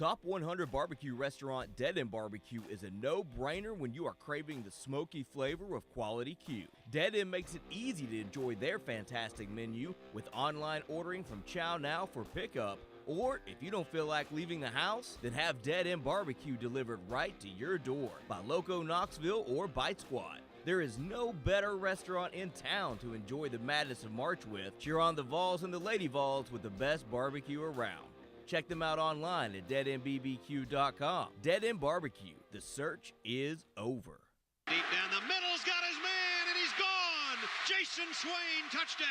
Top 100 barbecue restaurant Dead End Barbecue is a no-brainer when you are craving the smoky flavor of quality Q. Dead End makes it easy to enjoy their fantastic menu with online ordering from Chow Now for pickup. Or, if you don't feel like leaving the house, then have Dead End Barbecue delivered right to your door by Loco Knoxville or Bite Squad. There is no better restaurant in town to enjoy the madness of March with. Cheer on the Vols and the Lady Vols with the best barbecue around. Check them out online at deadendbbq.com. Dead End Barbecue. The search is over. Deep down the middle's got his man, and he's gone. Jason Swain, touchdown.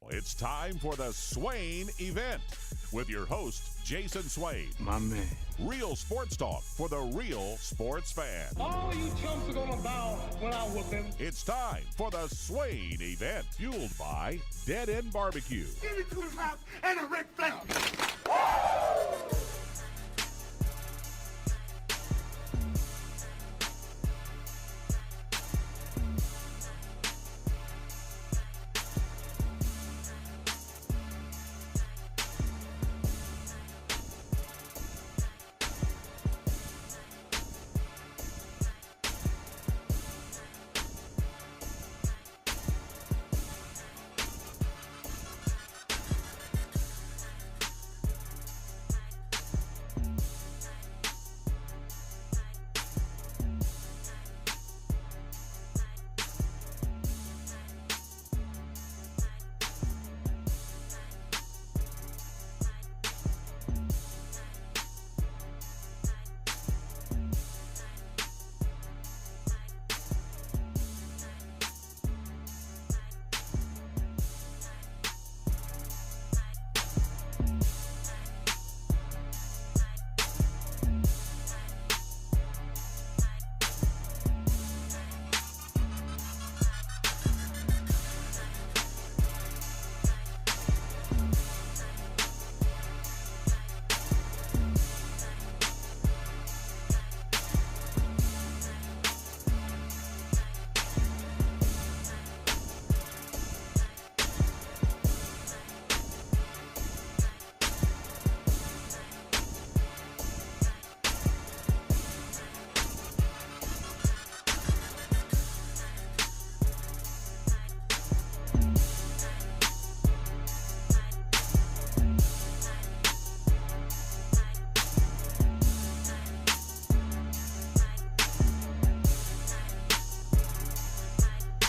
It's time for the Swain Event with your host, Jason Swain. My man. Real sports talk for the real sports fan. All you chumps are gonna bow when I whoop him. It's time for the Swain Event, fueled by Dead End Barbecue. Give me to his house and a Ric Flair.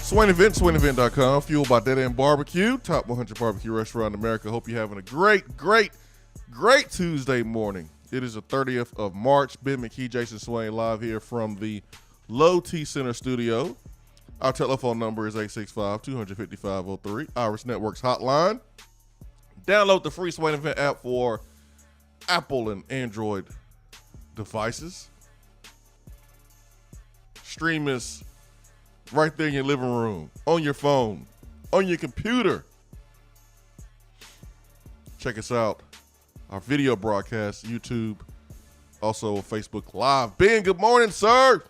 Swain Event, SwainEvent.com, fueled by Dead End Barbecue, top 100 barbecue restaurant in America. Hope you're having a great Tuesday morning. It is the 30th of March. Ben McKee, Jason Swain, live here from the Low T Center studio. Our telephone number is 865-255-03, Iris Networks hotline. Download the free Swain Event app for Apple and Android devices. Stream us right there in your living room, on your phone, on your computer. Check us out. Our video broadcast, YouTube, also Facebook Live. Ben, good morning, sir.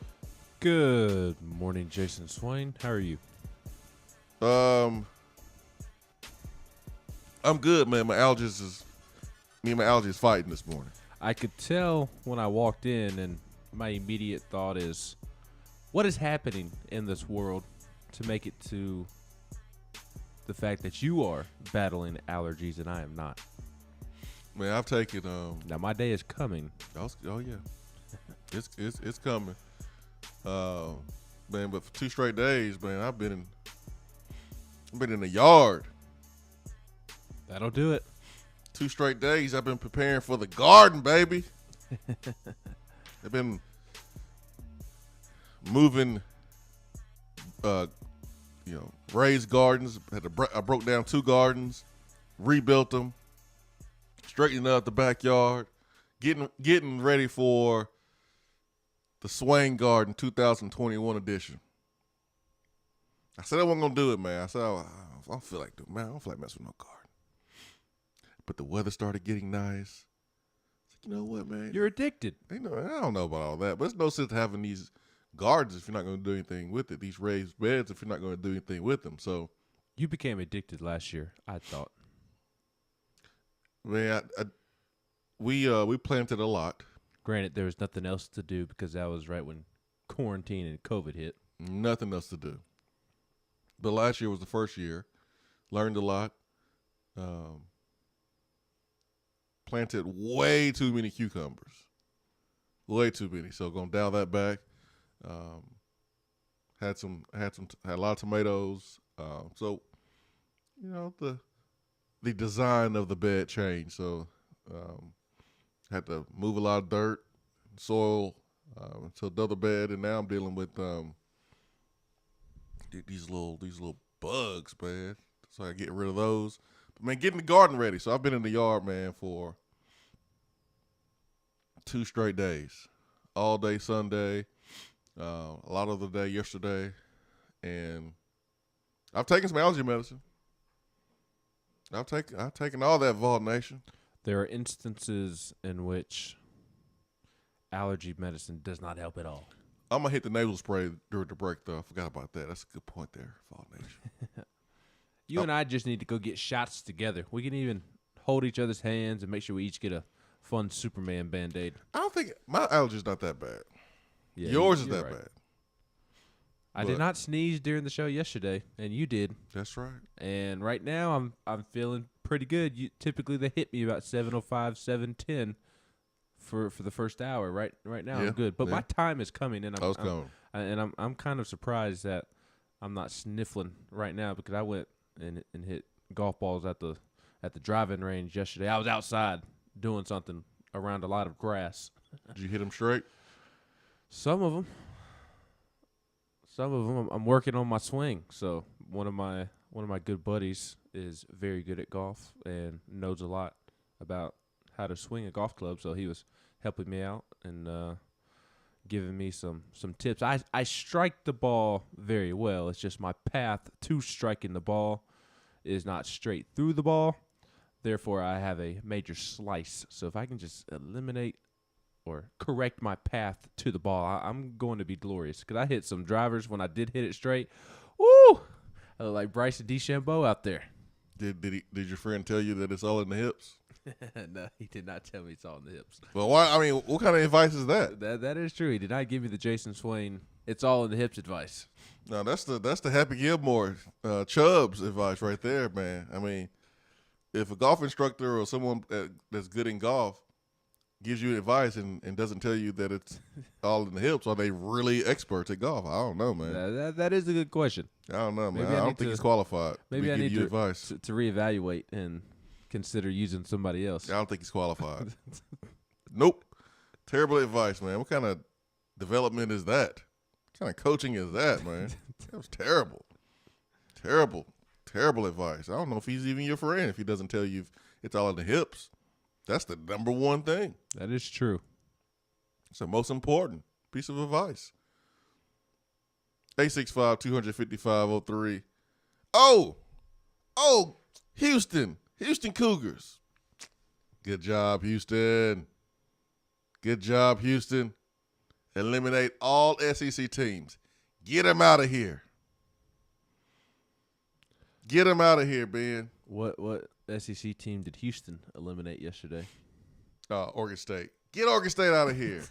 Good morning, Jason Swain. How are you? I'm good, man. Me and my allergies fighting this morning. I could tell when I walked in, and my immediate thought is, what is happening in this world to make it to the fact that you are battling allergies and I am not? Man, I've taken Now my day is coming. Oh yeah, it's coming. Man, but for 2 straight days, man, I've been in the yard. That'll do it. 2 straight days, I've been preparing for the garden, baby. I've been moving, raised gardens. I broke down 2 gardens, rebuilt them, straightened out the backyard, getting ready for the Swain Garden 2021 edition. I said I wasn't gonna do it, man. I said I don't feel like doing, man. I don't feel like messing with no garden. But the weather started getting nice. You know what, man? You're addicted. I don't know about all that, but it's no sense having these gardens if you're not going to do anything with it. These raised beds if you're not going to do anything with them. So you became addicted last year, I thought. Man, we planted a lot. Granted, there was nothing else to do because that was right when quarantine and COVID hit. Nothing else to do. But last year was the first year. Learned a lot. Planted way too many cucumbers. Way too many. So gonna dial that back. Had a lot of tomatoes. So the design of the bed changed. So had to move a lot of dirt, soil to another bed, and now I'm dealing with these little bugs, man. So I get rid of those. But man, getting the garden ready. So I've been in the yard, man, for 2 straight days. All day Sunday, a lot of the day yesterday, and I've taken some allergy medicine. I've taken all that, Vol Nation. There are instances in which allergy medicine does not help at all. I'm gonna hit the nasal spray during the break, though. I forgot about that. That's a good point there, Vol Nation. You and I just need to go get shots together. We can even hold each other's hands and make sure we each get a fun Superman Band-Aid. I don't think my allergy's not that bad. Yeah, Yours is you're that right. bad. I did not sneeze during the show yesterday, and you did. That's right. And right now, I'm feeling pretty good. Typically, they hit me about 7:05, 7:10 for the first hour. Right now, I'm good. But my time is coming, and I'm kind of surprised that I'm not sniffling right now because I went and hit golf balls at the driving range yesterday. I was outside doing something around a lot of grass. Did you hit them straight? Some of them. I'm working on my swing. So one of my good buddies is very good at golf and knows a lot about how to swing a golf club. So he was helping me out and giving me some tips. I strike the ball very well. It's just my path to striking the ball is not straight through the ball. Therefore, I have a major slice. So if I can just eliminate or correct my path to the ball, I'm going to be glorious. Because I hit some drivers when I did hit it straight. Woo! I look like Bryson DeChambeau out there. Did your friend tell you that it's all in the hips? No, he did not tell me it's all in the hips. Well, why? I mean, what kind of advice is that? That is true. He did not give me the Jason Swain "it's all in the hips" advice. No, that's the Happy Gilmore Chubbs advice right there, man. I mean, if a golf instructor or someone that's good in golf gives you advice and doesn't tell you that it's all in the hips, are they really experts at golf? I don't know, man. That is a good question. I don't know, man. Maybe I don't think he's qualified maybe to I give need you advice. to reevaluate and consider using somebody else. I don't think he's qualified. Nope. Terrible advice, man. What kind of development is that? What kind of coaching is that, man? That was terrible. Terrible advice. I don't know if he's even your friend if he doesn't tell you it's all in the hips. That's the number one thing. That is true. It's the most important piece of advice. 865-255-03. Oh, Houston Cougars. Good job, Houston. Eliminate all SEC teams. Get them out of here. Get them out of here, Ben. What SEC team did Houston eliminate yesterday? Oregon State. Get Oregon State out of here.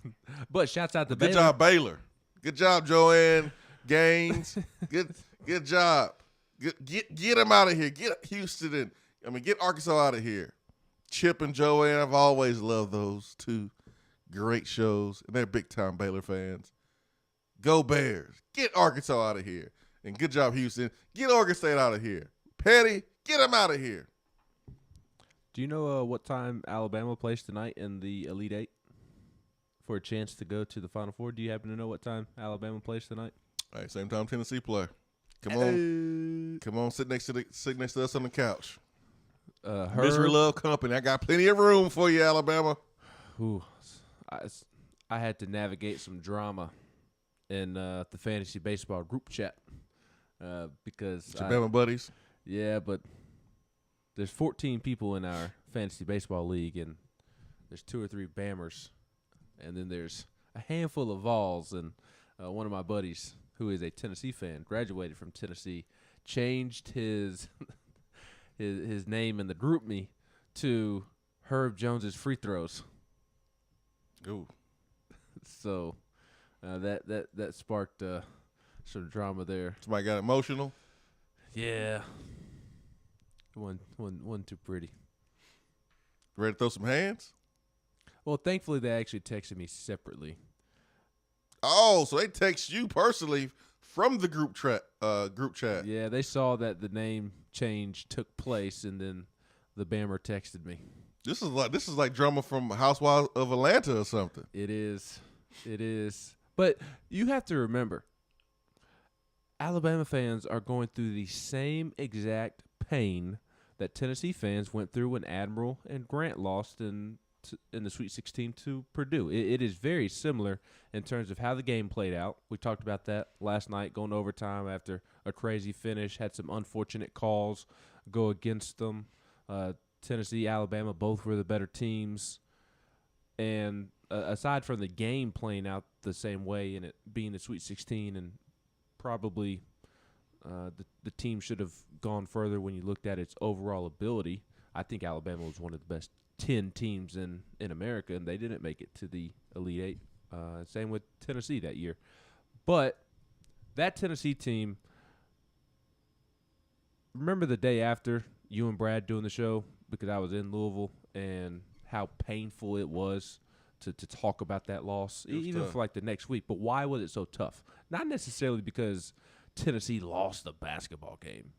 But shouts out to Good Baylor. job, Baylor. Good job, Joanne Gaines. Good job. Get them out of here. Get Houston in. Get Arkansas out of here. Chip and Joanne, I've always loved those two great shows, and they're big-time Baylor fans. Go Bears. Get Arkansas out of here. And good job, Houston. Get Oregon State out of here. Petty, get them out of here. Do you know what time Alabama plays tonight in the Elite Eight for a chance to go to the Final Four? Do you happen to know what time Alabama plays tonight? All right, same time Tennessee play. Come on, sit next to us on the couch. Misery love company. I got plenty of room for you, Alabama. Ooh, I had to navigate some drama in the fantasy baseball group chat because Alabama buddies. Yeah, but there's 14 people in our fantasy baseball league, and there's 2 or 3 Bammers, and then there's a handful of Vols, and one of my buddies, who is a Tennessee fan, graduated from Tennessee, changed his name in the group me to Herb Jones's free throws. Ooh. So that sparked some drama there. Somebody got emotional. Yeah. One too pretty. Ready to throw some hands? Well, thankfully they actually texted me separately. Oh, so they text you personally from the group chat. Yeah, they saw that the name change took place, and then the Bammer texted me. This is like drama from Housewives of Atlanta or something. It is. But you have to remember, Alabama fans are going through the same exact pain that Tennessee fans went through when Admiral and Grant lost in the Sweet 16 to Purdue. It is very similar in terms of how the game played out. We talked about that last night, going to overtime after a crazy finish, had some unfortunate calls go against them. Tennessee, Alabama, both were the better teams. And aside from the game playing out the same way and it being the Sweet 16 and probably the team should have gone further when you looked at its overall ability, I think Alabama was one of the best 10 teams in America, and they didn't make it to the Elite Eight. Same with Tennessee that year. But that Tennessee team, remember the day after you and Brad doing the show, because I was in Louisville, and how painful it was to talk about that loss, even tough. for like the next week. But why was it so tough? Not necessarily because Tennessee lost the basketball game.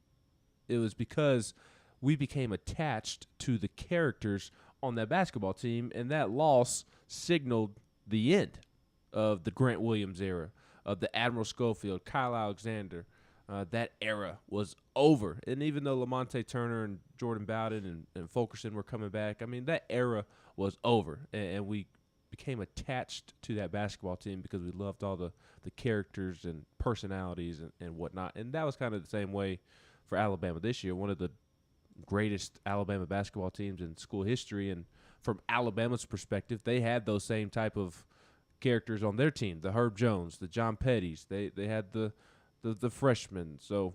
It was because we became attached to the characters on that basketball team, and that loss signaled the end of the Grant Williams era, of the Admiral Schofield, Kyle Alexander. That era was over. And even though Lamonte Turner and Jordan Bowden and Fulkerson were coming back, I mean, that era was over. And we became attached to that basketball team because we loved all the characters and personalities and whatnot. And that was kind of the same way for Alabama this year, one of the greatest Alabama basketball teams in school history. And from Alabama's perspective, they had those same type of characters on their team, the Herb Jones, the John Petties. They had the freshmen. So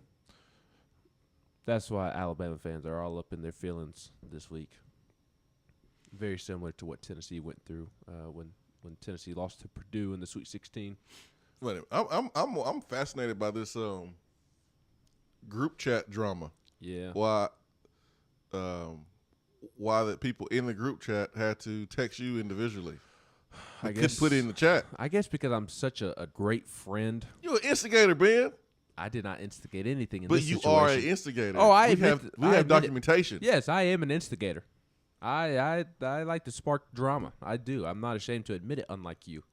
that's why Alabama fans are all up in their feelings this week. Very similar to what Tennessee went through when Tennessee lost to Purdue in the Sweet 16. Wait a minute. I'm fascinated by this group chat drama. Yeah. Why that people in the group chat had to text you individually? I Could guess put it in the chat. I guess because I'm such a great friend. You're an instigator, Ben. I did not instigate anything in But this you situation. are an instigator. Oh, we have documentation. Yes, I am an instigator. I like to spark drama. I do. I'm not ashamed to admit it, unlike you.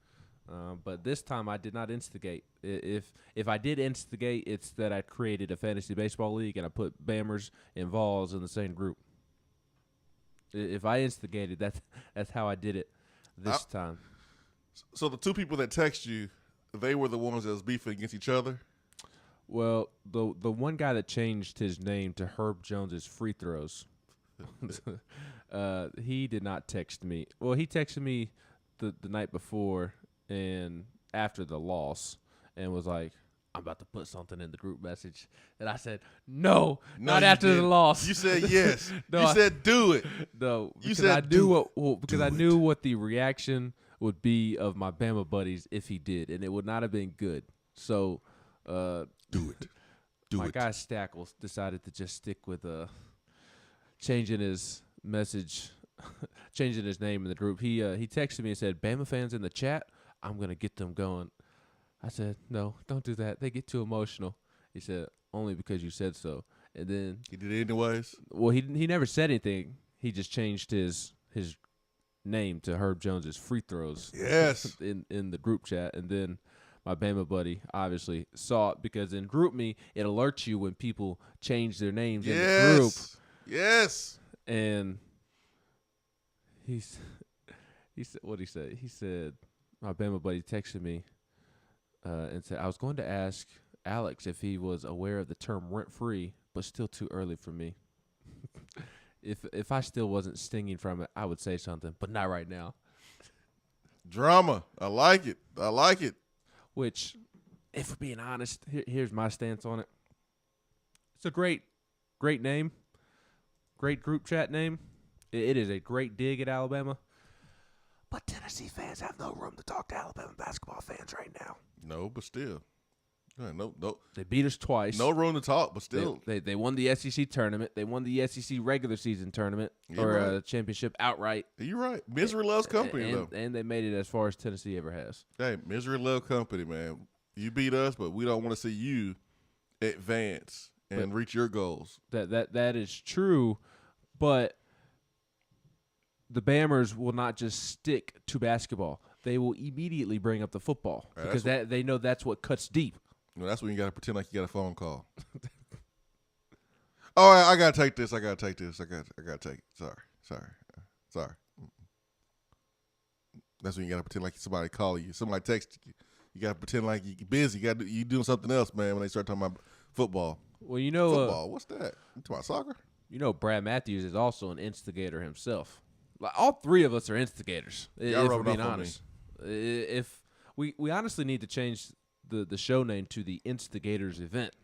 But this time I did not instigate. If I did instigate, it's that I created a fantasy baseball league and I put Bammers and Vols in the same group. If I instigated, that's how I did it this time. So the two people that text you, they were the ones that was beefing against each other? Well, the one guy that changed his name to Herb Jones's free throws, he did not text me. Well, he texted me the night before and after the loss and was like, I'm about to put something in the group message. And I said, no, not after the loss. You said yes. No, you said do it. No, You because said I knew what the reaction would be of my Bama buddies if he did, and it would not have been good. So do it. My guy Stackles decided to just stick with changing his message, changing his name in the group. He texted me and said, Bama fans in the chat, I'm going to get them going. I said, no, don't do that. They get too emotional. He said, only because you said so. And then He did it anyways? well, he never said anything. He just changed his name to Herb Jones's free throws. Yes. in the group chat. And then my Bama buddy obviously saw it because in GroupMe, it alerts you when people change their names in the group. Yes. And he said, what did he say? He said, my Bama buddy texted me and said, I was going to ask Alex if he was aware of the term rent-free, but still too early for me. If I still wasn't stinging from it, I would say something, but not right now. Drama. I like it. I like it. Which, if we're being honest, here's my stance on it. It's a great name, great group chat name. It is a great dig at Alabama. But Tennessee fans have no room to talk to Alabama basketball fans right now. No, but still. No. They beat us twice. No room to talk, but still. They won the SEC tournament. They won the SEC regular season tournament championship outright. You're right. Misery loves company, though. And they made it as far as Tennessee ever has. Hey, misery loves company, man. You beat us, but we don't want to see you advance and reach your goals. That is true, but the Bammers will not just stick to basketball. They will immediately bring up the football because they know that's what cuts deep. No, that's when you got to pretend like you got a phone call. All right, I got to take this. I got to take it. Sorry. That's when you got to pretend like somebody calling you. Somebody texted you. You got to pretend like you're busy. You doing something else, man, when they start talking about football. Well, you know. Football, what's that? You talking about soccer? You know, Brad Matthews is also an instigator himself. Like, all three of us are instigators, if we're being honest. If we honestly need to change the show name to the Instigators Event.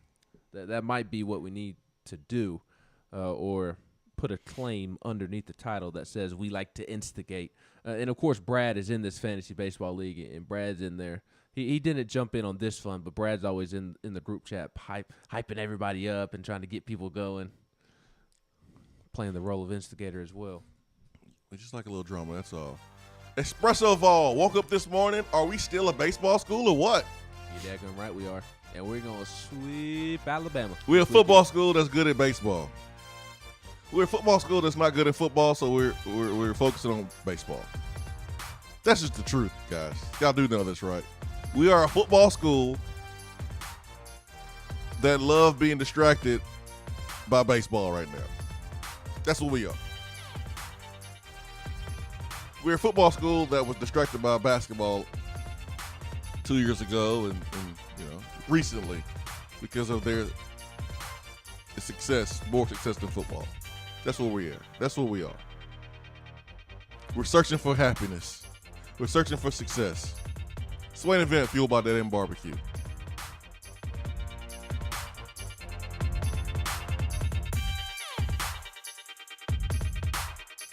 That might be what we need to do, or put a claim underneath the title that says we like to instigate. And, of course, Brad is in this fantasy baseball league, and Brad's in there. He didn't jump in on this fun, but Brad's always in the group chat hyping everybody up and trying to get people going, playing the role of instigator as well. We just like a little drama, that's all. Espresso Vol, woke up this morning. Are we still a baseball school or what? You're daggone right we are. And we're going to sweep Alabama. We're a football school that's good at baseball. We're a football school that's not good at football, so we're focusing on baseball. That's just the truth, guys. Y'all do know this, right? We are a football school that love being distracted by baseball right now. That's what we are. We're a football school that was distracted by basketball 2 years ago and recently because of their success, more success than football. That's what we are. That's what we are. We're searching for happiness. We're searching for success. Swain Event, fueled by Dead End Barbecue.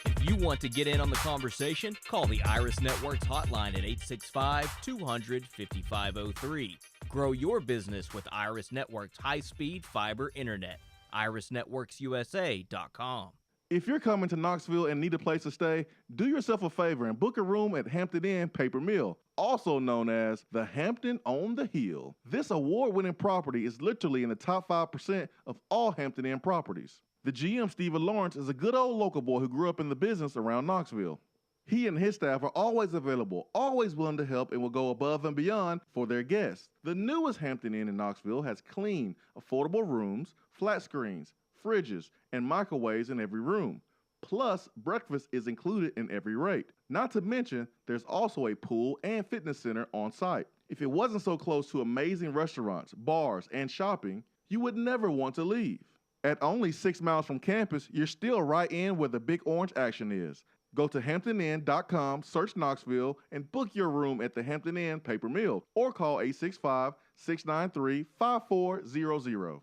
If you want to get in on the conversation, call the Iris Networks hotline at 865-200-5503. Grow your business with Iris Networks high-speed fiber internet. IrisNetworksUSA.com. If you're coming to Knoxville and need a place to stay, do yourself a favor and book a room at Hampton Inn Paper Mill, also known as the Hampton on the Hill. This award-winning property is literally in the top 5% of all Hampton Inn properties. The GM, Stephen Lawrence, is a good old local boy who grew up in the business around Knoxville. He and his staff are always available, always willing to help, and will go above and beyond for their guests. The newest Hampton Inn in Knoxville has clean, affordable rooms, flat screens, fridges, and microwaves in every room. Plus, breakfast is included in every rate. Not to mention, there's also a pool and fitness center on site. If it wasn't so close to amazing restaurants, bars, and shopping, you would never want to leave. At only 6 miles from campus, you're still right in where the big orange action is. Go to HamptonInn.com, search Knoxville, and book your room at the Hampton Inn Paper Mill or call 865-693-5400.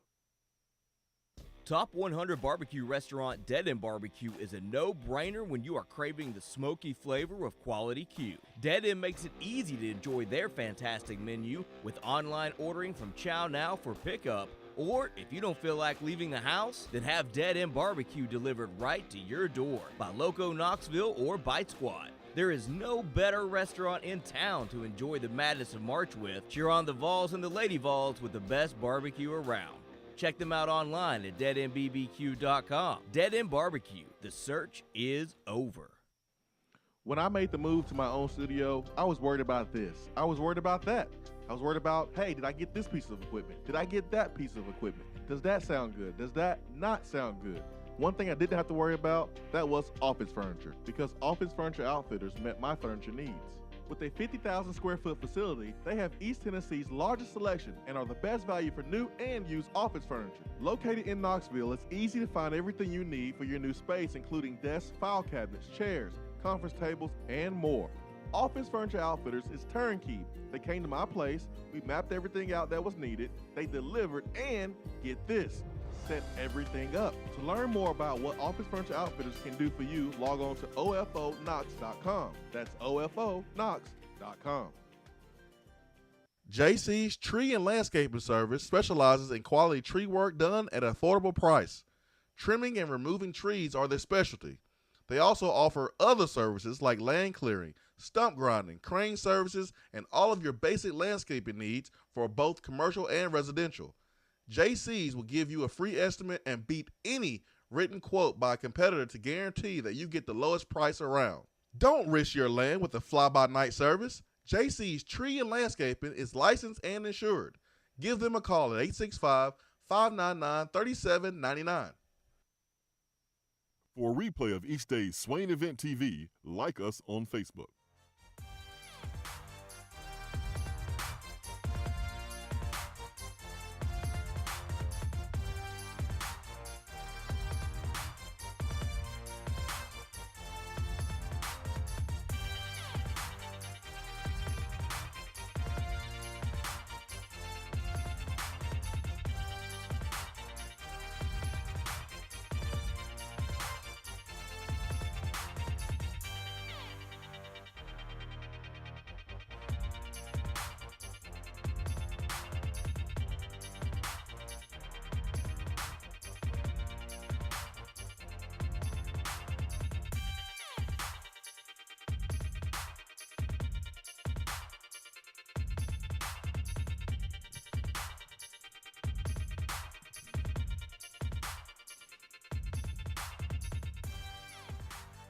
Top 100 barbecue restaurant Dead End Barbecue is a no-brainer when you are craving the smoky flavor of quality Q. Dead End makes it easy to enjoy their fantastic menu with online ordering from Chow Now for pickup. Or, if you don't feel like leaving the house, then have Dead End Barbecue delivered right to your door by Loco Knoxville or Bite Squad. There is no better restaurant in town to enjoy the madness of March with. Cheer on the Vols and the Lady Vols with the best barbecue around. Check them out online at deadendbbq.com. Dead End Barbecue. The search is over. When I made the move to my own studio, I was worried about this. I was worried about that. I was worried about, hey, did I get this piece of equipment? Did I get that piece of equipment? Does that sound good? Does that not sound good? One thing I didn't have to worry about, that was office furniture, because Office Furniture Outfitters met my furniture needs. With a 50,000 square foot facility, they have East Tennessee's largest selection and are the best value for new and used office furniture. Located in Knoxville, it's easy to find everything you need for your new space, including desks, file cabinets, chairs, conference tables, and more. Office Furniture Outfitters is turnkey. They came to my place, we mapped everything out that was needed, they delivered, and get this, set everything up. To learn more about what Office Furniture Outfitters can do for you, log on to ofonox.com. That's ofonox.com. JC's Tree and Landscaping Service specializes in quality tree work done at an affordable price. Trimming and removing trees are their specialty. They also offer other services like land clearing, stump grinding, crane services, and all of your basic landscaping needs for both commercial and residential. JC's will give you a free estimate and beat any written quote by a competitor to guarantee that you get the lowest price around. Don't risk your land with a fly-by-night service. JC's Tree and Landscaping is licensed and insured. Give them a call at 865-599-3799. For a replay of each day's Swain Event TV, like us on Facebook.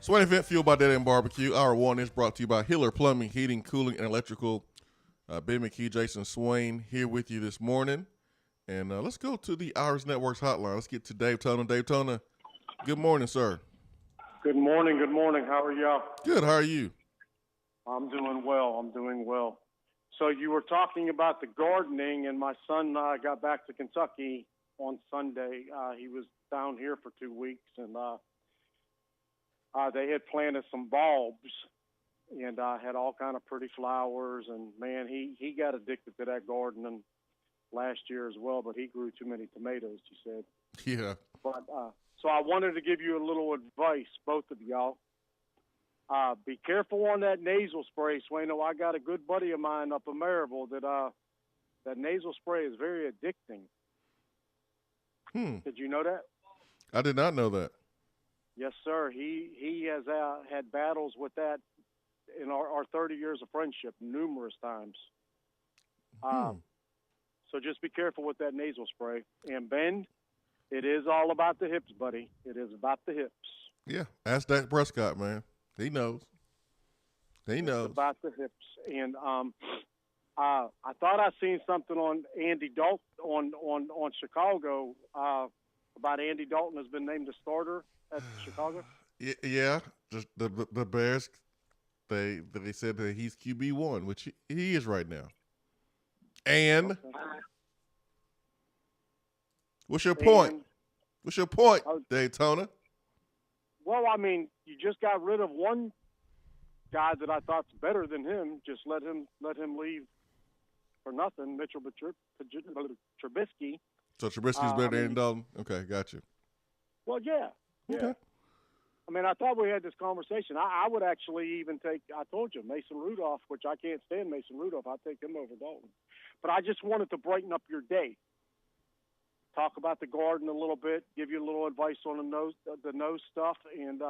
Swain Event fueled by Dead End Barbecue. Hour one is brought to you by Hiller Plumbing, Heating, Cooling, and Electrical. Ben McKee, Jason Swain here with you this morning. And let's go to the Irish Networks hotline. Let's get to Dave Toner. Dave Toner, good morning, sir. Good morning. Good morning. How are y'all? Good. How are you? I'm doing well. So you were talking about the gardening, and my son got back to Kentucky on Sunday. He was down here for 2 weeks, and they had planted some bulbs and had all kind of pretty flowers. And, man, he got addicted to that gardening last year as well, but he grew too many tomatoes, he said. Yeah. But so I wanted to give you a little advice, both of y'all. Be careful on that nasal spray, Swaino. I got a good buddy of mine up in Maryville that nasal spray is very addicting. Did you know that? I did not know that. Yes, sir. He has had battles with that in our 30 years of friendship numerous times. So just be careful with that nasal spray. And Ben, it is all about the hips, buddy. It is about the hips. Yeah, ask Dak Prescott, man. He knows. He knows. It's about the hips. And I thought I seen something on Andy Dalton on Chicago about Andy Dalton has been named the starter at Chicago. Yeah, just the Bears. They said that he's QB1, which he is right now. And what's your point? What's your point, Daytona? Well, I mean, you just got rid of one guy that I thought's better than him. Just let him leave for nothing. Mitchell Trubisky. So Trubisky's better than Andy Dalton? Okay, got you. Well, yeah. Okay. I mean, I thought we had this conversation. I would actually even take, I told you, Mason Rudolph, which I can't stand Mason Rudolph. I'd take him over Dalton. But I just wanted to brighten up your day. Talk about the garden a little bit, give you a little advice on the nose stuff, and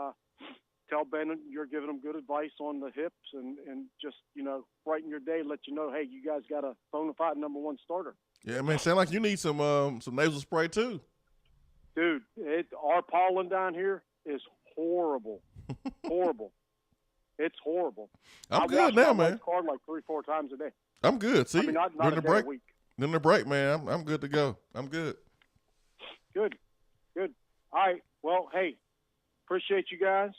tell Ben you're giving him good advice on the hips, and just, brighten your day, let you know, hey, you guys got a bona fide number one starter. Yeah, man, sound like you need some nasal spray too. Dude, our pollen down here is horrible. Horrible. It's horrible. I'm good now, man. I wash like 3-4 times a day. I'm good. See, I mean, not during a the day break, a week. During the break, man, I'm good to go. I'm good. Good. All right. Well, hey, appreciate you guys.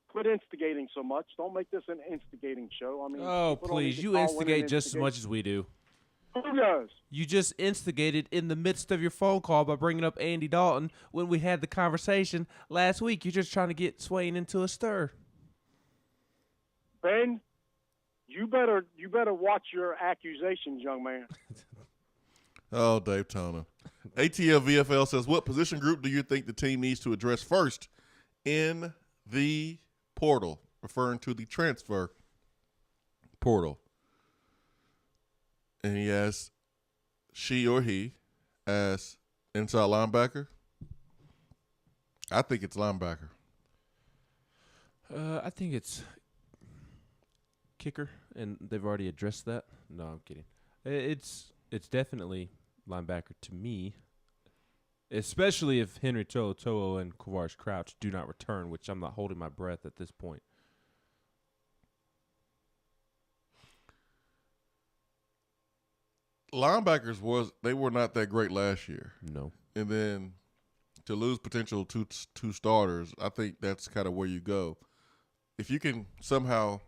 Quit instigating so much. Don't make this an instigating show. I mean, oh, please, you instigate just as much as we do. Who does? You just instigated in the midst of your phone call by bringing up Andy Dalton when we had the conversation last week. You're just trying to get Swain into a stir. Ben, you better watch your accusations, young man. Oh, Dave Toner. ATL VFL says, what position group do you think the team needs to address first in the portal, referring to the transfer portal? And he asks, she or he as inside linebacker. I think it's linebacker. I think it's kicker, and they've already addressed that. No, I'm kidding. It's definitely linebacker to me, especially if Henry To'o and Quavaris Crouch do not return, which I'm not holding my breath at this point. Linebackers were not that great last year. No. And then to lose potential two starters, I think that's kind of where you go. If you can somehow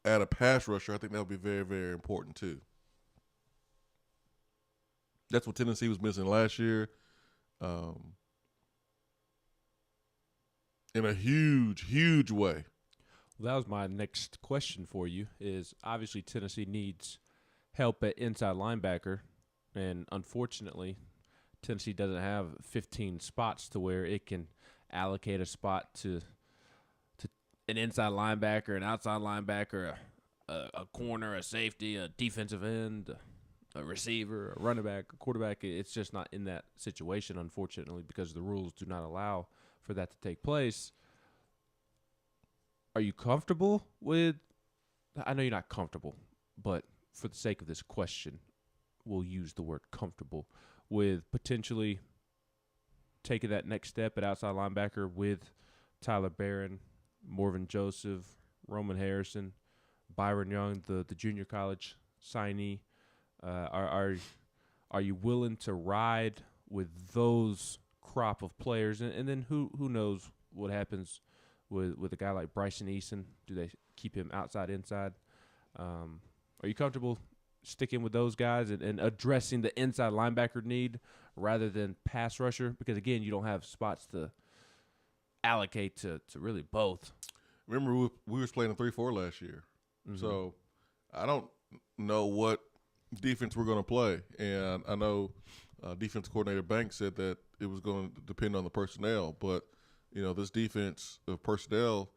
add a pass rusher, I think that would be very, very important too. That's what Tennessee was missing last year. In a huge, huge way. Well, that was my next question for you is obviously Tennessee needs help at inside linebacker, and unfortunately Tennessee doesn't have 15 spots to where it can allocate a spot to an inside linebacker, an outside linebacker, a corner, a safety, a defensive end, a receiver, a running back, a quarterback. It's just not in that situation, unfortunately, because the rules do not allow for that to take place. Are you comfortable with – I know you're not comfortable, but for the sake of this question, we'll use the word comfortable with potentially taking that next step at outside linebacker with Tyler Barron, Morvin Joseph, Roman Harrison, Byron Young, the junior college signee. Are you willing to ride with those crop of players? And then who knows what happens with a guy like Bryson Eason? Do they keep him outside, inside? Are you comfortable sticking with those guys and addressing the inside linebacker need rather than pass rusher? Because, again, you don't have spots to allocate to really both. Remember, we was playing a 3-4 last year. Mm-hmm. So I don't know what defense we're going to play. And I know defense coordinator Banks said that it was going to depend on the personnel. But, this defense of personnel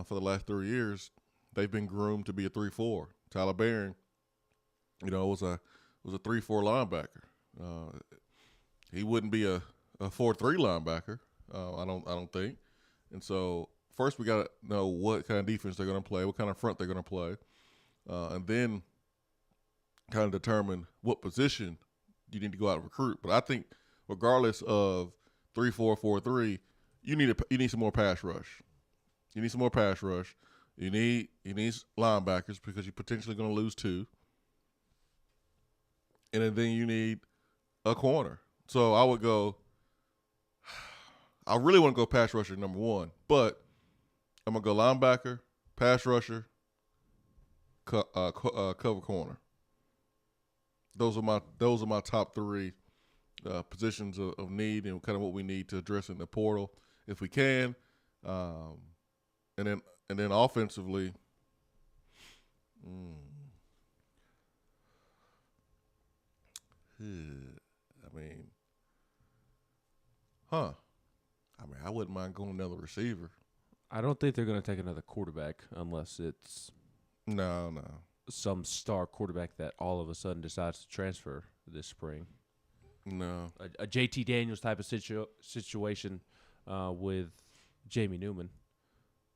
for the last 3 years, they've been groomed to be a 3-4. Tyler Barron, was a 3-4 linebacker. He wouldn't be a 4-3 linebacker. I don't think. And so first we got to know what kind of defense they're going to play, what kind of front they're going to play, and then kind of determine what position you need to go out and recruit. But I think regardless of 3-4, 4-3, you need some more pass rush. You need some more pass rush. You need linebackers because you're potentially going to lose 2. And then you need a corner. So I would go – I really want to go pass rusher number 1, but I'm going to go linebacker, pass rusher, cover corner. Those are my top 3 positions of need and kind of what we need to address in the portal if we can. And then offensively, I wouldn't mind going another receiver. I don't think they're going to take another quarterback unless it's no some star quarterback that all of a sudden decides to transfer this spring. No, a JT Daniels type of situation with Jamie Newman.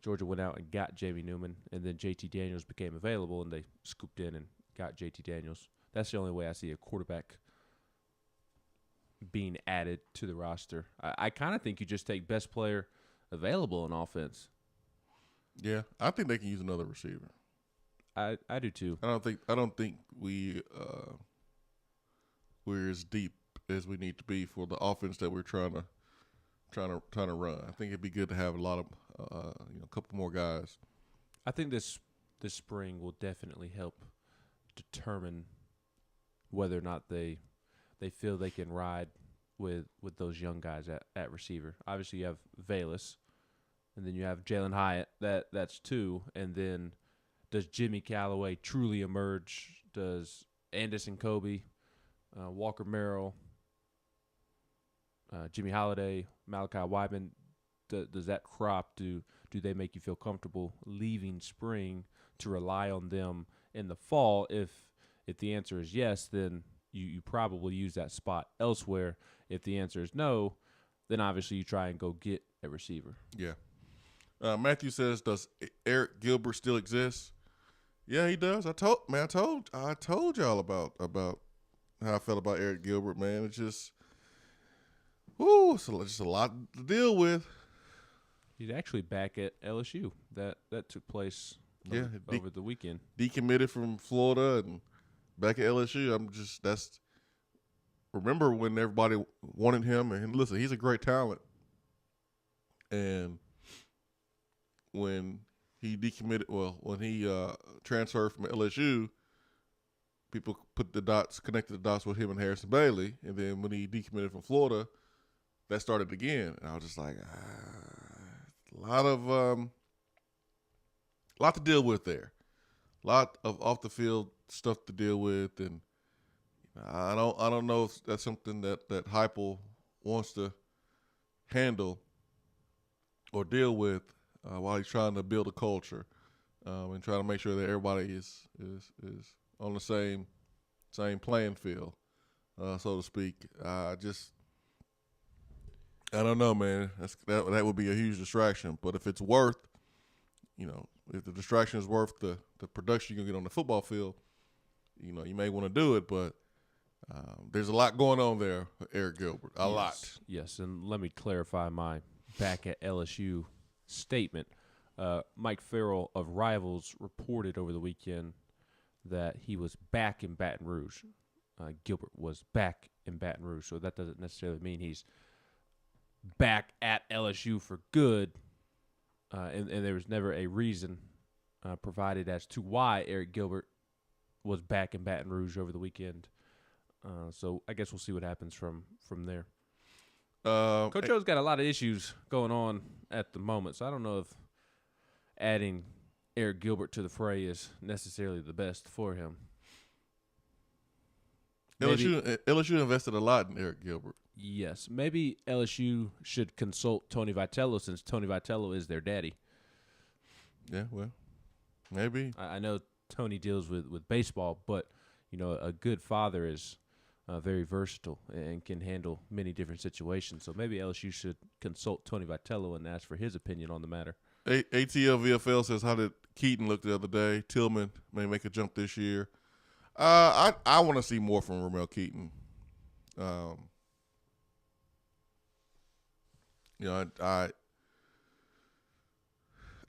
Georgia went out and got Jamie Newman, and then JT Daniels became available, and they scooped in and got JT Daniels. That's the only way I see a quarterback being added to the roster. I kind of think you just take best player available in offense. Yeah, I think they can use another receiver. I do too. I don't think we're as deep as we need to be for the offense that we're trying to run. I think it'd be good to have a lot of a couple more guys. I think this spring will definitely help determine whether or not they feel they can ride with those young guys at receiver. Obviously, you have Valus, and then you have Jalen Hyatt. That's 2, and then does Jimmy Callaway truly emerge? Does Anderson Kobe Walker Merrill, Jimmy Holiday, Malachi Wyman, does that crop, do they make you feel comfortable leaving spring to rely on them in the fall? If the answer is yes, then you probably use that spot elsewhere. If the answer is no, then obviously you try and go get a receiver. Yeah. Matthew says, does Eric Gilbert still exist? Yeah, he does. I told y'all about how I felt about Eric Gilbert, man. It's just, it's just a lot to deal with. He's actually back at LSU. That took place over the weekend. Decommitted from Florida and back at LSU. Remember when everybody wanted him, and listen, he's a great talent. And when he when he transferred from LSU, people connected the dots with him and Harrison Bailey. And then when he decommitted from Florida, that started again. And I was just like, lot to deal with there. A lot of off the field stuff to deal with, and I don't know if that's something that Heupel wants to handle or deal with while he's trying to build a culture and trying to make sure that everybody is on the same playing field, so to speak. I don't know, man. That would be a huge distraction. But if it's worth, if the distraction is worth the production you're gonna get on the football field, you may want to do it. But there's a lot going on there, Eric Gilbert. A lot. Yes, and let me clarify my back at LSU statement. Mike Farrell of Rivals reported over the weekend that he was back in Baton Rouge. Gilbert was back in Baton Rouge, so that doesn't necessarily mean he's back at LSU for good. And there was never a reason provided as to why Eric Gilbert was back in Baton Rouge over the weekend. So I guess we'll see what happens from there. Coach O's got a lot of issues going on at the moment, so I don't know if adding Eric Gilbert to the fray is necessarily the best for him. LSU invested a lot in Eric Gilbert. Yes, maybe LSU should consult Tony Vitello, since Tony Vitello is their daddy. Yeah, well, maybe. I know Tony deals with baseball, but a good father is very versatile and can handle many different situations. So maybe LSU should consult Tony Vitello and ask for his opinion on the matter. ATL VFL says, how did Keaton look the other day? Tillman may make a jump this year. I want to see more from Ramel Keaton. I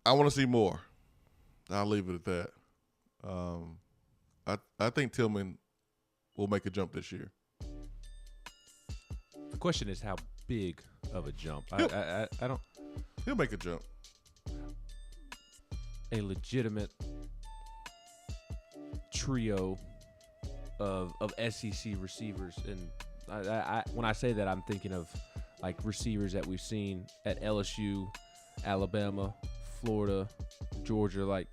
want to see more. I'll leave it at that. I think Tillman will make a jump this year. The question is how big of a jump. I don't. He'll make a jump. A legitimate trio of SEC receivers, and I when I say that, I'm thinking of like receivers that we've seen at LSU, Alabama, Florida, Georgia, like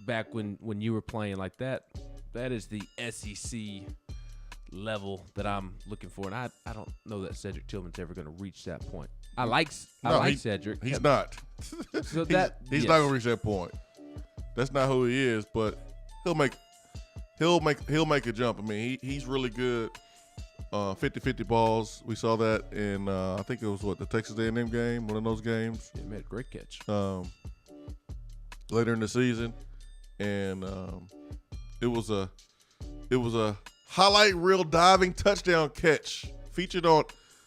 back when you were playing like that. That is the SEC level that I'm looking for, and I don't know that Cedric Tillman's ever going to reach that point. I like Cedric. He's not. So he's not going to reach that point. That's not who he is, but he'll make a jump. I mean, he's really good. 50-50 balls. We saw that in I think it was the Texas A&M game, one of those games. Yeah, made a great catch. Later in the season, and it was a highlight reel diving touchdown catch featured on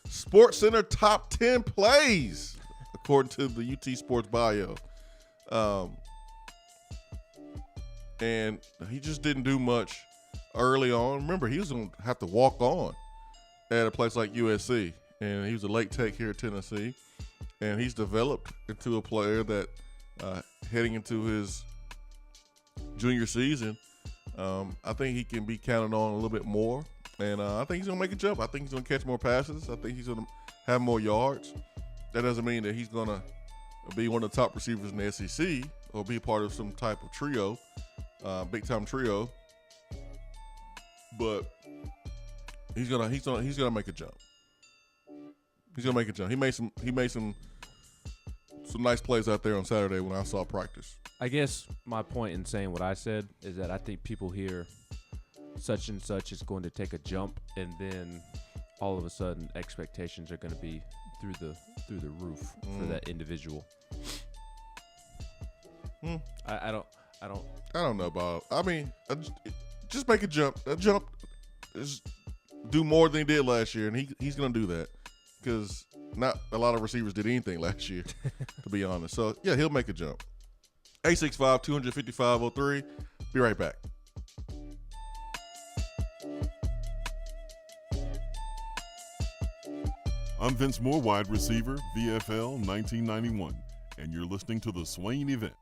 SportsCenter Top 10 Plays, according to the UT Sports bio. And he just didn't do much early on. Remember, he was going to have to walk on at a place like USC, and he was a late take here at Tennessee, and he's developed into a player that heading into his junior season, I think he can be counted on a little bit more, and I think he's going to make a jump. I think he's going to catch more passes. I think he's going to have more yards. That doesn't mean that he's going to be one of the top receivers in the SEC or be part of some type of trio, big-time trio. But He's gonna make a jump. He's gonna make a jump. He made some nice plays out there on Saturday when I saw practice. I guess my point in saying what I said is that I think people hear such and such is going to take a jump, and then all of a sudden expectations are going to be through the roof for that individual. I don't know about. I mean, just make a jump. A jump is do more than he did last year, and he's going to do that because not a lot of receivers did anything last year, to be honest. So yeah, he'll make a jump. 865-255-03. Be right back. I'm Vince Moore, wide receiver, VFL 1991, and you're listening to the Swain Event.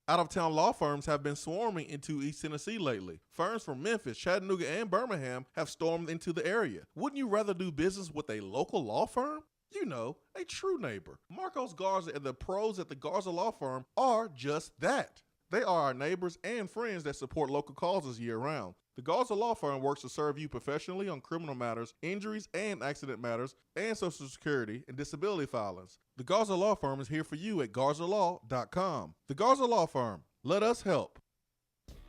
Out-of-town law firms have been swarming into East Tennessee lately. Firms from Memphis, Chattanooga, and Birmingham have stormed into the area. Wouldn't you rather do business with a local law firm? You know, a true neighbor. Marcos Garza and the pros at the Garza Law Firm are just that. They are our neighbors and friends that support local causes year-round. The Garza Law Firm works to serve you professionally on criminal matters, injuries and accident matters, and Social Security and disability filings. The Garza Law Firm is here for you at GarzaLaw.com. The Garza Law Firm. Let us help.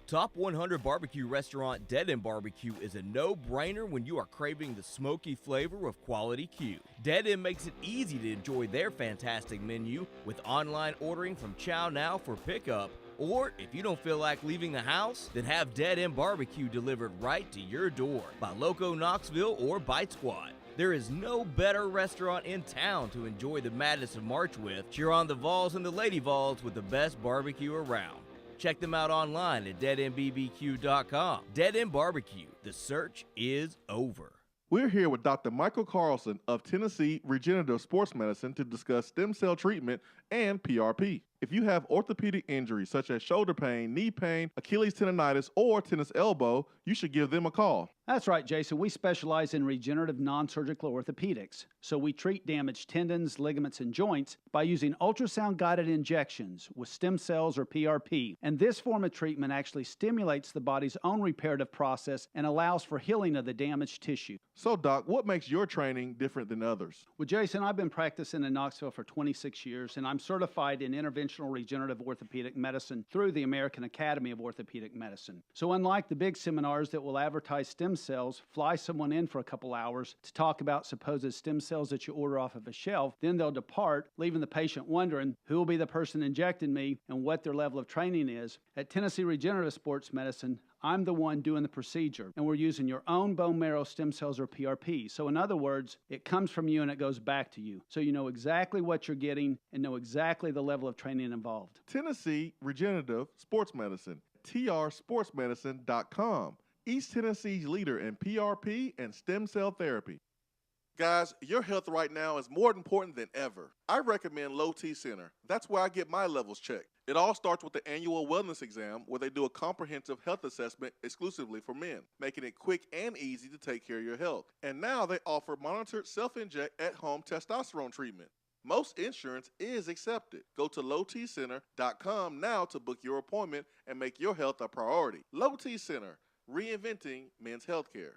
Top 100 Barbecue restaurant Dead End Barbecue is a no-brainer when you are craving the smoky flavor of quality Q. Dead End makes it easy to enjoy their fantastic menu with online ordering from Chow Now for pickup. Or if you don't feel like leaving the house, then have Dead End Barbecue delivered right to your door by Loco Knoxville or Bite Squad. There is no better restaurant in town to enjoy the madness of March with. Cheer on the Vols and the Lady Vols with the best barbecue around. Check them out online at deadendbbq.com. Dead End Barbecue. The search is over. We're here with Dr. Michael Carlson of Tennessee Regenerative Sports Medicine to discuss stem cell treatment and PRP. If you have orthopedic injuries such as shoulder pain, knee pain, Achilles tendonitis, or tennis elbow, you should give them a call. That's right, Jason. We specialize in regenerative non-surgical orthopedics. So we treat damaged tendons, ligaments, and joints by using ultrasound-guided injections with stem cells or PRP. And this form of treatment actually stimulates the body's own reparative process and allows for healing of the damaged tissue. So, Doc, what makes your training different than others? Well, Jason, I've been practicing in Knoxville for 26 years, and I'm certified in interventional regenerative orthopedic medicine through the American Academy of Orthopedic Medicine. So unlike the big seminars that will advertise stem cells, fly someone in for a couple hours to talk about supposed stem cells that you order off of a shelf, then they'll depart, leaving the patient wondering who will be the person injecting me and what their level of training is. At Tennessee Regenerative Sports Medicine, I'm the one doing the procedure, and we're using your own bone marrow stem cells or PRP. So in other words, it comes from you and it goes back to you. So you know exactly what you're getting and know exactly the level of training involved. Tennessee Regenerative Sports Medicine, trsportsmedicine.com. East Tennessee's leader in PRP and stem cell therapy. Guys, your health right now is more important than ever. I recommend Low T Center. That's where I get my levels checked. It all starts with the annual wellness exam where they do a comprehensive health assessment exclusively for men, making it quick and easy to take care of your health. And now they offer monitored self-inject at-home testosterone treatment. Most insurance is accepted. Go to lowtcenter.com now to book your appointment and make your health a priority. Low T Center, reinventing men's healthcare.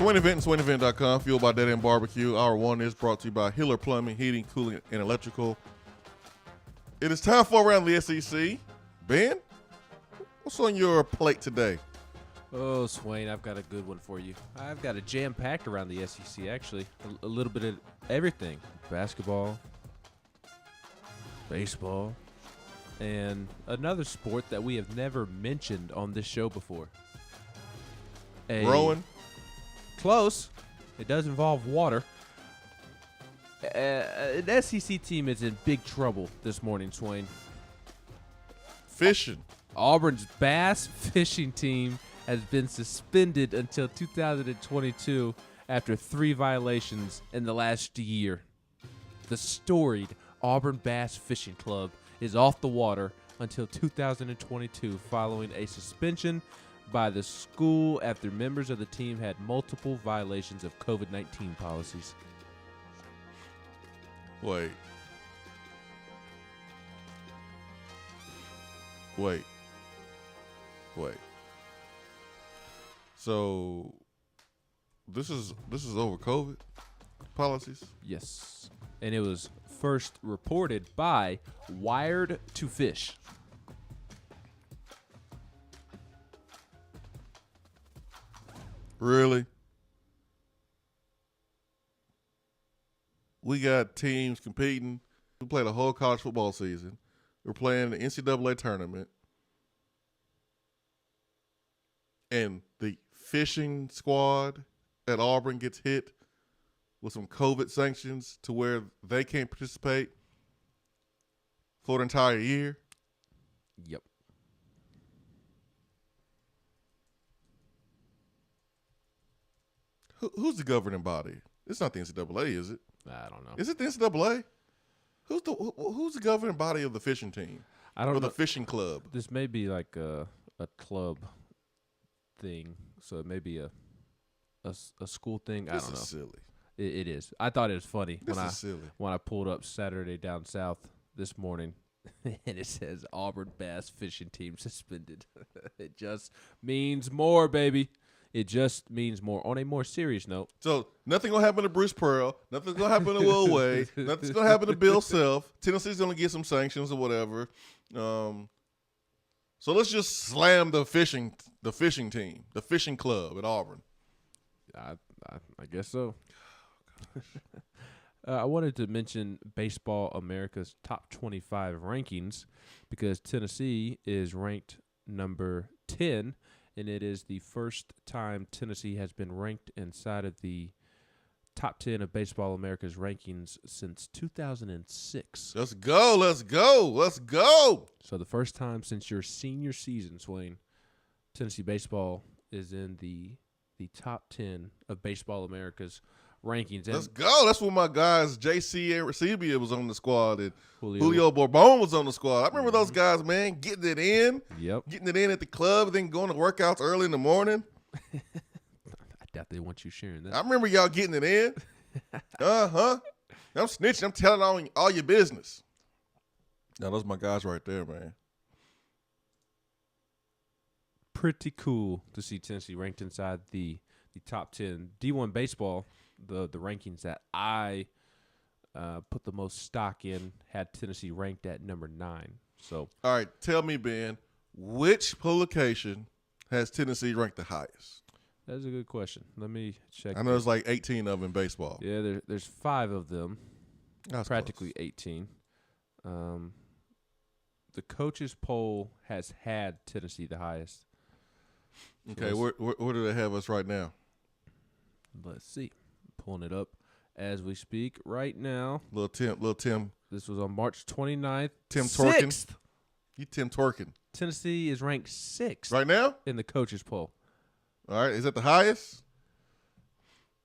Swain Event and SwainEvent.com, fueled by Dead End Barbecue. Hour 1 is brought to you by Hiller Plumbing, Heating, Cooling, and Electrical. It is time for Around the SEC. Ben, what's on your plate today? Oh, Swain, I've got a good one for you. I've got a jam-packed around the SEC, actually. A little bit of everything. Basketball, baseball, and another sport that we have never mentioned on this show before. Rowing? Close. It does involve water. An SEC team is in big trouble this morning, Swain. Fishing. Auburn's bass fishing team has been suspended until 2022 after 3 violations in the last year. The storied Auburn Bass Fishing Club is off the water until 2022 following a suspension by the school after members of the team had multiple violations of COVID-19 policies. Wait. So this is over COVID policies? Yes. And it was first reported by Wired to Fish. Really? We got teams competing. We played a whole college football season. We're playing the NCAA tournament. And the fishing squad at Auburn gets hit with some COVID sanctions to where they can't participate for the entire year. Yep. Who's the governing body? It's not the NCAA, is it? I don't know. Is it the NCAA? Who's the governing body of the fishing team? I don't know. Or the fishing club? This may be like a club thing, so it may be a school thing. I don't know. This is silly. It is. I thought it was funny Silly. when I pulled up Saturday Down South this morning, and it says Auburn Bass Fishing Team suspended. It just means more, baby. It just means more. On a more serious note. So nothing gonna happen to Bruce Pearl. Nothing's gonna happen to Will Wade. Nothing's gonna happen to Bill Self. Tennessee's gonna get some sanctions or whatever. So let's just slam the fishing team, the fishing club at Auburn. I guess so. I wanted to mention Baseball America's top 25 rankings because Tennessee is ranked number 10. And it is the first time Tennessee has been ranked inside of the top 10 of Baseball America's rankings since 2006. Let's go. So the first time since your senior season, Swain, Tennessee baseball is in the top 10 of Baseball America's rankings. And let's go. That's when my guys J.C. and Recibia was on the squad, and Julio Bourbon was on the squad. I remember those guys, man, getting it in. Yep. Getting it in at the club, and then going to workouts early in the morning. I doubt they want you sharing that. I remember y'all getting it in. I'm snitching. I'm telling all your business. Now, those my guys right there, man. Pretty cool to see Tennessee ranked inside the top 10. D1 baseball, the rankings that I put the most stock in, had Tennessee ranked at number 9. So, all right, tell me, Ben, which publication has Tennessee ranked the highest? That's a good question. Let me check. I know there's like 18 of them in baseball. Yeah, there's 5 of them. That's practically close. 18. The coaches poll has had Tennessee the highest. Okay, where do they have us right now? Let's see. Pulling it up as we speak right now. Little Tim. This was on March 29th. Tim Twerkin. 6th. You Tim Twerkin. Tennessee is ranked 6th. Right now? In the coaches poll. All right. Is that the highest?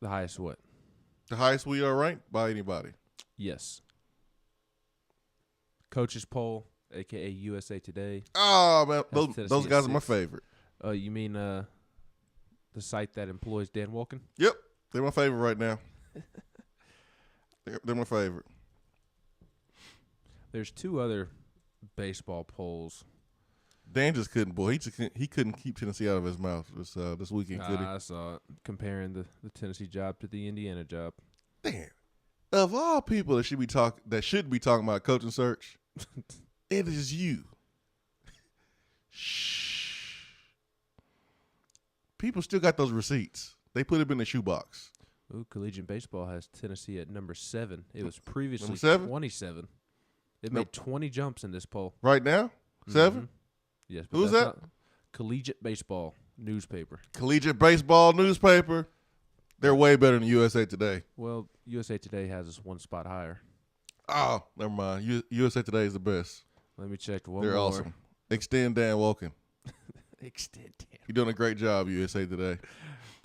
The highest what? The highest we are ranked by anybody? Yes. Coaches poll, a.k.a. USA Today. Oh, man. Has Those guys are my 6th. favorite. You mean the site that employs Dan Wolken? Yep. They're my favorite right now. They're my favorite. There's 2 other baseball polls Dan just couldn't, boy. He couldn't keep Tennessee out of his mouth this weekend, could he? I saw it, comparing the Tennessee job to the Indiana job. Dan, of all people that should be talking about coaching search, it is you. Shh. People still got those receipts. They put them in the shoebox. Ooh, collegiate baseball has Tennessee at number 7. It was previously number 7? 27. It made 20 jumps in this poll. Right now? 7? Mm-hmm. Yes. But Who's that? Collegiate baseball newspaper. Collegiate baseball newspaper. They're way better than USA Today. Well, USA Today has us one spot higher. Oh, never mind. USA Today is the best. Let me check one They're more. awesome. Extend Dan Woken. Extend Dan. You're doing a great job, USA Today.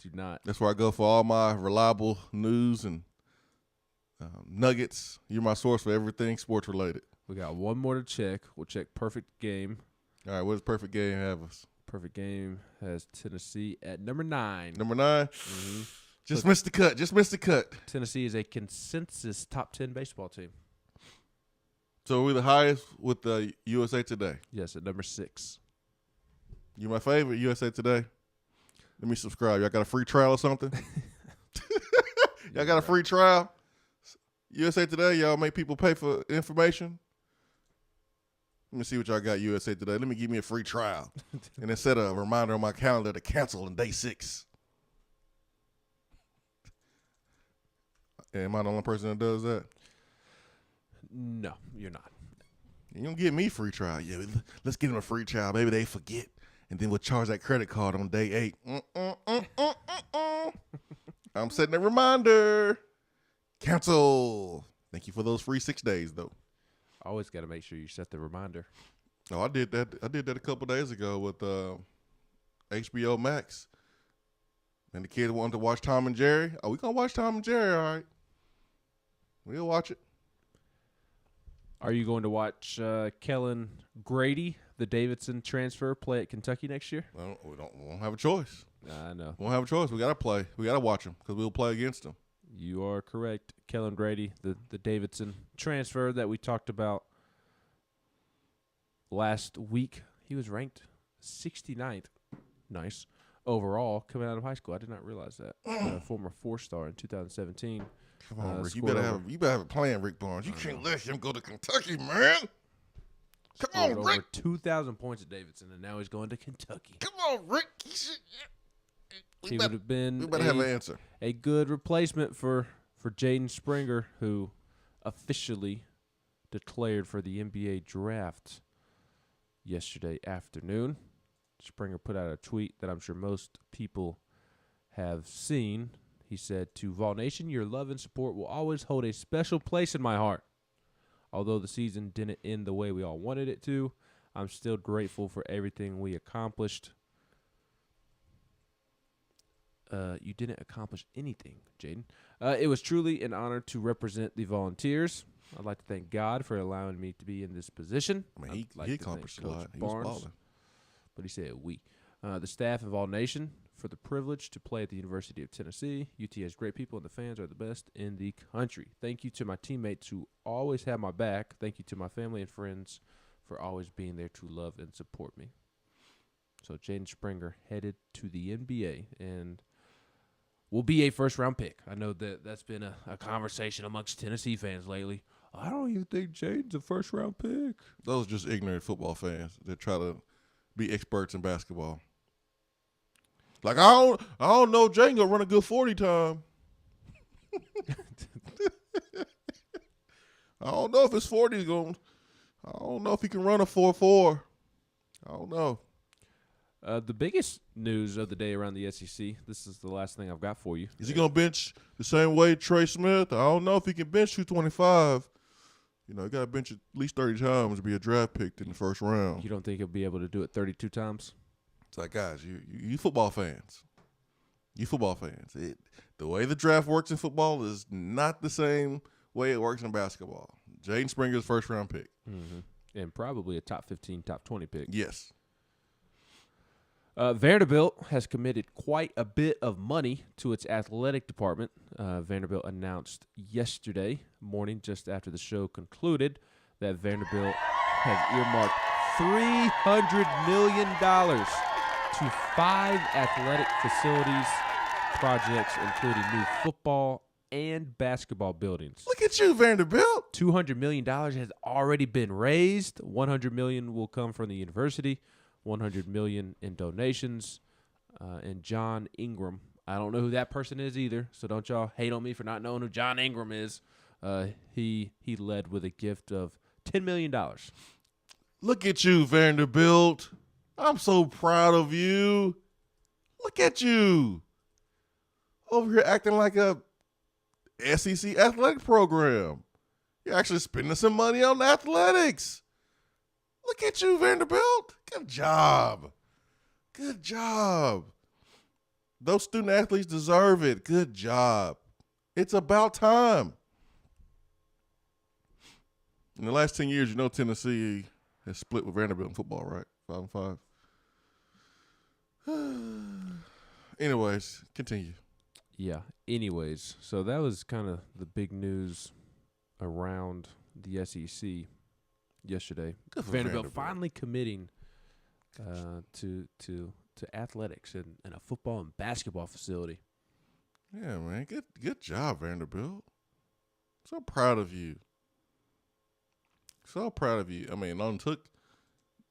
Do not. That's where I go for all my reliable news and nuggets. You're my source for everything sports related. We got one more to check. We'll check Perfect Game. All right, what does Perfect Game have us? Perfect Game has Tennessee at number 9. Number 9? Mm-hmm. Just missed the cut. Just missed the cut. Tennessee is a consensus top 10 baseball team. So we're the highest with the USA Today. Yes, at number 6. You my favorite, USA Today. Let me subscribe. Y'all got a free trial or something? Y'all got a free trial? USA Today, y'all make people pay for information? Let me see what y'all got USA Today. Let me give me a free trial. And then set a reminder on my calendar to cancel on day 6. Am I the only person that does that? No, you're not. You don't give me free trial. Yeah, let's give them a free trial. Maybe they forget. And then we'll charge that credit card on day 8. I'm setting a reminder. Cancel. Thank you for those free 6 days, though. Always got to make sure you set the reminder. Oh, I did that. I did that a couple days ago with HBO Max. And the kids wanted to watch Tom and Jerry. Oh, we gonna watch Tom and Jerry, all right. We'll watch it. Are you going to watch Kellen Grady, the Davidson transfer, play at Kentucky next year? We won't have a choice. I know. We won't have a choice. We got to play. We got to watch them because we'll play against them. You are correct. Kellen Grady, the Davidson transfer that we talked about last week. He was ranked 69th. Nice. Overall, coming out of high school. I did not realize that. Former 4-star in 2017. Come on, Rick. You better have a plan, Rick Barnes. You can't let him go to Kentucky, man. Come on, Rick. Over 2,000 points at Davidson, and now he's going to Kentucky. Come on, Rick. He would have been we better have an answer. A good replacement for Jaden Springer, who officially declared for the NBA draft yesterday afternoon. Springer put out a tweet that I'm sure most people have seen. He said, "To Vol Nation, your love and support will always hold a special place in my heart. Although the season didn't end the way we all wanted it to, I'm still grateful for everything we accomplished." You didn't accomplish anything, Jaden. It was truly an honor to represent the Volunteers. I'd like to thank God for allowing me to be in this position. I mean, he accomplished a lot. He was balling. But he said we. The staff of All Nation for the privilege to play at the University of Tennessee. UT has great people, and the fans are the best in the country. Thank you to my teammates who always have my back. Thank you to my family and friends for always being there to love and support me. So Jaden Springer headed to the NBA and will be a first-round pick. I know that's been a conversation amongst Tennessee fans lately. I don't even think Jaden's a first-round pick. Those are just ignorant football fans that try to be experts in basketball. Like, I don't know Jaden gonna run a good 40 time. I don't know if his 40 is going. I don't know if he can run a 4.4. I don't know. The biggest news of the day around the SEC, this is the last thing I've got for you. Is he going to bench the same way Trey Smith? I don't know if he can bench 225. You know, he got to bench at least 30 times to be a draft pick in the first round. You don't think he'll be able to do it 32 times? It's like, guys, you football fans. You football fans. The way the draft works in football is not the same way it works in basketball. Jaden Springer's first-round pick. Mm-hmm. And probably a top 15, top 20 pick. Yes. Vanderbilt has committed quite a bit of money to its athletic department. Vanderbilt announced yesterday morning, just after the show concluded, that Vanderbilt has earmarked $300 million to 5 athletic facilities projects, including new football and basketball buildings. Look at you, Vanderbilt. $200 million has already been raised. $100 million will come from the university. $100 million in donations. And John Ingram, I don't know who that person is either, so don't y'all hate on me for not knowing who John Ingram is. He led with a gift of $10 million. Look at you, Vanderbilt. I'm so proud of you. Look at you. Over here acting like a SEC athletic program. You're actually spending some money on athletics. Look at you, Vanderbilt. Good job. Good job. Those student athletes deserve it. Good job. It's about time. In the last 10 years, Tennessee has split with Vanderbilt in football, right? 5-5. Anyways, continue. Yeah, anyways. So that was kind of the big news around the SEC yesterday. Vanderbilt finally committing to athletics and a football and basketball facility. Yeah, man. Good job, Vanderbilt. So proud of you. So proud of you. I mean, it took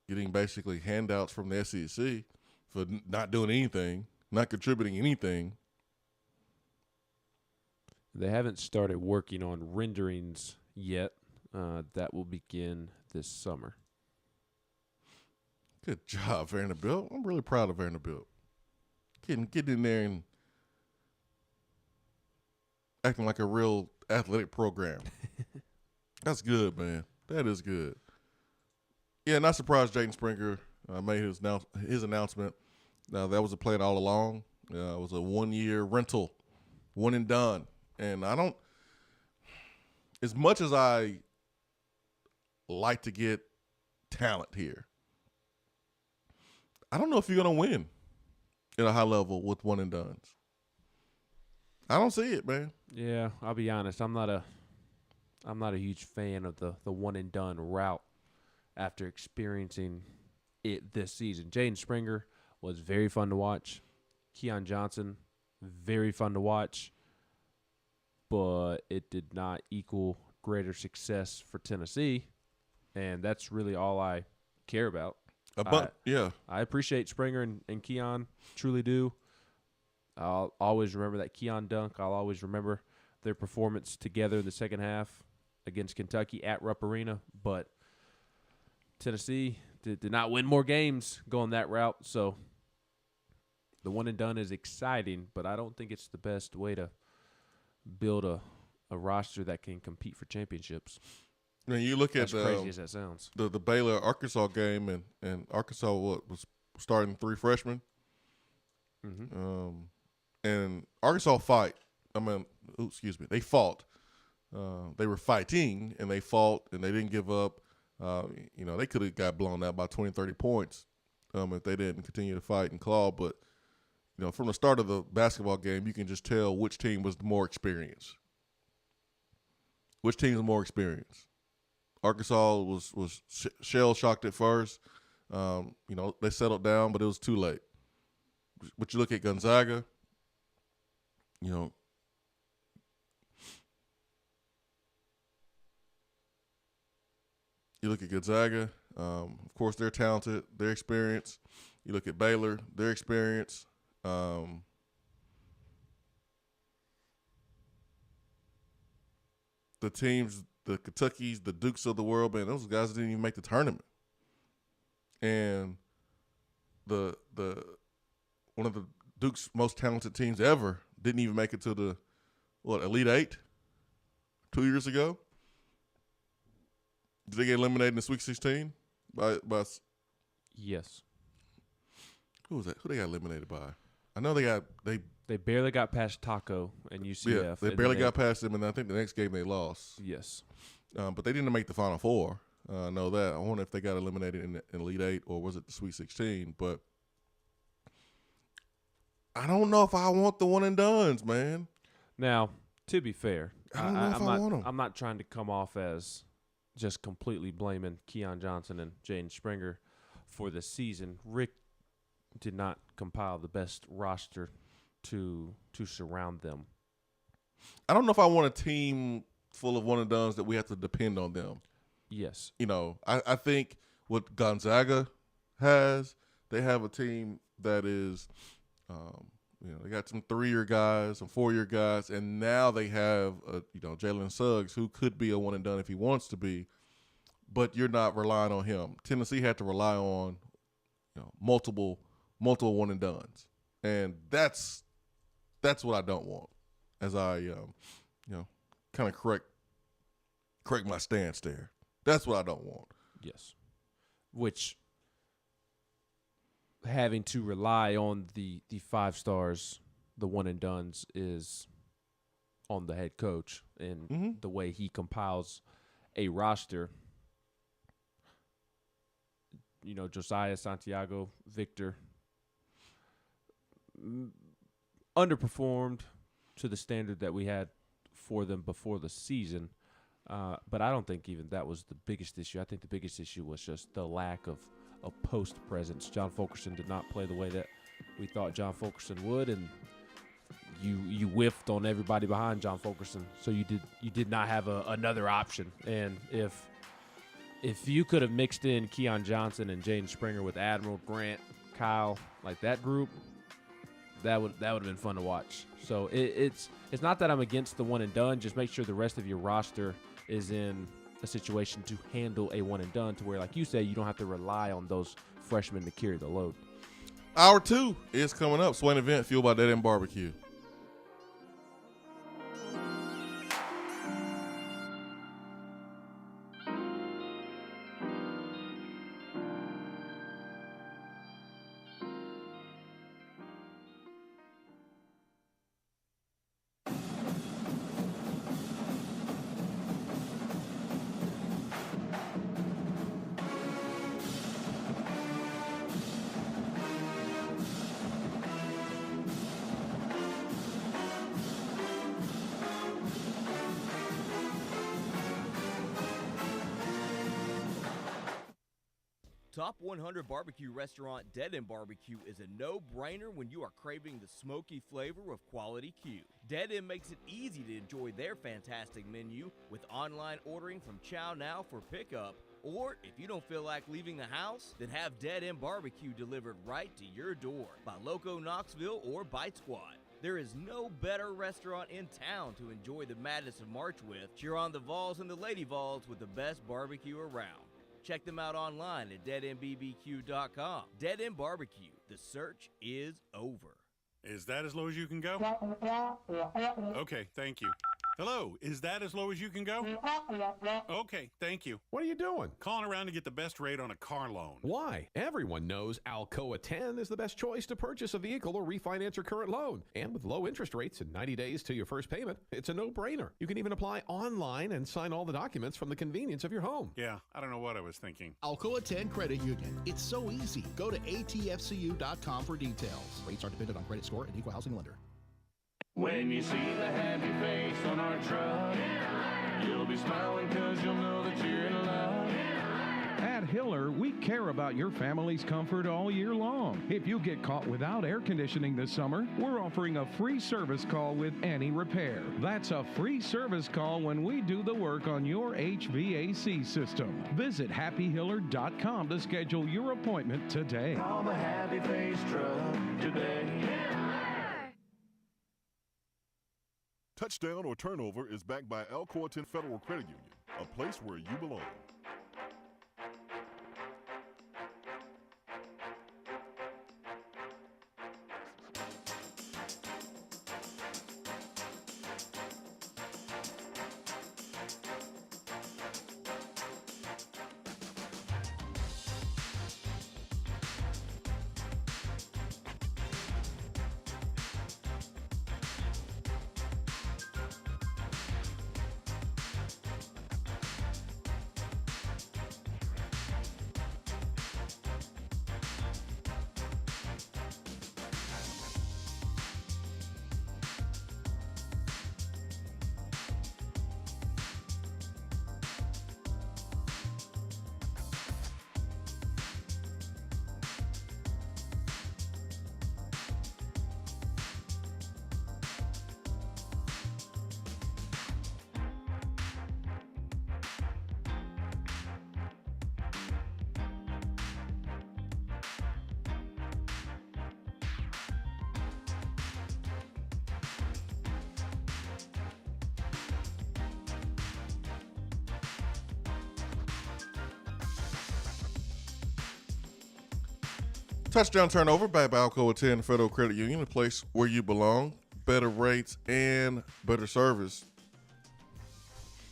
getting basically handouts from the SEC for not doing anything, not contributing anything. They haven't started working on renderings yet. That will begin this summer. Good job, Vanderbilt. I'm really proud of Vanderbilt. Getting in there and acting like a real athletic program. That's good, man. That is good. Yeah, not surprised Jaden Springer made his announcement. That was a plan all along. It was a 1-year rental, one and done. And I don't – as much as I like to get talent here, I don't know if you're going to win at a high level with one and dones. I don't see it, man. Yeah, I'll be honest. I'm not a huge fan of the one and done route after experiencing it this season. Jaden Springer was very fun to watch. Keon Johnson, very fun to watch. But it did not equal greater success for Tennessee, and that's really all I care about. I appreciate Springer and Keon, truly do. I'll always remember that Keon dunk. I'll always remember their performance together in the second half against Kentucky at Rupp Arena. But Tennessee did not win more games going that route, so the one and done is exciting, but I don't think it's the best way to build a roster that can compete for championships. I mean, you look at as crazy as that sounds. The Baylor-Arkansas game, and Arkansas was starting 3 freshmen. Mm-hmm. And Arkansas they fought. They were fighting, and they fought, and they didn't give up. They could have got blown out by 20, 30 points if they didn't continue to fight and claw. But, from the start of the basketball game, you can just tell which team was more experienced. Which team is more experienced? Arkansas was shell-shocked at first. They settled down, but it was too late. But you look at Gonzaga, you look at Gonzaga, of course, they're talented, they're experienced. You look at Baylor, their experience. The teams, the Kentuckys, the Dukes of the world, man, those guys didn't even make the tournament. And the one of the Duke's most talented teams ever didn't even make it to the Elite Eight 2 years ago. Did they get eliminated in the Sweet 16 by? Yes. Who was that? Who they got eliminated by? I know they barely got past Taco and UCF. Yeah, they barely got past them, and I think the next game they lost. Yes. But they didn't make the Final Four. I know that. I wonder if they got eliminated in the Elite Eight or was it the Sweet 16. But I don't know if I want the one and dones, man. Now, to be fair, I don't know if I want them. I'm not trying to come off as just completely blaming Keon Johnson and Jaden Springer for the season. Rick did not compile the best roster to surround them. I don't know if I want a team full of one-and-dones that we have to depend on them. Yes. You know, I think what Gonzaga has, they have a team that is, they got some 3-year guys, some 4-year guys, and now they have, Jalen Suggs, who could be a one-and-done if he wants to be, but you're not relying on him. Tennessee had to rely on, multiple one-and-dones, and that's what I don't want. As I, kind of correct my stance there. That's what I don't want. Yes. Which, having to rely on the 5 stars, the one-and-dones, is on the head coach and the way he compiles a roster. Josiah, Santiago, Victor underperformed to the standard that we had for them before the season. But I don't think even that was the biggest issue. I think the biggest issue was just the lack of post presence. John Fulkerson did not play the way that we thought John Fulkerson would, and you whiffed on everybody behind John Fulkerson. So you did not have another option. And if you could have mixed in Keon Johnson and Jaden Springer with Admiral, Grant, Kyle, like that group, that would have been fun to watch. So it's not that I'm against the one and done. Just make sure the rest of your roster is in a situation to handle a one and done, to where, like you said, you don't have to rely on those freshmen to carry the load. Hour 2 is coming up. Swain Event, fueled by Dead End Barbecue. Top 100 barbecue restaurant Dead End Barbecue is a no-brainer when you are craving the smoky flavor of quality Q. Dead End makes it easy to enjoy their fantastic menu with online ordering from Chow Now for pickup. Or if you don't feel like leaving the house, then have Dead End Barbecue delivered right to your door by Loco Knoxville or Bite Squad. There is no better restaurant in town to enjoy the madness of March with. Cheer on the Vols and the Lady Vols with the best barbecue around. Check them out online at deadendbbq.com. Dead End Barbecue. The search is over. Is that as low as you can go? Okay, thank you. Hello, is that as low as you can go? Okay, thank you. What are you doing? Calling around to get the best rate on a car loan. Why? Everyone knows Alcoa 10 is the best choice to purchase a vehicle or refinance your current loan. And with low interest rates and 90 days to your first payment, it's a no-brainer. You can even apply online and sign all the documents from the convenience of your home. Yeah, I don't know what I was thinking. Alcoa 10 Credit Union. It's so easy. Go to atfcu.com for details. Rates are dependent on credit score and equal housing lender. When you see the happy face on our truck, you'll be smiling because you'll know that you're in love. At Hiller, we care about your family's comfort all year long. If you get caught without air conditioning this summer, we're offering a free service call with any repair. That's a free service call when we do the work on your HVAC system. Visit happyhiller.com to schedule your appointment today. Call the happy face truck today. Touchdown or Turnover is backed by Alcoa 10 Federal Credit Union, a place where you belong. Touchdown turnover back by Alcoa 10 Federal Credit Union, a place where you belong. Better rates and better service.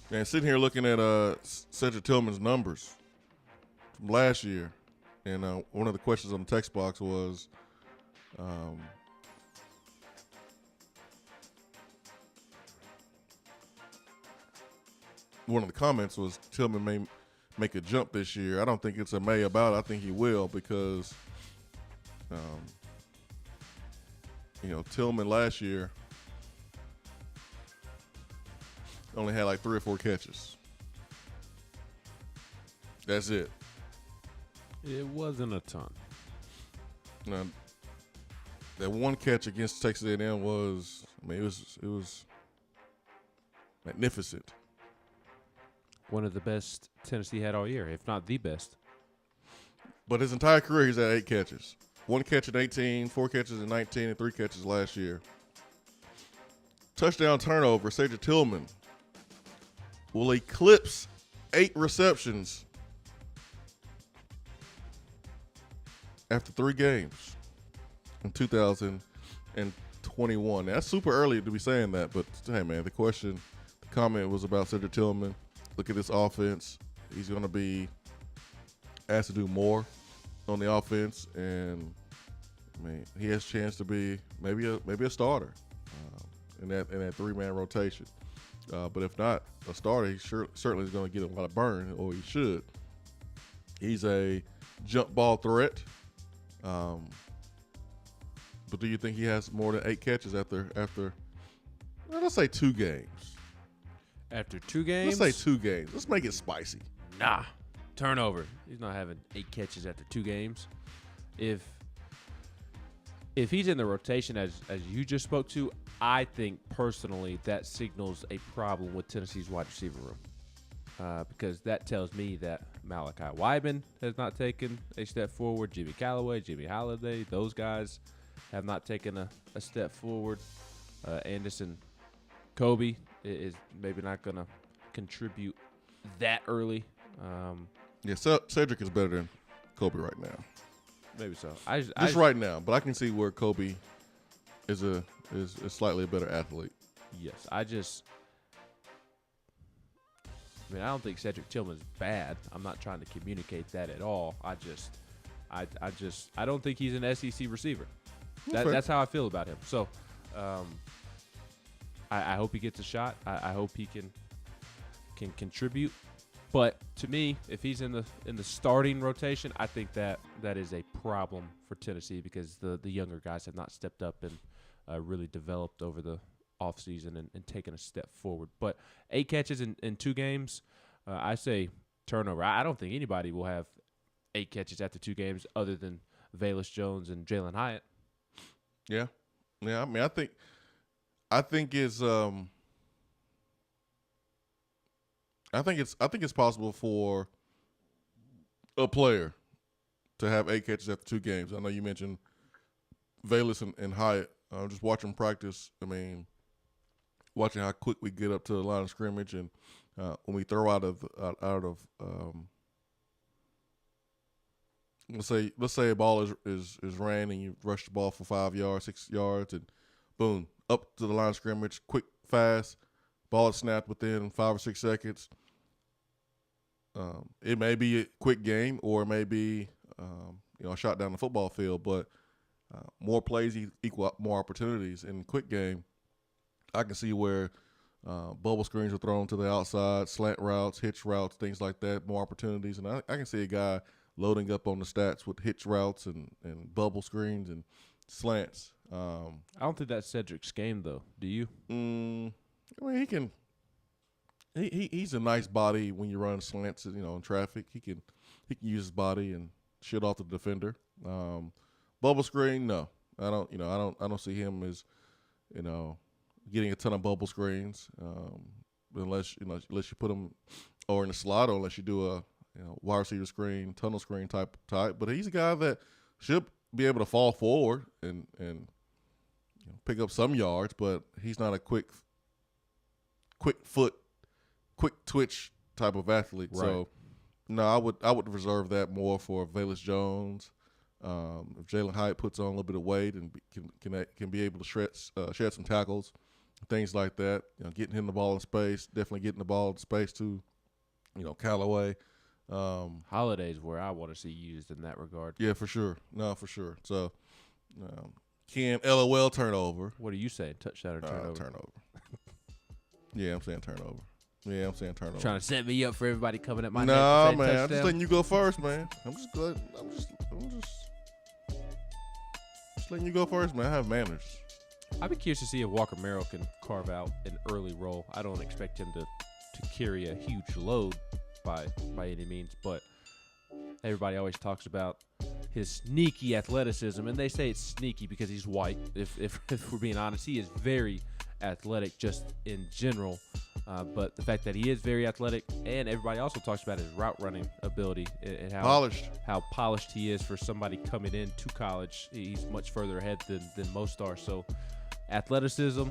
And sitting here looking at Cedric Tillman's numbers from last year, and one of the questions on the text box was, one of the comments was Tillman may make a jump this year. I don't think it's a may about it. I think he will because, Tillman last year only had like 3 or 4 catches. That's it. It wasn't a ton. Now, that one catch against Texas A&M was, it was magnificent. One of the best Tennessee had all year, if not the best. But his entire career, he's had 8 catches. 1 catch in 18, 4 catches in 19, and 3 catches last year. Touchdown turnover, Cedric Tillman will eclipse 8 receptions after 3 games in 2021. Now, that's super early to be saying that, but hey, man, the comment was about Cedric Tillman. Look at this offense. He's going to be asked to do more on the offense, and he has a chance to be maybe a starter in that 3-man rotation. But if not a starter, he certainly is going to get a lot of burn, or he should. He's a jump ball threat. But do you think he has more than 8 catches after let's say 2 games? After 2 games? Let's say 2 games. Let's make it spicy. Nah. Turnover. He's not having 8 catches after 2 games. If he's in the rotation as you just spoke to, I think personally that signals a problem with Tennessee's wide receiver room. Because that tells me that Malachi Wyman has not taken a step forward. Jimmy Callaway, Jimmy Holiday, those guys have not taken a step forward. Anderson Kobe is maybe not going to contribute that early. Cedric is better than Kobe right now. Maybe so. Just right now, but I can see where Kobe is slightly a better athlete. Yes, I don't think Cedric Tillman's bad. I'm not trying to communicate that at all. I don't think he's an SEC receiver. That's how I feel about him. So, I hope he gets a shot. I hope he can contribute. But to me, if he's in the starting rotation, I think that is a problem for Tennessee because the younger guys have not stepped up and really developed over the offseason and taken a step forward. But 8 catches in 2 games, I say turnover. I don't think anybody will have 8 catches after 2 games other than Velus Jones and Jalen Hyatt. Yeah. I mean, I think it's I think it's possible for a player to have 8 catches after 2 games. I know you mentioned Velus and Hyatt. Just watching practice. I mean, watching how quick we get up to the line of scrimmage, and when we throw out of let's say a ball is ran and you rush the ball for 5 yards, 6 yards, and boom, up to the line of scrimmage, quick, fast, ball is snapped within 5 or 6 seconds. It may be a quick game, or it may be a shot down the football field, but more plays equal more opportunities. In quick game, I can see where bubble screens are thrown to the outside, slant routes, hitch routes, things like that, more opportunities. And I can see a guy loading up on the stats with hitch routes and bubble screens and slants. I don't think that's Cedric's game, though. Do you? I mean, he can. He's a nice body when you run slants, in traffic. He can use his body and shit off the defender. Bubble screen, no, I don't see him as, getting a ton of bubble screens, unless you put him or in the slot, or unless you do a wide receiver screen, tunnel screen type. But he's a guy that should be able to fall forward and pick up some yards, but he's not a quick foot, quick twitch type of athlete. Right. So no, I would reserve that more for Velus Jones, If Jalen Hyatt puts on a little bit of weight and can be able to shed some tackles, things like that, getting him the ball in space, definitely getting the ball in space too. Callaway. Holiday's where I want to see used in that regard. Yeah, for sure. No, for sure. So, Cam, LOL turnover. What are you saying? Touchdown or turnover? Turnover. Yeah, I'm saying turnover. Trying to set me up for everybody coming at my neck. Nah, man. I'm just letting you go first, man. I'm just letting you go first, man. I have manners. I'd be curious to see if Walker Merrill can carve out an early role. I don't expect him to carry a huge load by any means, but everybody always talks about his sneaky athleticism, and they say it's sneaky because he's white. If we're being honest, he is very athletic just in general, but the fact that he is very athletic, and everybody also talks about his route running ability and how polished he is for somebody coming into college. He's much further ahead than most are. So athleticism,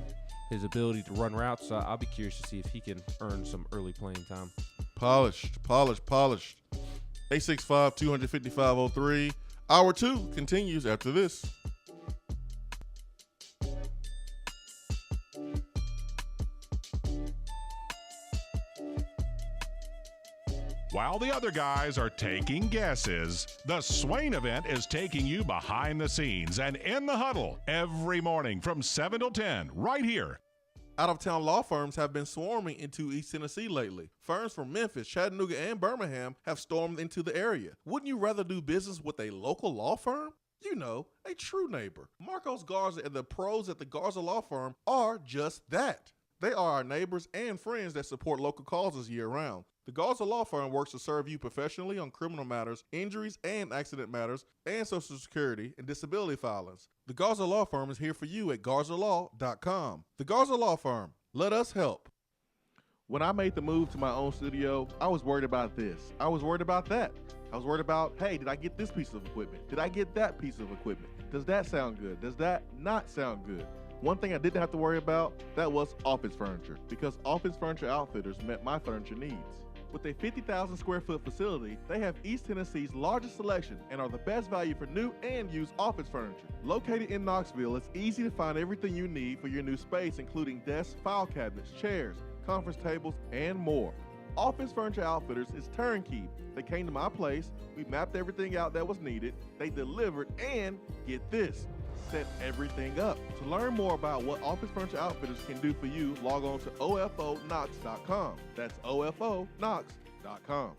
his ability to run routes, I'll be curious to see if he can earn some early playing time. Polished. 865-255-03. Hour 2 continues after this. While the other guys are taking guesses, the Swain Event is taking you behind the scenes and in the huddle every morning from 7 till 10 right here. Out-of-town law firms have been swarming into East Tennessee lately. Firms from Memphis, Chattanooga, and Birmingham have stormed into the area. Wouldn't you rather do business with a local law firm? A true neighbor. Marcos Garza and the pros at the Garza Law Firm are just that. They are our neighbors and friends that support local causes year-round. The Garza Law Firm works to serve you professionally on criminal matters, injuries and accident matters, and Social Security and disability filings. The Garza Law Firm is here for you at GarzaLaw.com. The Garza Law Firm. Let us help. When I made the move to my own studio, I was worried about this. I was worried about that. I was worried about, hey, did I get this piece of equipment? Did I get that piece of equipment? Does that sound good? Does that not sound good? One thing I didn't have to worry about, that was office furniture, because Office Furniture Outfitters met my furniture needs. With a 50,000 square foot facility, they have East Tennessee's largest selection and are the best value for new and used office furniture. Located in Knoxville, it's easy to find everything you need for your new space, including desks, file cabinets, chairs, conference tables, and more. Office Furniture Outfitters is turnkey. They came to my place, we mapped everything out that was needed, they delivered, and get this, set everything up. To learn more about what Office Furniture Outfitters can do for you, log on to OFOKnox.com. That's OFOKnox.com.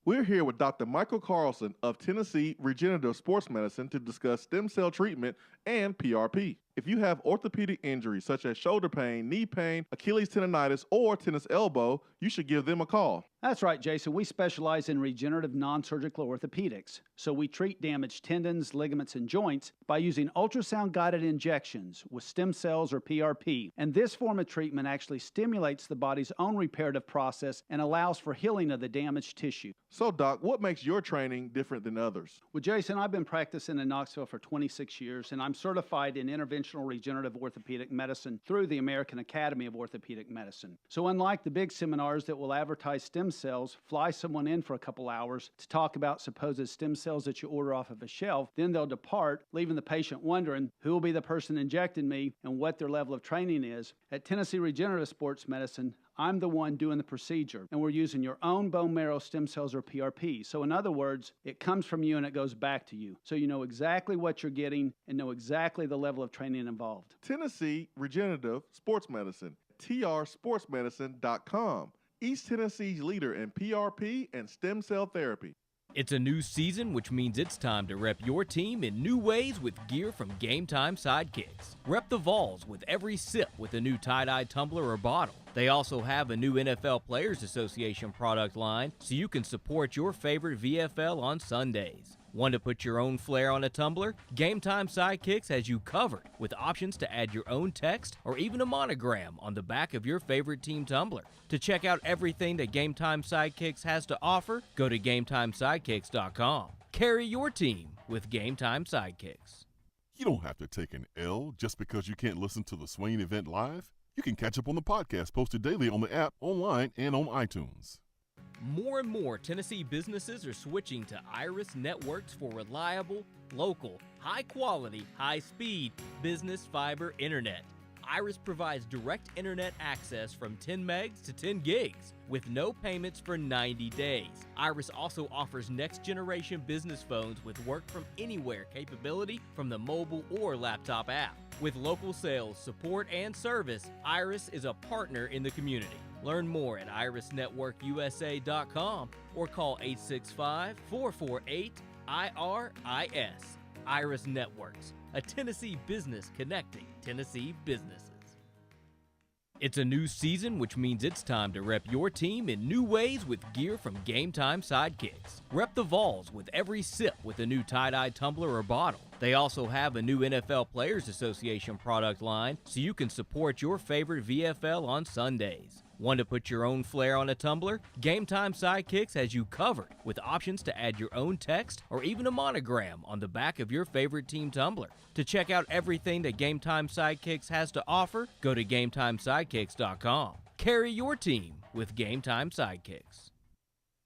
We're here with Dr. Michael Carlson of Tennessee Regenerative Sports Medicine to discuss stem cell treatment and PRP. If you have orthopedic injuries such as shoulder pain, knee pain, Achilles tendonitis, or tennis elbow, you should give them a call. That's right, Jason. We specialize in regenerative non-surgical orthopedics. So we treat damaged tendons, ligaments, and joints by using ultrasound-guided injections with stem cells or PRP. And this form of treatment actually stimulates the body's own reparative process and allows for healing of the damaged tissue. So, Doc, what makes your training different than others? Well, Jason, I've been practicing in Knoxville for 26 years, and I'm certified in interventional regenerative orthopedic medicine through the American Academy of Orthopedic Medicine. So unlike the big seminars that will advertise stem cells, fly someone in for a couple hours to talk about supposed stem cells that you order off of a shelf, then they'll depart, leaving the patient wondering who will be the person injecting me and what their level of training is. At Tennessee Regenerative Sports Medicine, I'm the one doing the procedure, and we're using your own bone marrow stem cells or PRP. So in other words, it comes from you and it goes back to you. So you know exactly what you're getting and know exactly the level of training involved. Tennessee Regenerative Sports Medicine, trsportsmedicine.com. East Tennessee's leader in PRP and stem cell therapy. It's a new season, which means it's time to rep your team in new ways with gear from Game Time Sidekicks. Rep the Vols with every sip with a new tie-dye tumbler or bottle. They also have a new NFL Players Association product line, so you can support your favorite VFL on Sundays. Want to put your own flair on a tumbler? Game Time Sidekicks has you covered with options to add your own text or even a monogram on the back of your favorite team tumbler. To check out everything that Game Time Sidekicks has to offer, go to GameTimeSidekicks.com. Carry your team with Game Time Sidekicks. You don't have to take an L just because you can't listen to the Swain Event live. You can catch up on the podcast posted daily on the app, online, and on iTunes. More and more Tennessee businesses are switching to Iris Networks for reliable, local, high-quality, high-speed business fiber internet. Iris provides direct internet access from 10 megs to 10 gigs with no payments for 90 days. Iris also offers next-generation business phones with work-from-anywhere capability from the mobile or laptop app. With local sales, support, and service, Iris is a partner in the community. Learn more at irisnetworkusa.com or call 865-448-IRIS. Iris Networks, a Tennessee business connecting Tennessee businesses. It's a new season, which means it's time to rep your team in new ways with gear from Game Time Sidekicks. Rep the Vols with every sip with a new tie-dye tumbler or bottle. They also have a new NFL Players Association product line, so you can support your favorite VFL on Sundays. Want to put your own flair on a tumbler? Game Time Sidekicks has you covered with options to add your own text or even a monogram on the back of your favorite team tumbler. To check out everything that Game Time Sidekicks has to offer, go to GameTimeSidekicks.com. Carry your team with Game Time Sidekicks.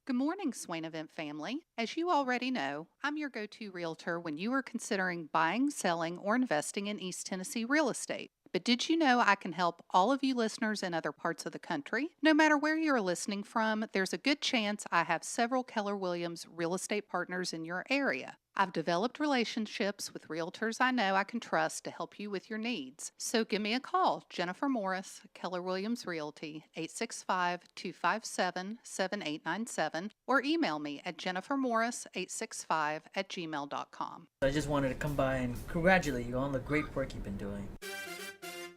Good morning, Swain Event family. As you already know, I'm your go-to realtor when you are considering buying, selling, or investing in East Tennessee real estate. But did you know I can help all of you listeners in other parts of the country? No matter where you're listening from, there's a good chance I have several Keller Williams real estate partners in your area. I've developed relationships with realtors I know I can trust to help you with your needs. So give me a call, Jennifer Morris, Keller Williams Realty, 865-257-7897, or email me at jennifermorris865@gmail.com. I just wanted to come by and congratulate you on the great work you've been doing.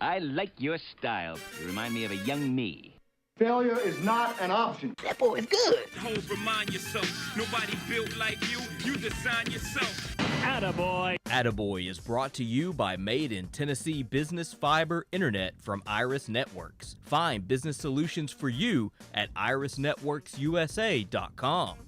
I like your style. You remind me of a young me. Failure is not an option. That boy is good. Always remind yourself, nobody built like you. You design yourself. Attaboy. Attaboy is brought to you by Made in Tennessee Business Fiber Internet from Iris Networks. Find business solutions for you at irisnetworksusa.com.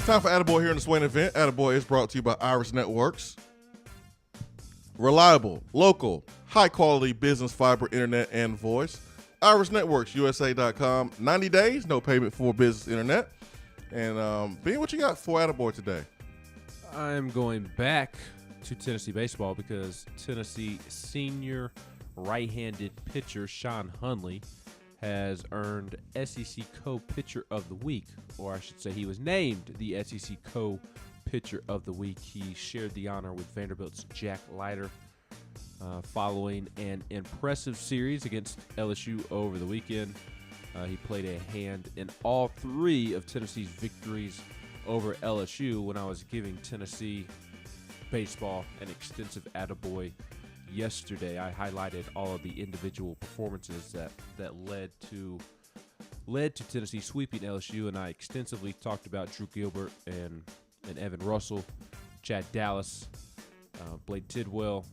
Time for Attaboy here in the Swain Event. Attaboy is brought to you by Iris Networks. Reliable, local, high-quality business fiber, internet, and voice. IrisNetworksUSA.com. 90 days, no payment for business internet. And Ben, what you got for Attaboy today? I'm going back to Tennessee baseball because Tennessee senior right-handed pitcher Sean Hunley has earned SEC Co-Pitcher of the Week, or I should say he was named the SEC Co-Pitcher of the Week. He shared the honor with Vanderbilt's Jack Leiter following an impressive series against LSU over the weekend. He played a hand in all three of Tennessee's victories over LSU. When I was giving Tennessee baseball an extensive attaboy yesterday, I highlighted all of the individual performances that led to Tennessee sweeping LSU, and I extensively talked about Drew Gilbert and Evan Russell, Chad Dallas, Blake Tidwell,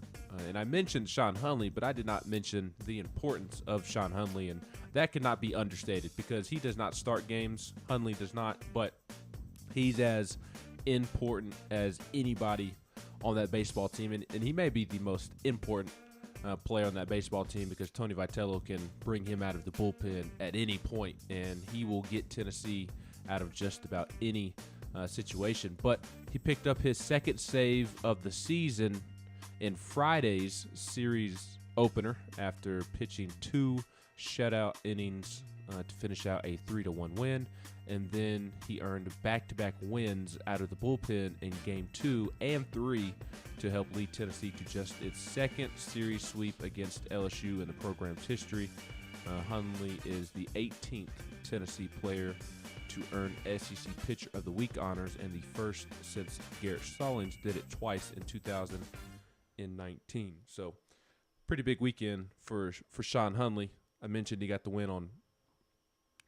and I mentioned Sean Hunley, but I did not mention the importance of Sean Hunley, and that cannot be understated because he does not start games. Hunley does not, but he's as important as anybody on that baseball team, and he may be the most important player on that baseball team because Tony Vitello can bring him out of the bullpen at any point, and he will get Tennessee out of just about any situation. But he picked up his second save of the season in Friday's series opener after pitching 2 shutout innings to finish out a 3-1 win. And then he earned back-to-back wins out of the bullpen in Game 2 and 3 to help lead Tennessee to just its second series sweep against LSU in the program's history. Hundley is the 18th Tennessee player to earn SEC Pitcher of the Week honors and the first since Garrett Stallings did it twice in 2019. So pretty big weekend for Sean Hundley. I mentioned he got the win on,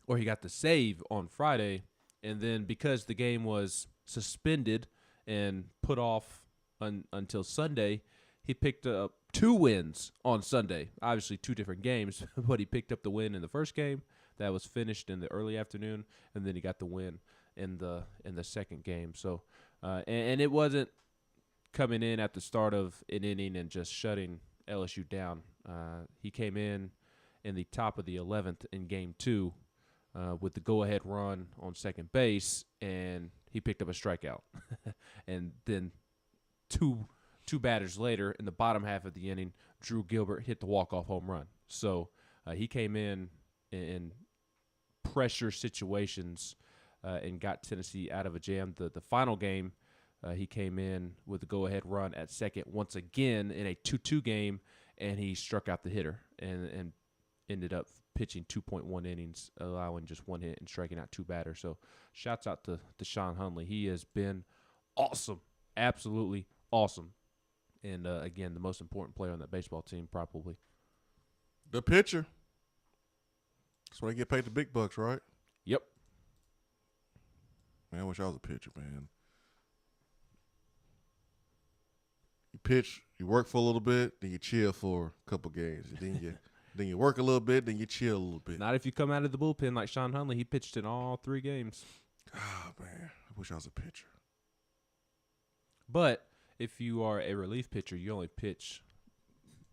or he got the save on Friday, and then because the game was suspended and put off until Sunday, he picked up 2 wins on Sunday. Obviously 2 different games, but he picked up the win in the first game that was finished in the early afternoon, and then he got the win in the second game. So, and it wasn't coming in at the start of an inning and just shutting LSU down. He came in the top of the 11th in Game 2 with the go-ahead run on second base, and he picked up a strikeout. And then two batters later, in the bottom half of the inning, Drew Gilbert hit the walk-off home run. So he came in pressure situations and got Tennessee out of a jam. The final game, he came in with the go-ahead run at second once again in a 2-2 game, and he struck out the hitter and ended up pitching 2.1 innings, allowing just 1 hit and striking out 2 batters. So shouts out to Sean Hundley. He has been awesome, absolutely awesome. And, again, the most important player on that baseball team probably. The pitcher. That's why they get paid the big bucks, right? Yep. Man, I wish I was a pitcher, man. You pitch, you work for a little bit, then you chill for a couple games. And then you work a little bit, then you chill a little bit. Not if you come out of the bullpen like Sean Hundley. He pitched in all 3 games. Oh, man. I wish I was a pitcher. But if you are a relief pitcher, you only pitch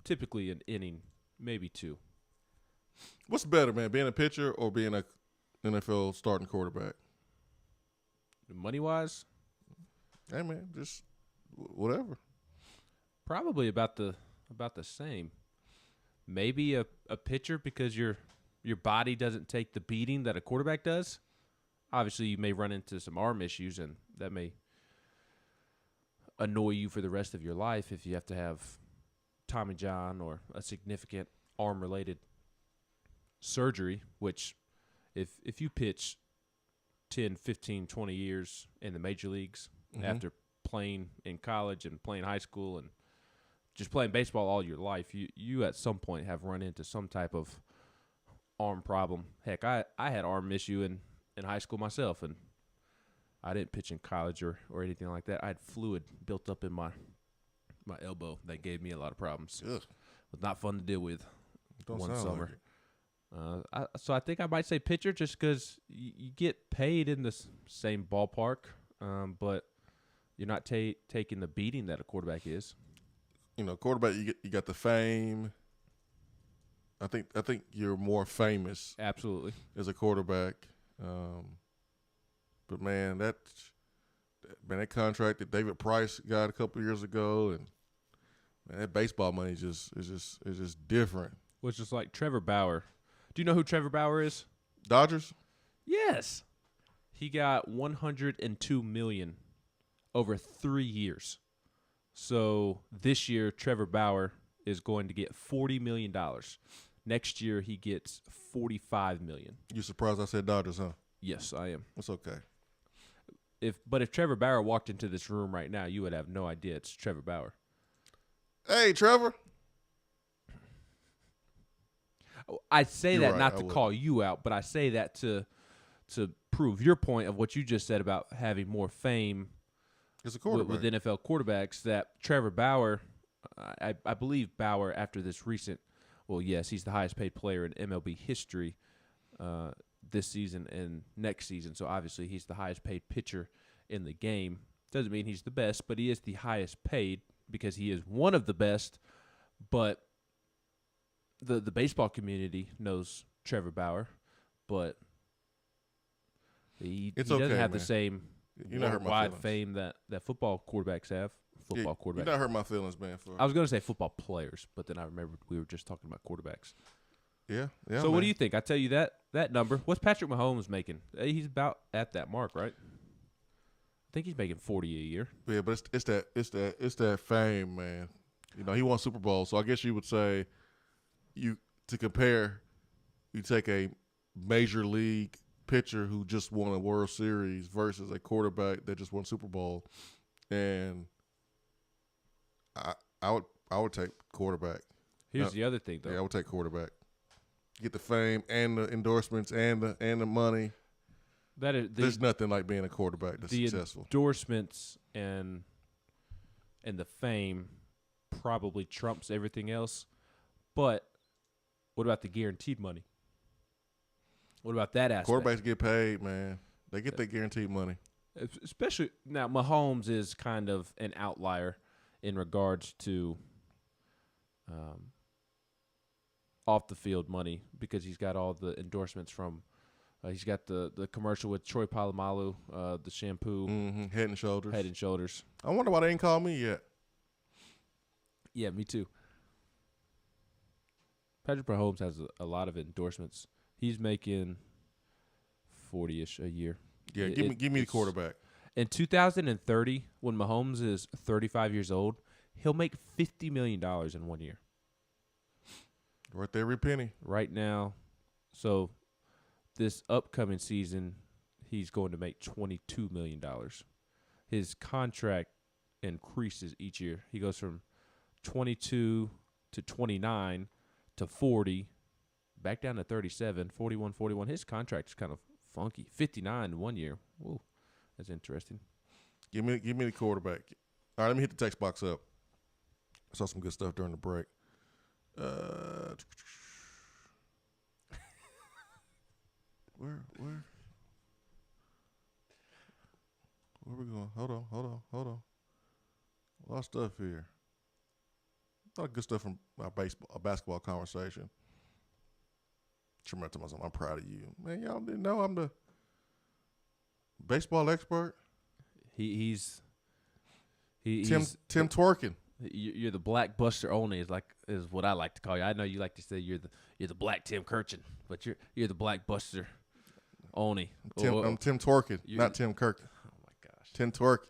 typically an inning, maybe 2. What's better, man, being a pitcher or being a NFL starting quarterback? Money-wise? Hey, man, just whatever. Probably about the same. Maybe a pitcher because your body doesn't take the beating that a quarterback does. Obviously, you may run into some arm issues, and that may annoy you for the rest of your life if you have to have Tommy John or a significant arm-related surgery, which if you pitch 10, 15, 20 years in the major leagues after playing in college and playing high school and just playing baseball all your life, you at some point have run into some type of arm problem. Heck, I had arm issue in high school myself, and I didn't pitch in college or anything like that. I had fluid built up in my elbow that gave me a lot of problems. Ugh. It was not fun to deal with one summer. Like so I think I might say pitcher just because you get paid in the same ballpark, but you're not taking the beating that a quarterback is. You know, quarterback, you got the fame. I think you're more famous. Absolutely. As a quarterback. But man, that contract that David Price got a couple years ago, and man, that baseball money is just different. Well, it's just like Trevor Bauer. Do you know who Trevor Bauer is? Dodgers? Yes. He got $102 million over 3 years. So this year, Trevor Bauer is going to get $40 million. Next year, he gets $45 million. You surprised I said Dodgers, huh? Yes, I am. That's okay. But if Trevor Bauer walked into this room right now, you would have no idea it's Trevor Bauer. Hey, Trevor. I say that right, not to call you out, but I say that to prove your point of what you just said about having more fame as a quarterback with NFL quarterbacks. That Trevor Bauer, I believe Bauer after this recent, well, yes, he's the highest paid player in MLB history this season and next season. So obviously he's the highest paid pitcher in the game. Doesn't mean he's the best, but he is the highest paid because he is one of the best. But the baseball community knows Trevor Bauer, but he doesn't have the same wide fame that football quarterbacks have. Quarterbacks. You're not hurt my feelings, man. I was going to say football players, but then I remembered we were just talking about quarterbacks. Yeah. So what do you think? I tell you that that number. What's Patrick Mahomes making? He's about at that mark, right? I think he's making 40 a year. Yeah, but it's that fame, man. You know, he won Super Bowl, so I guess you would say to compare, you take a major league pitcher who just won a World Series versus a quarterback that just won Super Bowl, and I would take quarterback. Here's the other thing, though. Yeah, I would take quarterback. Get the fame and the endorsements and the money. There's nothing like being a quarterback that's successful. The endorsements and the fame probably trumps everything else. But what about the guaranteed money? What about that aspect? Quarterbacks get paid, man. They get that guaranteed money. Especially now, Mahomes is kind of an outlier in regards to off the field money because he's got all the endorsements from. He's got the commercial with Troy Polamalu, the shampoo, Head and Shoulders. Head and Shoulders. I wonder why they ain't called me yet. Yeah, me too. Patrick Mahomes has a lot of endorsements. He's making 40-ish a year. Yeah, give me the quarterback. In 2030, when Mahomes is 35 years old, he'll make $50 million in 1 year. Worth every penny. Right now, so this upcoming season, he's going to make $22 million. His contract increases each year. He goes from 22 to 29 to 40, back down to 37, 41, 41. His contract is kind of funky. 59 in 1 year. Whoa, that's interesting. Give me the quarterback. All right, let me hit the text box up. I saw some good stuff during the break. Where we going? Hold on. A lot of stuff here. A lot of good stuff from our basketball conversation. Tremendous. I'm proud of you, man. Y'all didn't know I'm the baseball expert. He's Tim Twerkin. You're the black buster only is what I like to call you. I know you like to say you're the black Tim Kirchin, but you're the black buster only. I'm Tim Twerkin, not Tim Kirkin. Oh my gosh, Tim Twerkin.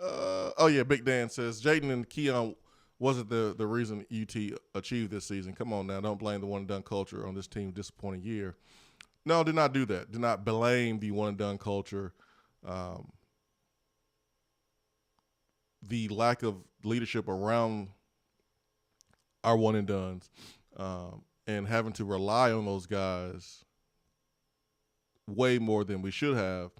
Oh yeah, Big Dan says Jaden and Keon wasn't the reason UT achieved this season. Come on now, don't blame the one and done culture on this team's disappointing year. No, did not do that. Did not blame the one and done culture. The lack of leadership around our one and dones, and having to rely on those guys way more than we should have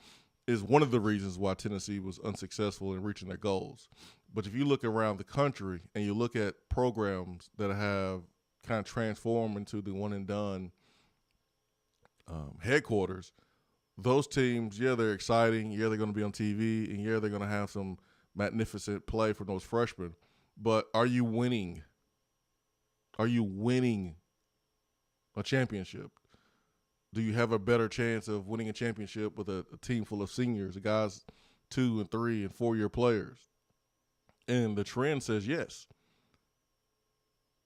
is one of the reasons why Tennessee was unsuccessful in reaching their goals. But if you look around the country and you look at programs that have kind of transformed into the one and done headquarters, those teams, yeah, they're exciting. Yeah, they're going to be on TV, and yeah, they're going to have some magnificent play from those freshmen. But are you winning? Are you winning a championship? Do you have a better chance of winning a championship with a team full of seniors, guys 2 and 3 and 4 year players? And the trend says yes.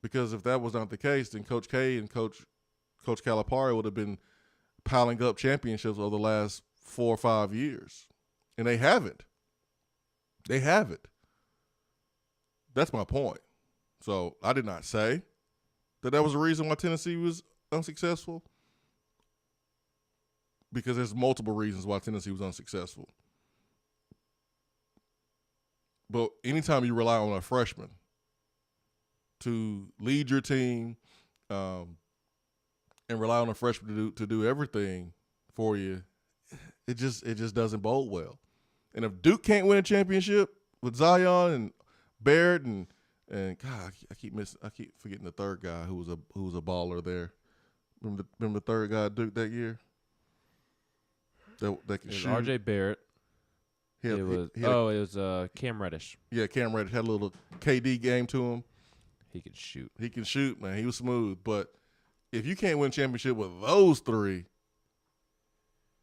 Because if that was not the case, then Coach K and Coach Calipari would have been piling up championships over the last 4 or 5 years. And they haven't. They haven't. That's my point. So I did not say that was the reason why Tennessee was unsuccessful, because there's multiple reasons why Tennessee was unsuccessful. But anytime you rely on a freshman to lead your team, and rely on a freshman to do everything for you, it just doesn't bode well. And if Duke can't win a championship with Zion and Barrett and God, I keep forgetting the third guy who was a baller there. Remember the third guy at Duke that year? That can shoot. R.J. Barrett. It was Cam Reddish. Yeah, Cam Reddish had a little KD game to him. He can shoot. He can shoot, man. He was smooth. But if you can't win a championship with those three,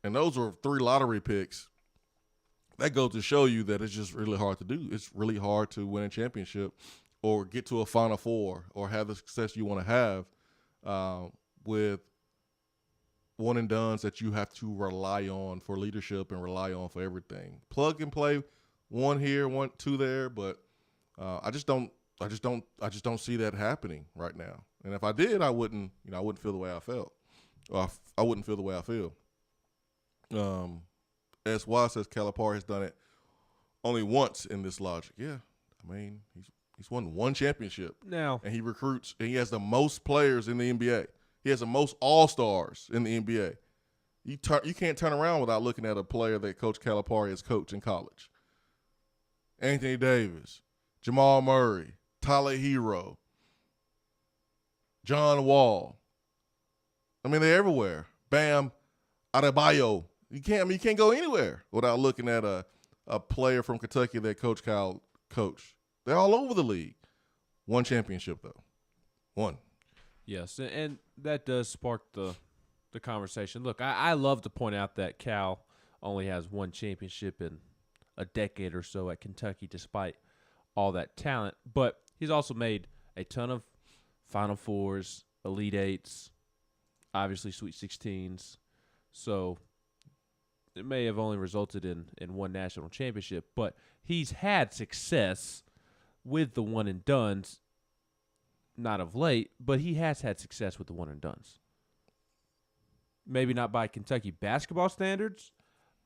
and those were 3 lottery picks, that goes to show you that it's just really hard to do. It's really hard to win a championship or get to a Final Four or have the success you want to have with one and dones that you have to rely on for leadership and rely on for everything. Plug and play, one here, two there, but I just don't see that happening right now. And if I did, I wouldn't feel the way I felt. Or I wouldn't feel the way I feel. As Waz says, Calipari has done it only once in this logic. Yeah, I mean, he's won one championship now, and he recruits, and he has the most players in the NBA. He has the most all-stars in the NBA. You can't turn around without looking at a player that Coach Calipari has coached in college. Anthony Davis, Jamal Murray, Tyler Hero, John Wall. I mean, they're everywhere. Bam Adebayo. You can't go anywhere without looking at a player from Kentucky that Coach Cal coached. They're all over the league. One championship, though. One. Yes, and that does spark the conversation. Look, I love to point out that Cal only has one championship in a decade or so at Kentucky, despite all that talent. But he's also made a ton of Final Fours, Elite Eights, obviously Sweet 16s. So it may have only resulted in one national championship, but he's had success with the one and dones. Not of late, but he has had success with the one and dones. Maybe not by Kentucky basketball standards,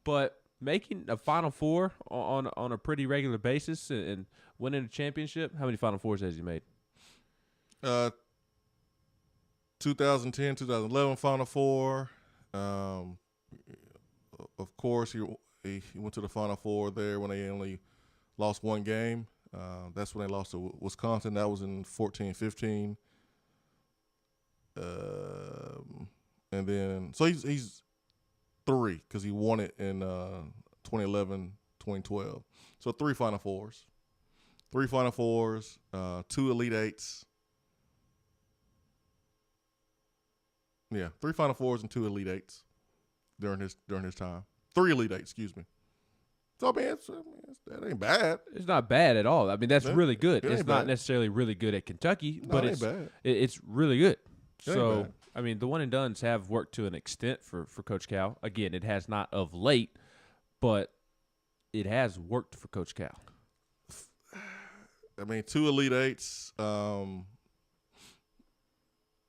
but making a Final Four on a pretty regular basis and winning a championship. How many Final Fours has he made? 2010, 2011 Final Four. Of course, he went to the Final Four there when they only lost one game. That's when they lost to Wisconsin. That was in 14-15. And then, so he's 3 because he won it in 2011, 2012. So 3 Final Fours. 3 Final Fours, 2 Elite Eights. Yeah, 3 Final Fours and 2 Elite Eights during his time. 3 Elite Eights, excuse me. So, man, that ain't bad. It's not bad at all. I mean, that's really good. It's not bad. necessarily really good at Kentucky, but it ain't bad. It's really good. It ain't So, bad. I mean, the one and dones have worked to an extent for Coach Cal. Again, it has not of late, but it has worked for Coach Cal. I mean, 2 Elite Eights,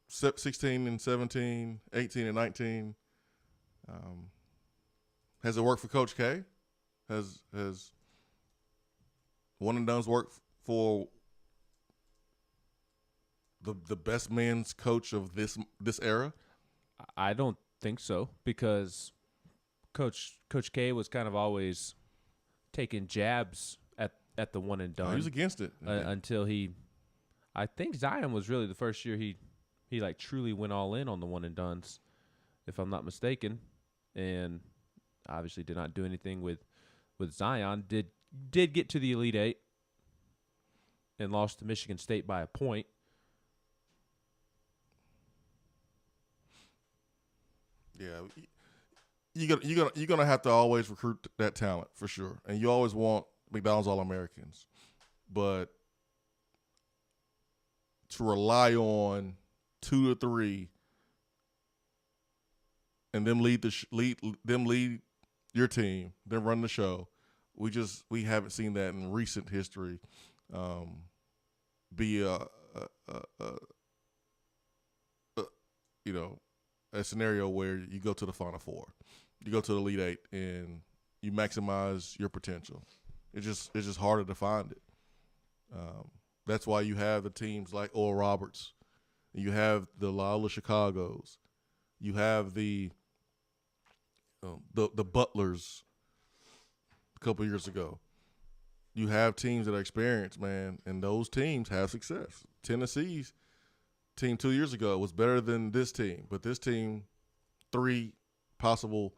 16 and 17, 18 and 19. Has it worked for Coach K? Has one and done's worked for the best men's coach of this era? I don't think so, because Coach K was kind of always taking jabs at the one and done. He was against it until I think Zion was really the first year he like truly went all in on the one and dones, if I'm not mistaken, and obviously did not do anything with Zion. Did get to the Elite Eight and lost to Michigan State by a point. Yeah, you're gonna have to always recruit that talent for sure, and you always want McDonald's All-Americans, but to rely on 2 or 3 and them lead your team, then run the show. We haven't seen that in recent history. Be a scenario where you go to the Final Four, you go to the Elite Eight, and you maximize your potential. It's just harder to find it. That's why you have the teams like Oral Roberts, you have the Loyola Chicagos, you have the Butlers a couple years ago. You have teams that are experienced, man, and those teams have success. Tennessee's team 2 years ago was better than this team, but this team, 3 possible,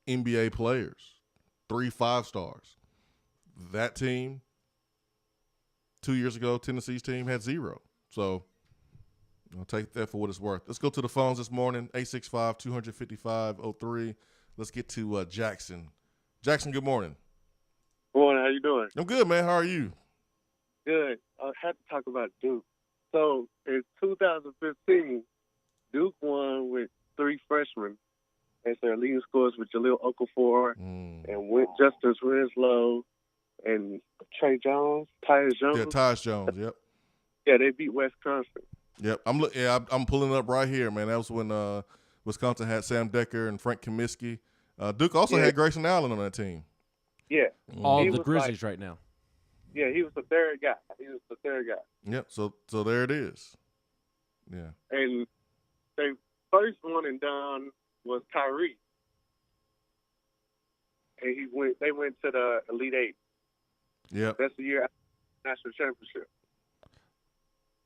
NBA players, 3 5-stars. That team 2 years ago, Tennessee's team had 0. So I'll take that for what it's worth. Let's go to the phones this morning, 865-255-03. Let's get to Jackson. Jackson, good morning. Good morning. How you doing? I'm good, man. How are you? Good. I had to talk about Duke. So in 2015, Duke won with 3 freshmen as their leading scorers with Jaleel Okafor and Justice Winslow and Tyus Jones. Yeah, Tyus Jones. Yep. Yeah, they beat Wisconsin. Yep. I'm pulling it up right here, man. That was when Wisconsin had Sam Decker and Frank Kaminsky. Duke also had Grayson Allen on that team. Yeah. All the Grizzlies right now. Yeah, he was the third guy. Yep. So there it is. Yeah. And their first one and done was Kyrie. And they went to the Elite Eight. Yep. That's the year after the national championship.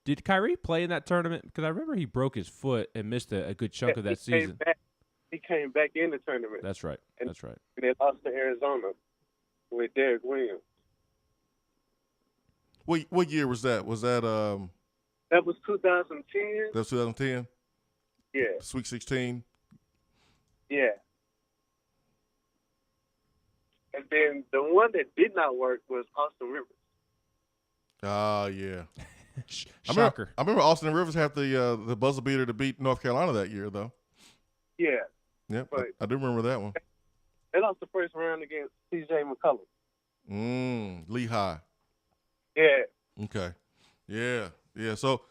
Did Kyrie play in that tournament? Because I remember he broke his foot and missed a good chunk of that season. He came back in the tournament. That's right. And That's right. they lost to Arizona with Derek Williams. What year was that? Was that That was 2010. That was 2010? Yeah. Sweet 16? Yeah. And then the one that did not work was Austin Rivers. Yeah. Shocker. I remember Austin Rivers had the buzzer beater to beat North Carolina that year, though. Yeah. Yep, But I do remember that one. they lost the first round against C.J. McCollum. Lehigh. Yeah. Okay. Yeah. So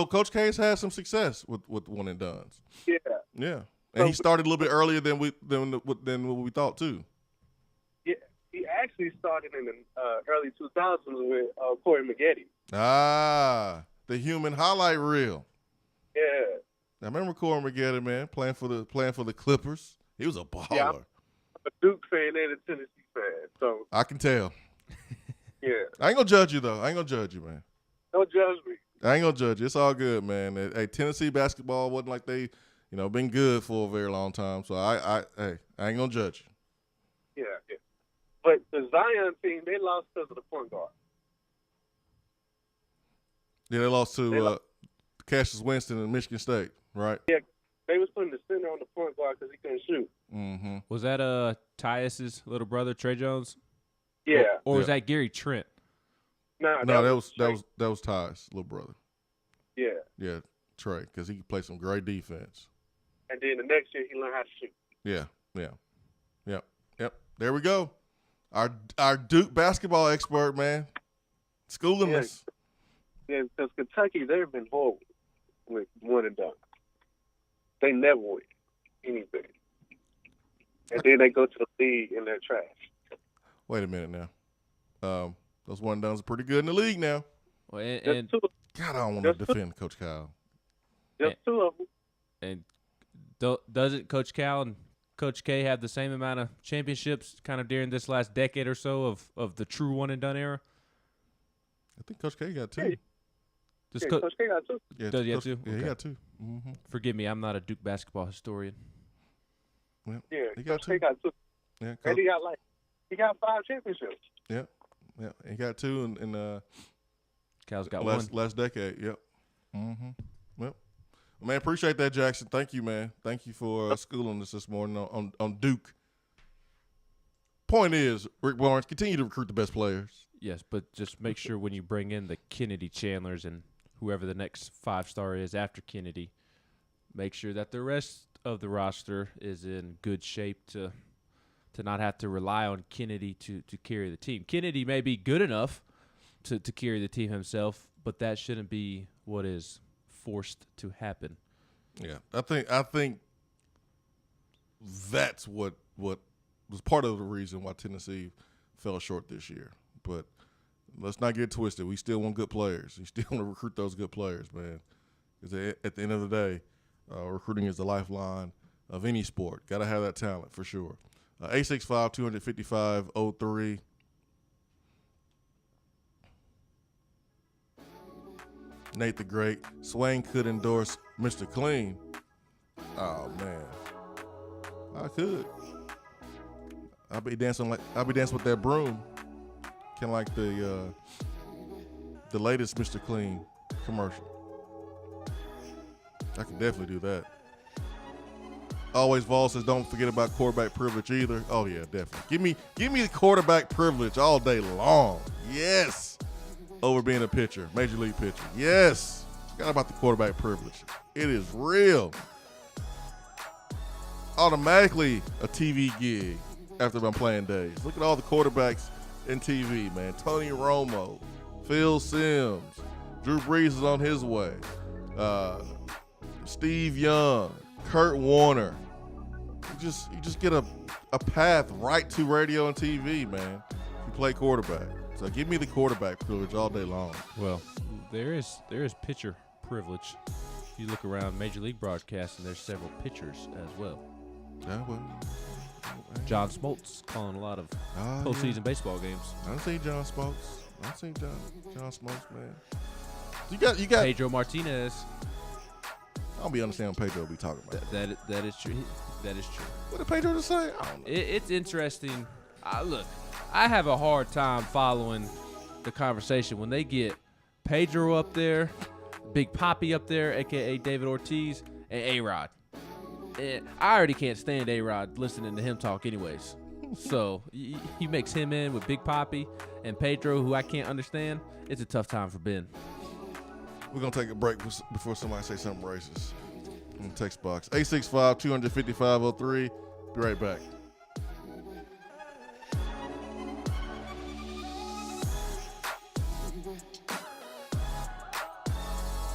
Coach K's had some success with one and dones. Yeah. Yeah. And he started a little bit earlier than what we thought too. Yeah. He actually started in the early 2000s with Corey Maggette. The human highlight reel. Yeah. I remember Corey Maggette, man, playing for the Clippers. He was a baller. Yeah, I'm a Duke fan and a Tennessee fan, so I can tell. yeah. I ain't gonna judge you though. I ain't gonna judge you, man. Don't judge me. I ain't gonna judge you. It's all good, man. Hey, Tennessee basketball wasn't like they, been good for a very long time. So I ain't gonna judge you. Yeah. But the Zion team, they lost because of the point guard. Yeah, they lost to Cassius Winston in Michigan State, right? Yeah, they was putting the center on the point guard because he couldn't shoot. Mm-hmm. Was that Tyus's little brother, Trey Jones? Yeah. Or was that Gary Trent? No, that was Ty's little brother. Yeah. Yeah, Trey, because he could play some great defense. And then the next year he learned how to shoot. Yep. There we go. Our Duke basketball expert, man, schooling us. Yeah, because Kentucky, they've been horrible with one and done. They never win anything. And then they go to the league and they're trash. Wait a minute now. Those one and dones are pretty good in the league now. Well, and God, I don't want to defend Coach Kyle. Just 2 of them. And doesn't Coach Cal and Coach K have the same amount of championships kind of during this last decade or so of the true one and done era? I think Coach K got 2. Coach K got 2. Yeah, Does he have 2? Yeah, Okay. he got 2. Mm-hmm. Forgive me, I'm not a Duke basketball historian. Well, Yeah, he got Coach 2. K got 2. Yeah, And he got 5 championships. Yeah, he got 2 in Cal's got last decade. Yep. Mm-hmm. Well, man, appreciate that, Jackson. Thank you, man. Thank you for schooling us this morning on Duke. Point is, Rick Barnes, continue to recruit the best players. Yes, but just make sure when you bring in the Kennedy Chandlers and whoever the next 5-star is after Kennedy, make sure that the rest of the roster is in good shape to not have to rely on Kennedy to carry the team. Kennedy may be good enough to carry the team himself, but that shouldn't be what is forced to happen. Yeah, I think that's what was part of the reason why Tennessee fell short this year. But let's not get twisted. We still want good players. We still want to recruit those good players, man. Because at the end of the day, recruiting is the lifeline of any sport. Got to have that talent for sure. 865-255-03. Nate the Great. Swain could endorse Mr. Clean. Oh man, I could. I'll be dancing with that broom, kind of like the latest Mr. Clean commercial. I can definitely do that. Always Vol says don't forget about quarterback privilege either. Oh yeah, definitely. Give me the quarterback privilege all day long. Yes. Over being a pitcher, major league pitcher. Yes. Forgot about the quarterback privilege. It is real. Automatically a TV gig after my playing days. Look at all the quarterbacks in TV, man. Tony Romo, Phil Simms, Drew Brees is on his way. Steve Young, Kurt Warner. You just get a path right to radio and TV, man. You play quarterback. So give me the quarterback privilege all day long. Well, there is pitcher privilege. If you look around Major League broadcasting, there's several pitchers as well. Yeah, well. John Smoltz calling a lot of postseason baseball games. I don't see John Smoltz. I don't see John Smoltz, man. You got Pedro Martinez. I don't be understanding what Pedro be talking about. That is true. That is true. What did Pedro just say? I don't know. It's interesting. Look, I have a hard time following the conversation when they get Pedro up there, Big Papi up there, a.k.a. David Ortiz, and A-Rod. I already can't stand A-Rod listening to him talk anyways. So he makes him in with Big Papi and Pedro, who I can't understand. It's a tough time for Ben. We're going to take a break before somebody say something racist. In the text box. 865-250-5503. Be right back.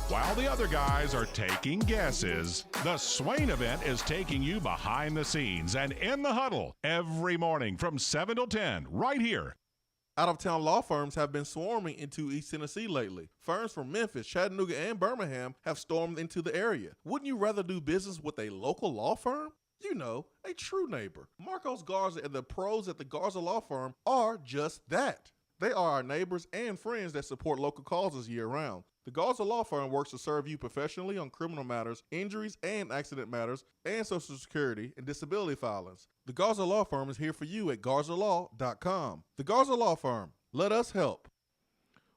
While the other guys are taking guesses, the Swain Event is taking you behind the scenes and in the huddle every morning from 7 till 10 right here. Out-of-town law firms have been swarming into East Tennessee lately. Firms from Memphis, Chattanooga, and Birmingham have stormed into the area. Wouldn't you rather do business with a local law firm? You know, a true neighbor. Marcos Garza and the pros at the Garza Law Firm are just that. They are our neighbors and friends that support local causes year-round. The Garza Law Firm works to serve you professionally on criminal matters, injuries and accident matters, and Social Security and disability filings. The Garza Law Firm is here for you at GarzaLaw.com. The Garza Law Firm. Let us help.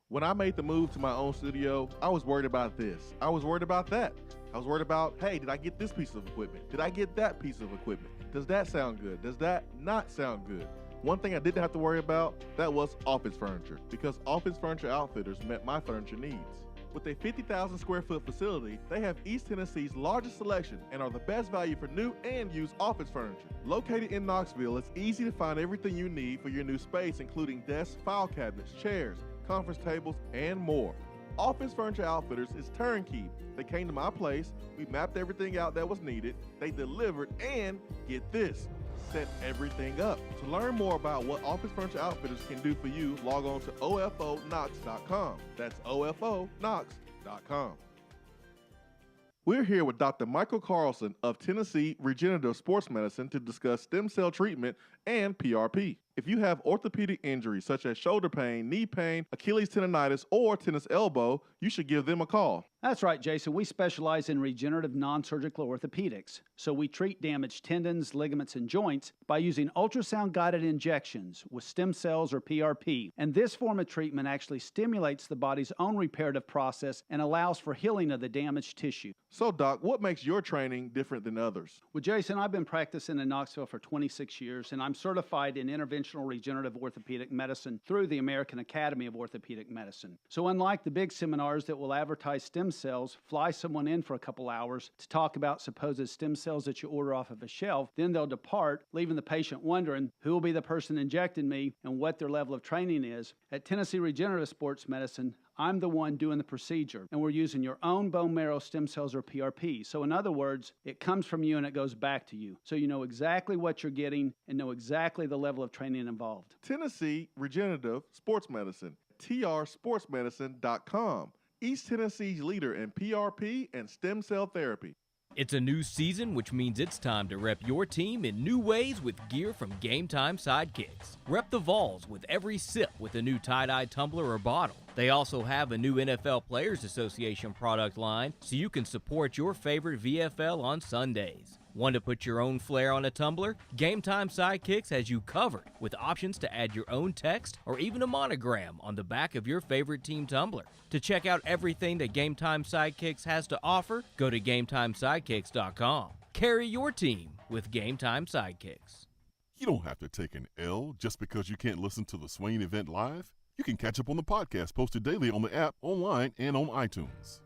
When I made the move to my own studio, I was worried about this. I was worried about that. I was worried about, hey, did I get this piece of equipment? Did I get that piece of equipment? Does that sound good? Does that not sound good? One thing I didn't have to worry about, that was office furniture, because Office Furniture Outfitters met my furniture needs. With a 50,000 square foot facility, they have East Tennessee's largest selection and are the best value for new and used office furniture. Located in Knoxville, it's easy to find everything you need for your new space, including desks, file cabinets, chairs, conference tables, and more. Office Furniture Outfitters is turnkey. They came to my place, we mapped everything out that was needed, they delivered, and get this, set everything up. To learn more about what Office Furniture Outfitters can do for you, log on to OFOKnox.com. That's OFOKnox.com. We're here with Dr. Michael Carlson of Tennessee Regenerative Sports Medicine to discuss stem cell treatment and PRP. If you have orthopedic injuries such as shoulder pain, knee pain, Achilles tendonitis, or tennis elbow, you should give them a call. That's right, Jason. We specialize in regenerative non-surgical orthopedics. So we treat damaged tendons, ligaments, and joints by using ultrasound-guided injections with stem cells or PRP. And this form of treatment actually stimulates the body's own reparative process and allows for healing of the damaged tissue. So, Doc, what makes your training different than others? Well, Jason, I've been practicing in Knoxville for 26 years, and I'm certified in interventional regenerative orthopedic medicine through the American Academy of Orthopedic Medicine. So unlike the big seminars that will advertise stem cells, fly someone in for a couple hours to talk about supposed stem cells that you order off of a shelf, then they'll depart, leaving the patient wondering who will be the person injecting me and what their level of training is. At Tennessee Regenerative Sports Medicine, I'm the one doing the procedure, and we're using your own bone marrow stem cells or PRP. So in other words, it comes from you and it goes back to you. So you know exactly what you're getting and know exactly the level of training involved. Tennessee Regenerative Sports Medicine, trsportsmedicine.com. East Tennessee's leader in PRP and stem cell therapy. It's a new season, which means it's time to rep your team in new ways with gear from Game Time Sidekicks. Rep the Vols with every sip with a new tie-dye tumbler or bottle. They also have a new NFL Players Association product line, so you can support your favorite VFL on Sundays. Want to put your own flair on a tumbler? Game Time Sidekicks has you covered with options to add your own text or even a monogram on the back of your favorite team tumbler. To check out everything that Game Time Sidekicks has to offer, go to GameTimeSidekicks.com. Carry your team with Game Time Sidekicks. You don't have to take an L just because you can't listen to the Swain Event live. You can catch up on the podcast posted daily on the app, online, and on iTunes.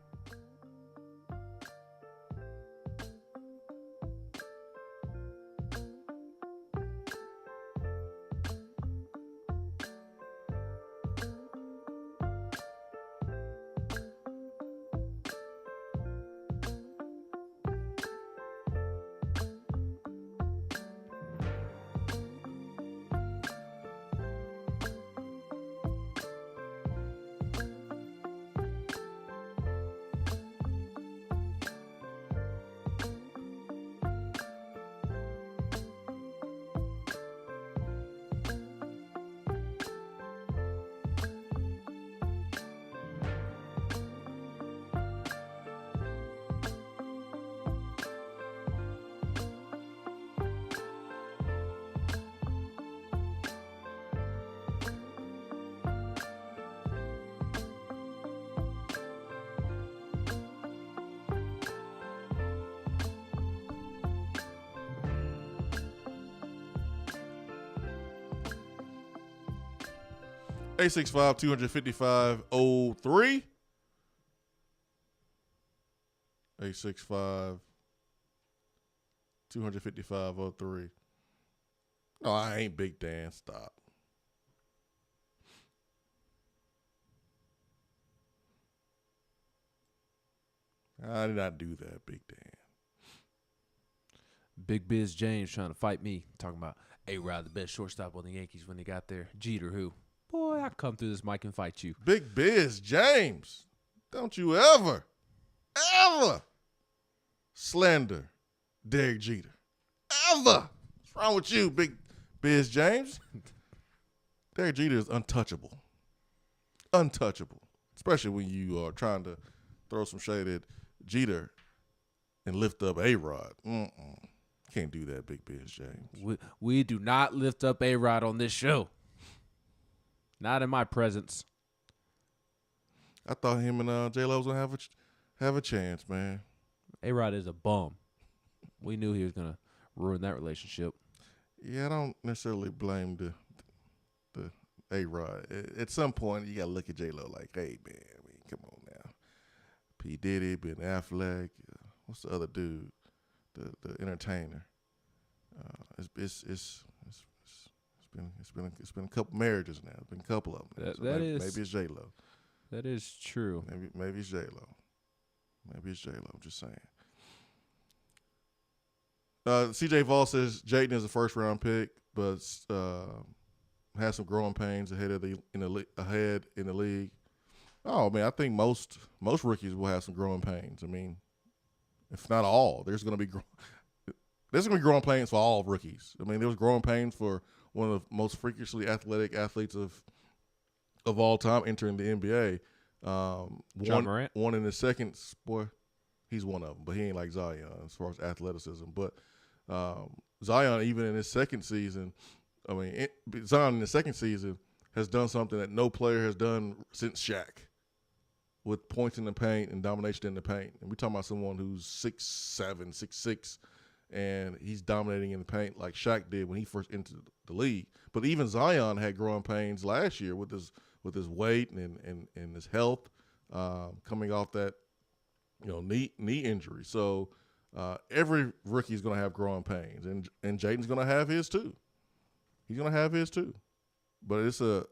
865-255-03. 865-255-03. No, I ain't Big Dan. Stop. I did not do that, Big Dan. Big Biz James trying to fight me, talking about A-Rod, the best shortstop on the Yankees when they got there. Jeter, who? Boy, I come through this mic and fight you. Big Biz James. Don't you ever slander Derek Jeter. Ever. What's wrong with you, Big Biz James? Derek Jeter is untouchable. Untouchable. Especially when you are trying to throw some shade at Jeter and lift up A-Rod. Can't do that, Big Biz James. We do not lift up A-Rod on this show. Not in my presence. I thought him and J-Lo was going to have a chance, man. A-Rod is a bum. We knew he was going to ruin that relationship. Yeah, I don't necessarily blame the A-Rod. At some point, you got to look at J-Lo like, hey, man, I mean, come on now. P. Diddy, Ben Affleck, what's the other dude? The entertainer. It's been a couple marriages now. It's been a couple of them. Maybe it's J-Lo. That is true. Maybe it's J-Lo. Maybe it's J-Lo. I'm just saying. CJ Vaughn says Jayden is a first-round pick, but has some growing pains ahead in the league. Oh man, I think most rookies will have some growing pains. I mean, if not all, there's going to be growing pains for all rookies. I mean, there was growing pains for one of the most freakishly athletic athletes of all time entering the NBA. John Morant. One in the second, boy, he's one of them, but he ain't like Zion as far as athleticism. But Zion, even in his second season, Zion in the second season has done something that no player has done since Shaq, with points in the paint and domination in the paint. And we're talking about someone who's 6'7", 6'6", and he's dominating in the paint like Shaq did when he first entered the league. But even Zion had growing pains last year with his weight and his health, coming off that knee injury. So every rookie is going to have growing pains, and Jayden's going to have his too. He's going to have his too. But it's a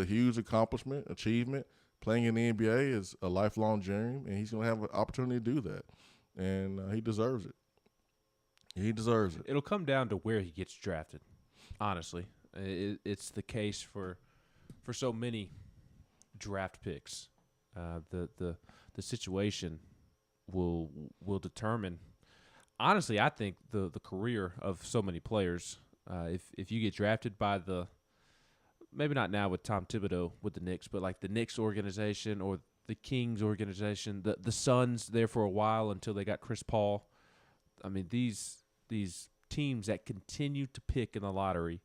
huge achievement. Playing in the NBA is a lifelong dream, and he's going to have an opportunity to do that, and he deserves it. He deserves it. It'll come down to where he gets drafted. Honestly, it's the case for so many draft picks. The situation will determine. Honestly, I think the career of so many players. If you get drafted by maybe not now with Tom Thibodeau with the Knicks, but like the Knicks organization or the Kings organization, the Suns there for a while until they got Chris Paul. I mean, these teams that continue to pick in the lottery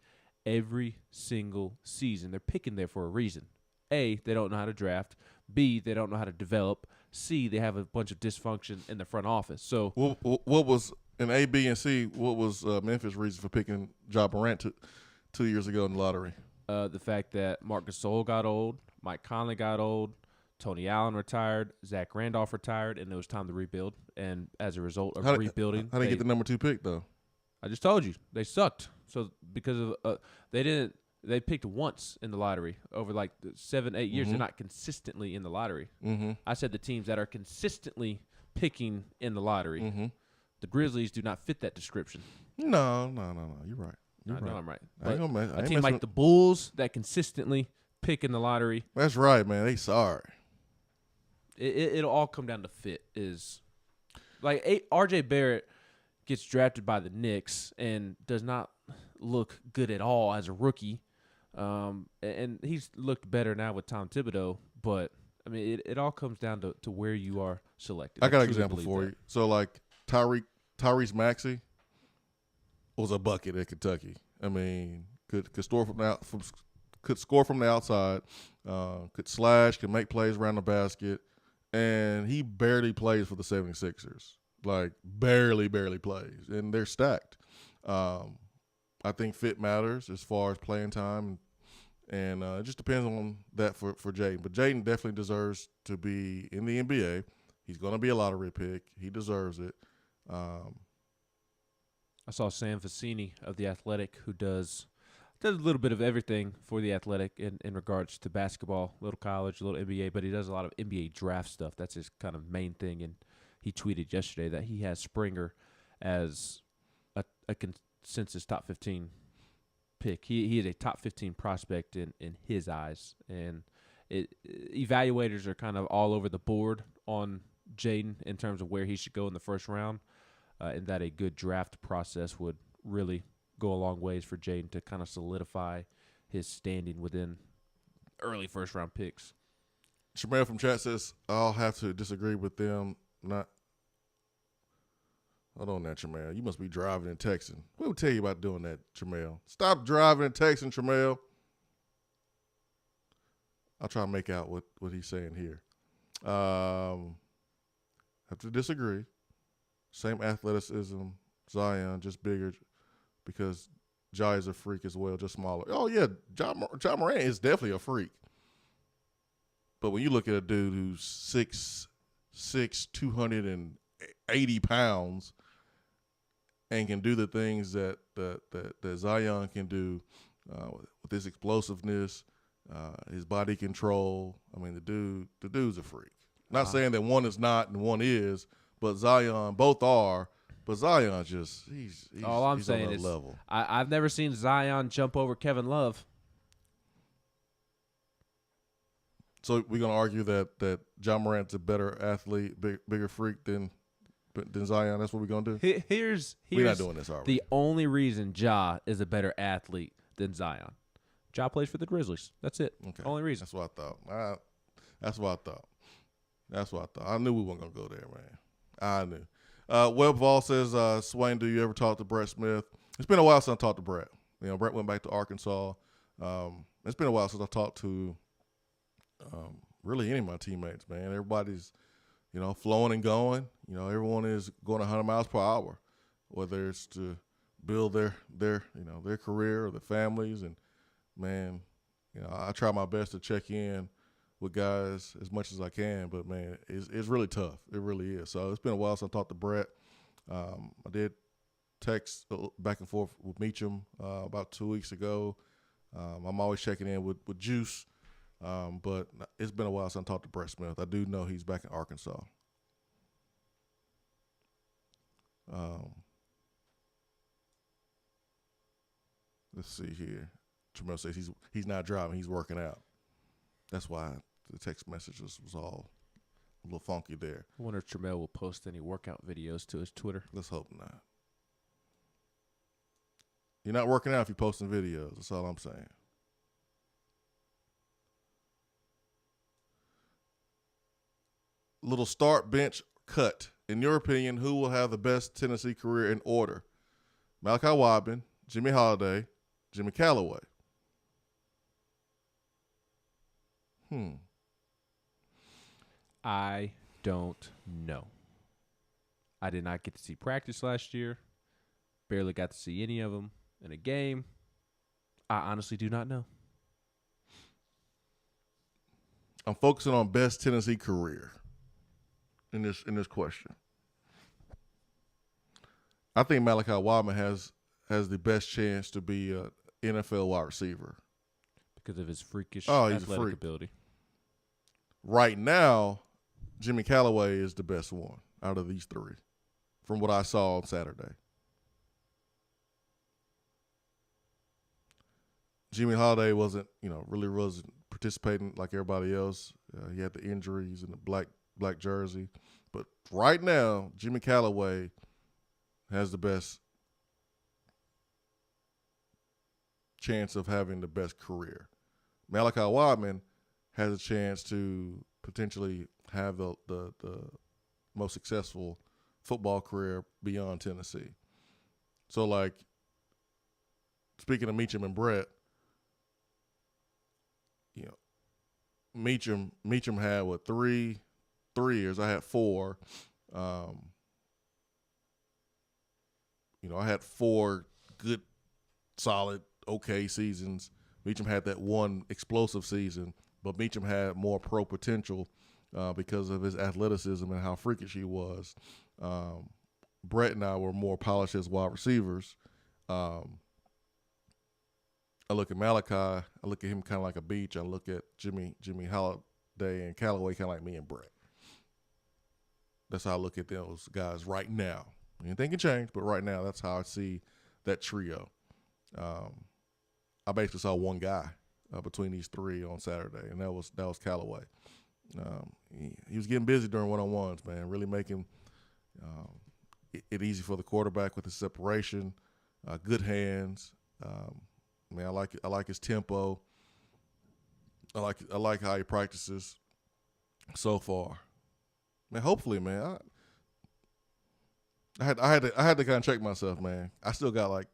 every single season, they're picking there for a reason. A, they don't know how to draft. B, they don't know how to develop. C, they have a bunch of dysfunction in the front office. So what was in A, B, and C? What was Memphis' reason for picking Ja Morant 2 years ago in the lottery? The fact that Marc Gasol got old, Mike Conley got old, Tony Allen retired, Zach Randolph retired, and it was time to rebuild. And as a result of rebuilding, how did they get the number 2 pick though? I just told you they sucked. So because of they picked once in the lottery over like 7-8 years. They're not consistently in the lottery. I said the teams that are consistently picking in the lottery. The Grizzlies do not fit that description. No. You're right. I know I'm right. A team like the Bulls that consistently pick in the lottery. That's right, man. They sorry. It'll all come down to fit. Is like R.J. Barrett gets drafted by the Knicks and does not look good at all as a rookie. And he's looked better now with Tom Thibodeau. But, I mean, it all comes down to where you are selected. I got an example for you. So, like, Tyrese Maxey was a bucket at Kentucky. I mean, could score from the outside, could slash, could make plays around the basket, and he barely plays for the 76ers. Like, barely plays, and they're stacked. I think fit matters as far as playing time And it just depends on that for Jaden. But Jaden definitely deserves to be in the NBA. He's going to be a lottery pick. He deserves it. I saw Sam Facini of The Athletic, who does a little bit of everything for The Athletic in regards to basketball, a little college, a little NBA, but he does a lot of NBA draft stuff. That's his kind of main thing. And he tweeted yesterday that he has Springer as a consensus top 15 pick. He is a top 15 prospect in his eyes. And evaluators are kind of all over the board on Jaden in terms of where he should go in the first round, and that a good draft process would really go a long ways for Jaden to kind of solidify his standing within early first-round picks. Shamel from chat says, I'll have to disagree with them. Hold on there, Shamel. You must be driving and texting. We'll tell you about doing that, Shamel. Stop driving and texting, Shamel. I'll try to make out what he's saying here. Have to disagree. Same athleticism, Zion, just bigger because Ja is a freak as well, just smaller. Oh, yeah, Ja Morant is definitely a freak. But when you look at a dude who's 6'6", 280 pounds and can do the things that Zion can do with his explosiveness, his body control, I mean, the dude's a freak. Not saying that one is not and one is, but Zion, both are. But Zion just he's all I'm he's saying on is that level. I've never seen Zion jump over Kevin Love. So we're gonna argue that Ja Morant's a better athlete, bigger freak than Zion. That's what we're gonna do. Here's we're not doing this, are we? The only reason Ja is a better athlete than Zion. Ja plays for the Grizzlies. That's it. Okay. Only reason. That's what I thought. That's what I thought. I knew we weren't gonna go there, man. I knew. Webb Vol says, Swain, do you ever talk to Brett Smith? It's been a while since I talked to Brett. You know, Brett went back to Arkansas. It's been a while since I talked to really any of my teammates, man. Everybody's, you know, flowing and going. You know, everyone is going 100 miles per hour, whether it's to build their career or their families. And, man, you know, I try my best to check in with guys as much as I can, but, man, it's really tough. It really is. So it's been a while since I talked to Brett. I did text back and forth with Meacham about 2 weeks ago. I'm always checking in with Juice, but it's been a while since I talked to Brett Smith. I do know he's back in Arkansas. Let's see here. Tremel says he's not driving, he's working out. That's why the text messages was all a little funky there. I wonder if Tremel will post any workout videos to his Twitter. Let's hope not. You're not working out if you're posting videos. That's all I'm saying. Little start, bench, cut. In your opinion, who will have the best Tennessee career in order? Malachi Wadman, Jimmy Holiday, Jimmy Callaway. I don't know. I did not get to see practice last year. Barely got to see any of them in a game. I honestly do not know. I'm focusing on best Tennessee career in this question. I think Malachi Wadman has the best chance to be an NFL wide receiver. Because of his freakish he's athletic a freak. ability. Right now, Jimmy Callaway is the best one out of these three from what I saw on Saturday. Jimmy Holiday wasn't participating like everybody else. He had the injuries and the black jersey. But right now, Jimmy Callaway has the best chance of having the best career. Malachi Wadman has a chance to potentially have the most successful football career beyond Tennessee. So, like, speaking of Meacham and Brett, you know, Meacham had, 3 years. I had 4. I had 4 good, solid, okay seasons. Meacham had that one explosive season, but Meacham had more pro potential because of his athleticism and how freakish he was. Brett and I were more polished as wide receivers. I look at Malachi. I look at him kind of like a Beach. I look at Jimmy Holiday and Callaway kind of like me and Brett. That's how I look at those guys right now. Anything can change, but right now that's how I see that trio. I basically saw one guy between these three on Saturday, and that was Callaway. He was getting busy during one-on-ones, man, really making it easy for the quarterback with his separation, good hands. Man, I like his tempo. I like how he practices so far. Man, hopefully, man. I had to kind of check myself, man. I still got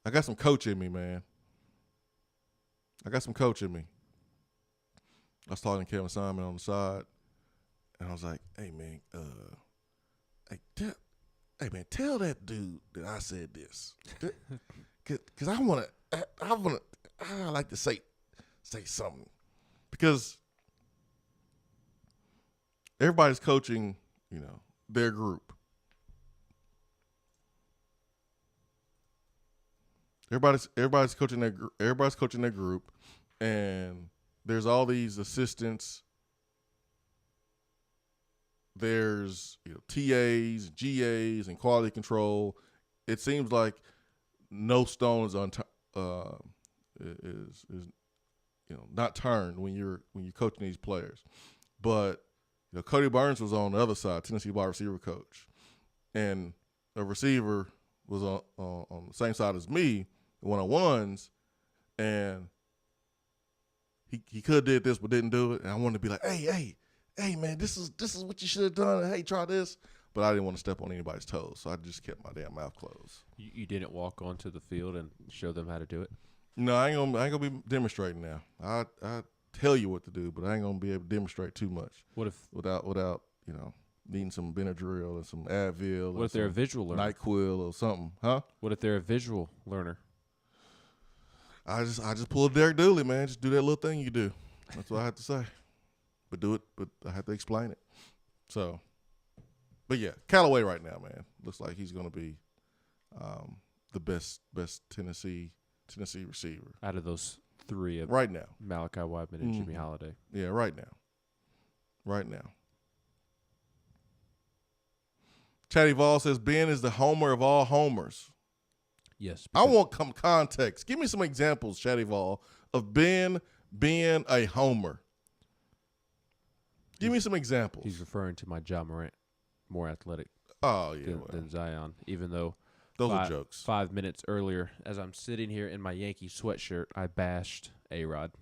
I got some coach in me, man. I got some coach in me. I was talking to Kevin Simon on the side, and I was like, "Hey, man, tell that dude that I said this, cause I like to say something, because everybody's coaching, their group. Everybody's coaching their group, and there's all these assistants. There's TAs, GAs, and quality control. It seems like no stone is not turned when you're coaching these players. But Cody Burns was on the other side, Tennessee wide receiver coach, and a receiver was on the same side as me, one-on-ones, and he could have did this but didn't do it. And I wanted to be like, hey, man, this is what you should have done. Hey, try this. But I didn't want to step on anybody's toes, so I just kept my damn mouth closed. You didn't walk onto the field and show them how to do it? No, I ain't gonna be demonstrating now. I tell you what to do, but I ain't gonna be able to demonstrate too much. What if without needing some Benadryl and some Advil? What if they're a visual learner? NyQuil or something, huh? What if they're a visual learner? I just pull a Derek Dooley, man. Just do that little thing you do. That's what I have to say. But I have to explain it. So, but yeah, Callaway right now, man, looks like he's gonna be the best Tennessee receiver out of those three of right now. Malachi Wideman and Jimmy Holiday. Yeah, right now. Chatty Vol says Ben is the homer of all homers. Yes. I want some context. Give me some examples, Chatty Vol, of Ben being a homer. Give me some examples. He's referring to my John Morant, more athletic than Zion, even though those are jokes. 5 minutes earlier, as I'm sitting here in my Yankee sweatshirt, I bashed A-Rod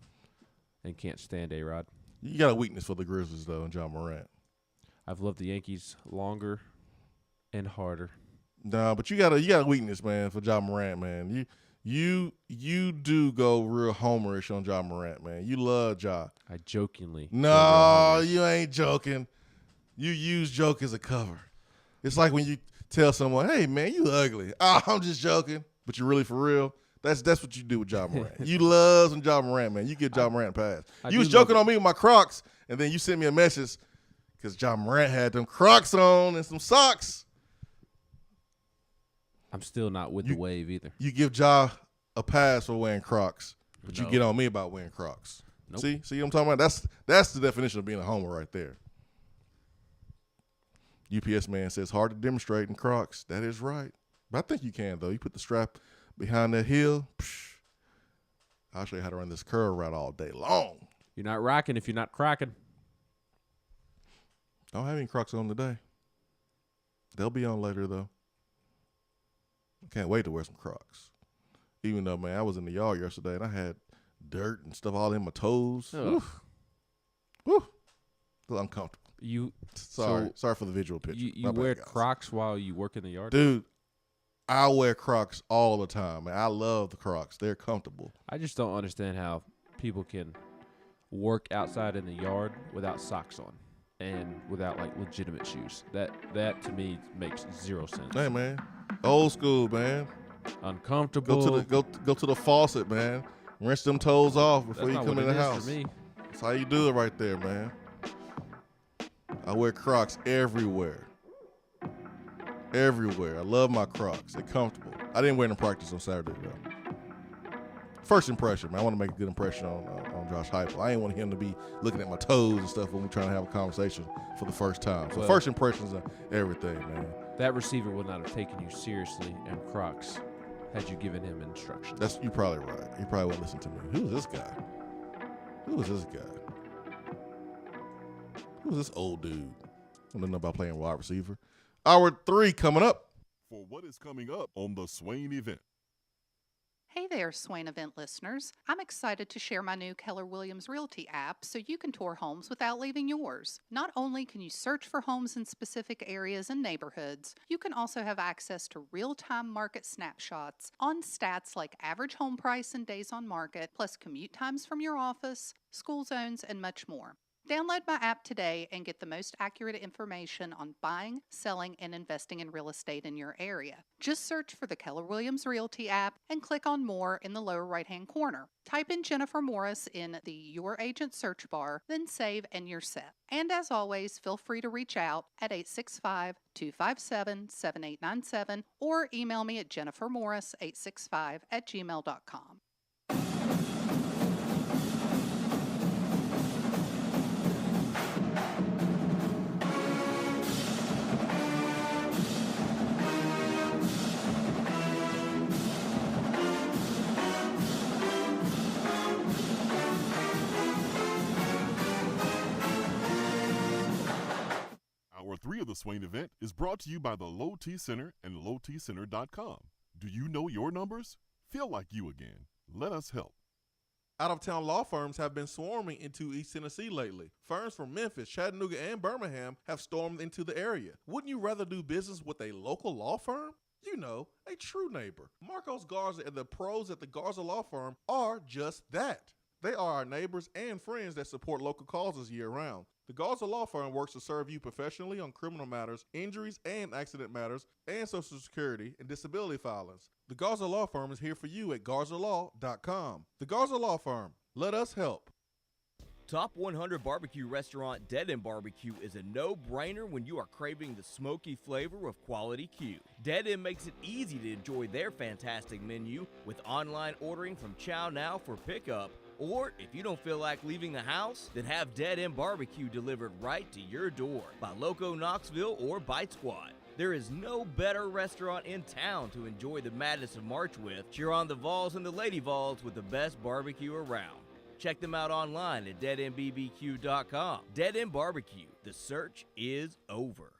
and can't stand A-Rod. You got a weakness for the Grizzlies, though, and John Morant. I've loved the Yankees longer and harder. No, but you got a weakness, man, for John Morant, man. You do go real homerish on John Morant, man. You love Ja. I jokingly. No, you ain't joking. You use joke as a cover. It's like when you tell someone, "Hey, man, you ugly." Oh, I'm just joking, but you're really for real. That's what you do with John Morant. You love some John Morant, man. You give John Morant a pass. You was joking on me with my Crocs, and then you sent me a message because John Morant had them Crocs on and some socks. I'm still not with the wave either. You give Ja a pass for wearing Crocs, but you get on me about wearing Crocs. Nope. See what I'm talking about? That's the definition of being a homer right there. UPS man says hard to demonstrate in Crocs. That is right. But I think you can, though. You put the strap behind that heel. I'll show you how to run this curl route all day long. You're not rocking if you're not cracking. I don't have any Crocs on today. They'll be on later, though. I can't wait to wear some Crocs. Even though, man, I was in the yard yesterday and I had dirt and stuff all in my toes. Woo. It was uncomfortable. Sorry for the visual picture. You wear Crocs while you work in the yard? Dude, I wear Crocs all the time, man. I love the Crocs. They're comfortable. I just don't understand how people can work outside in the yard without socks on and without, like, legitimate shoes. That to me makes zero sense. Hey, man. Old school, man. Uncomfortable. Go to the faucet, man. Rinse them toes off before That's you not come what in the it is house. for me. That's how you do it right there, man. I wear Crocs everywhere. Everywhere. I love my Crocs. They're comfortable. I didn't wear them in practice on Saturday, though. First impression, man. I want to make a good impression on Josh Heupel. I ain't want him to be looking at my toes and stuff when we're trying to have a conversation for the first time. So first impressions are everything, man. That receiver would not have taken you seriously in Crocs had you given him instructions. You're probably right. He probably won't listen to me. Who is this guy? Who is this guy? Who's this old dude? I don't know about playing wide receiver. Hour 3 coming up. For what is coming up on the Swain Event. Hey there, Swain Event listeners. I'm excited to share my new Keller Williams Realty app so you can tour homes without leaving yours. Not only can you search for homes in specific areas and neighborhoods, you can also have access to real-time market snapshots on stats like average home price and days on market, plus commute times from your office, school zones, and much more. Download my app today and get the most accurate information on buying, selling, and investing in real estate in your area. Just search for the Keller Williams Realty app and click on More in the lower right-hand corner. Type in Jennifer Morris in the Your Agent search bar, then save and you're set. And as always, feel free to reach out at 865-257-7897 or email me at jennifermorris865@gmail.com. Hour 3 of the Swain Event is brought to you by the Low T Center and lowtcenter.com. Do you know your numbers? Feel like you again. Let us help. Out-of-town law firms have been swarming into East Tennessee lately. Firms from Memphis, Chattanooga, and Birmingham have stormed into the area. Wouldn't you rather do business with a local law firm? You know, a true neighbor. Marcos Garza and the pros at the Garza Law Firm are just that. They are our neighbors and friends that support local causes year-round. The Garza Law Firm works to serve you professionally on criminal matters, injuries and accident matters, and Social Security and disability filings. The Garza Law Firm is here for you at garzalaw.com. The Garza Law Firm. Let us help. Top 100 Barbecue restaurant Dead End Barbecue is a no-brainer when you are craving the smoky flavor of quality Q. Dead End makes it easy to enjoy their fantastic menu with online ordering from Chow Now for pickup. Or if you don't feel like leaving the house, then have Dead End Barbecue delivered right to your door by Loco Knoxville or Bite Squad. There is no better restaurant in town to enjoy the madness of March with. Cheer on the Vols and the Lady Vols with the best barbecue around. Check them out online at deadendbbq.com. Dead End Barbecue. The search is over.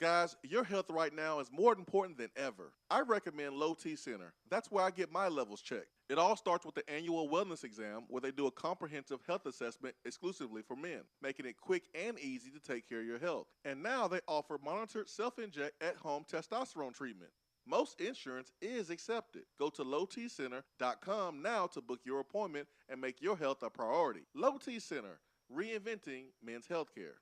Guys, your health right now is more important than ever. I recommend Low T Center. That's where I get my levels checked. It all starts with the annual wellness exam where they do a comprehensive health assessment exclusively for men, making it quick and easy to take care of your health. And now they offer monitored self-inject at-home testosterone treatment. Most insurance is accepted. Go to lowtcenter.com now to book your appointment and make your health a priority. Low T Center, reinventing men's healthcare.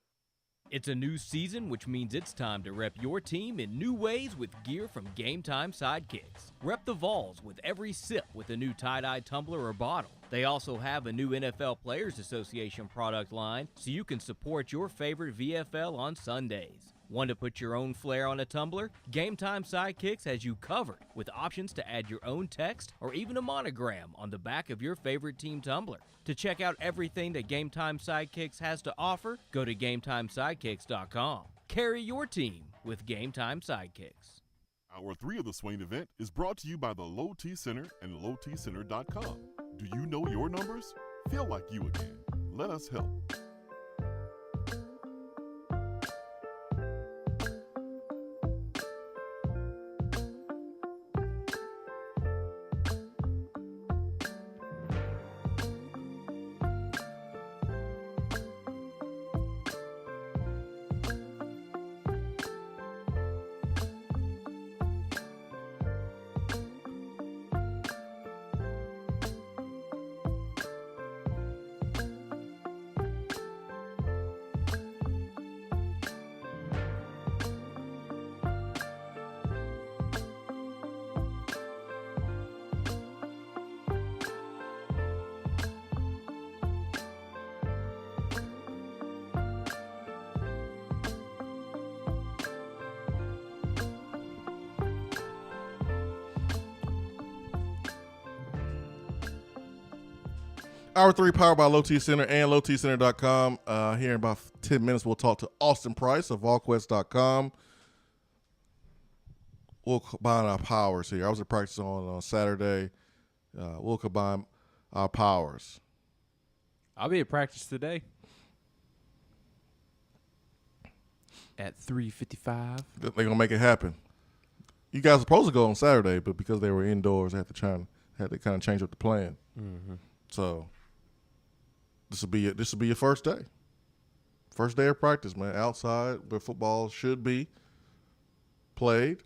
It's a new season, which means it's time to rep your team in new ways with gear from Game Time Sidekicks. Rep the Vols with every sip with a new tie-dye tumbler or bottle. They also have a new NFL Players Association product line, so you can support your favorite VFL on Sundays. Want to put your own flair on a tumbler? Game Time Sidekicks has you covered with options to add your own text or even a monogram on the back of your favorite team tumbler. To check out everything that Game Time Sidekicks has to offer, go to GameTimeSidekicks.com. Carry your team with Game Time Sidekicks. Hour 3 of the Swain Event is brought to you by the Low T Center and lowtcenter.com. Do you know your numbers? Feel like you again. Let us help. Hour 3 powered by Low T Center and lowtcenter.com. Here in about 10 minutes, we'll talk to Austin Price of VolQuest.com. We'll combine our powers here. I was at practice on Saturday. We'll combine our powers. I'll be at practice today at 3:55. They're going to make it happen. You guys were supposed to go on Saturday, but because they were indoors, they had to kind of change up the plan. Mm-hmm. So this will be your first day. First day of practice, man. Outside where football should be played.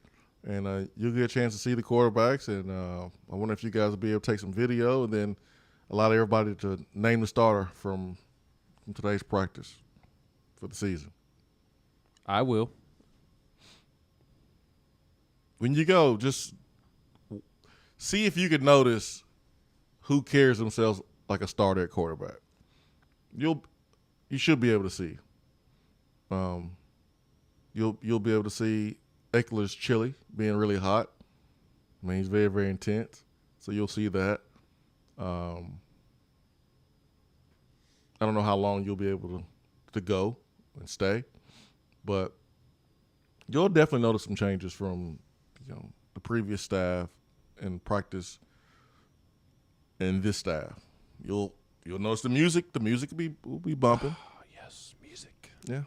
And you'll get a chance to see the quarterbacks. And I wonder if you guys will be able to take some video and then allow everybody to name the starter from today's practice for the season. I will. When you go, just see if you can notice who carries themselves like a starter at quarterback. You should be able to see. You'll be able to see Eckler's chili being really hot. I mean, he's very, very intense. So you'll see that. I don't know how long you'll be able to go and stay, but you'll definitely notice some changes from the previous staff and practice and this staff. You'll notice the music. The music will be bumping. Oh, yes, music. Yeah.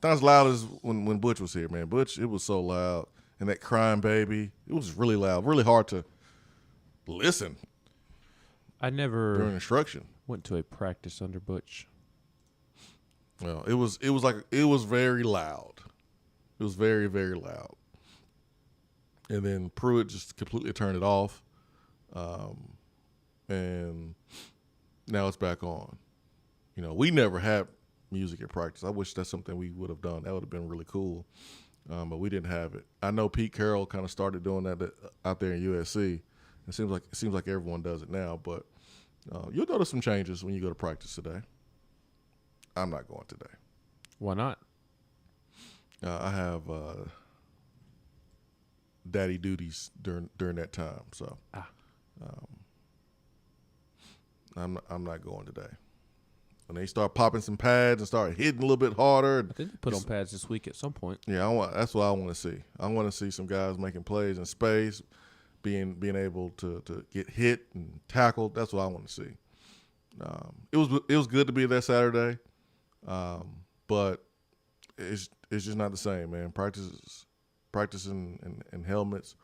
Not as loud as when Butch was here, man. Butch, it was so loud. And that crying baby, it was really loud, really hard to listen. I never during instruction went to a practice under Butch. Well, it was very loud. It was very, very loud. And then Pruitt just completely turned it off. And now it's back on. We never had music at practice. I wish that's something we would have done. That would have been really cool. But we didn't have it. I know Pete Carroll kind of started doing that out there in USC. It seems like everyone does it now. But you'll notice some changes when you go to practice today. I'm not going today. Why not? I have daddy duties during that time, so I'm not going today. When they start popping some pads and start hitting a little bit harder, I think they put on pads this week at some point. Yeah, that's what I want to see. I want to see some guys making plays in space, being able to get hit and tackled. That's what I want to see. It was good to be there Saturday, but it's just not the same, man. Practicing in helmets.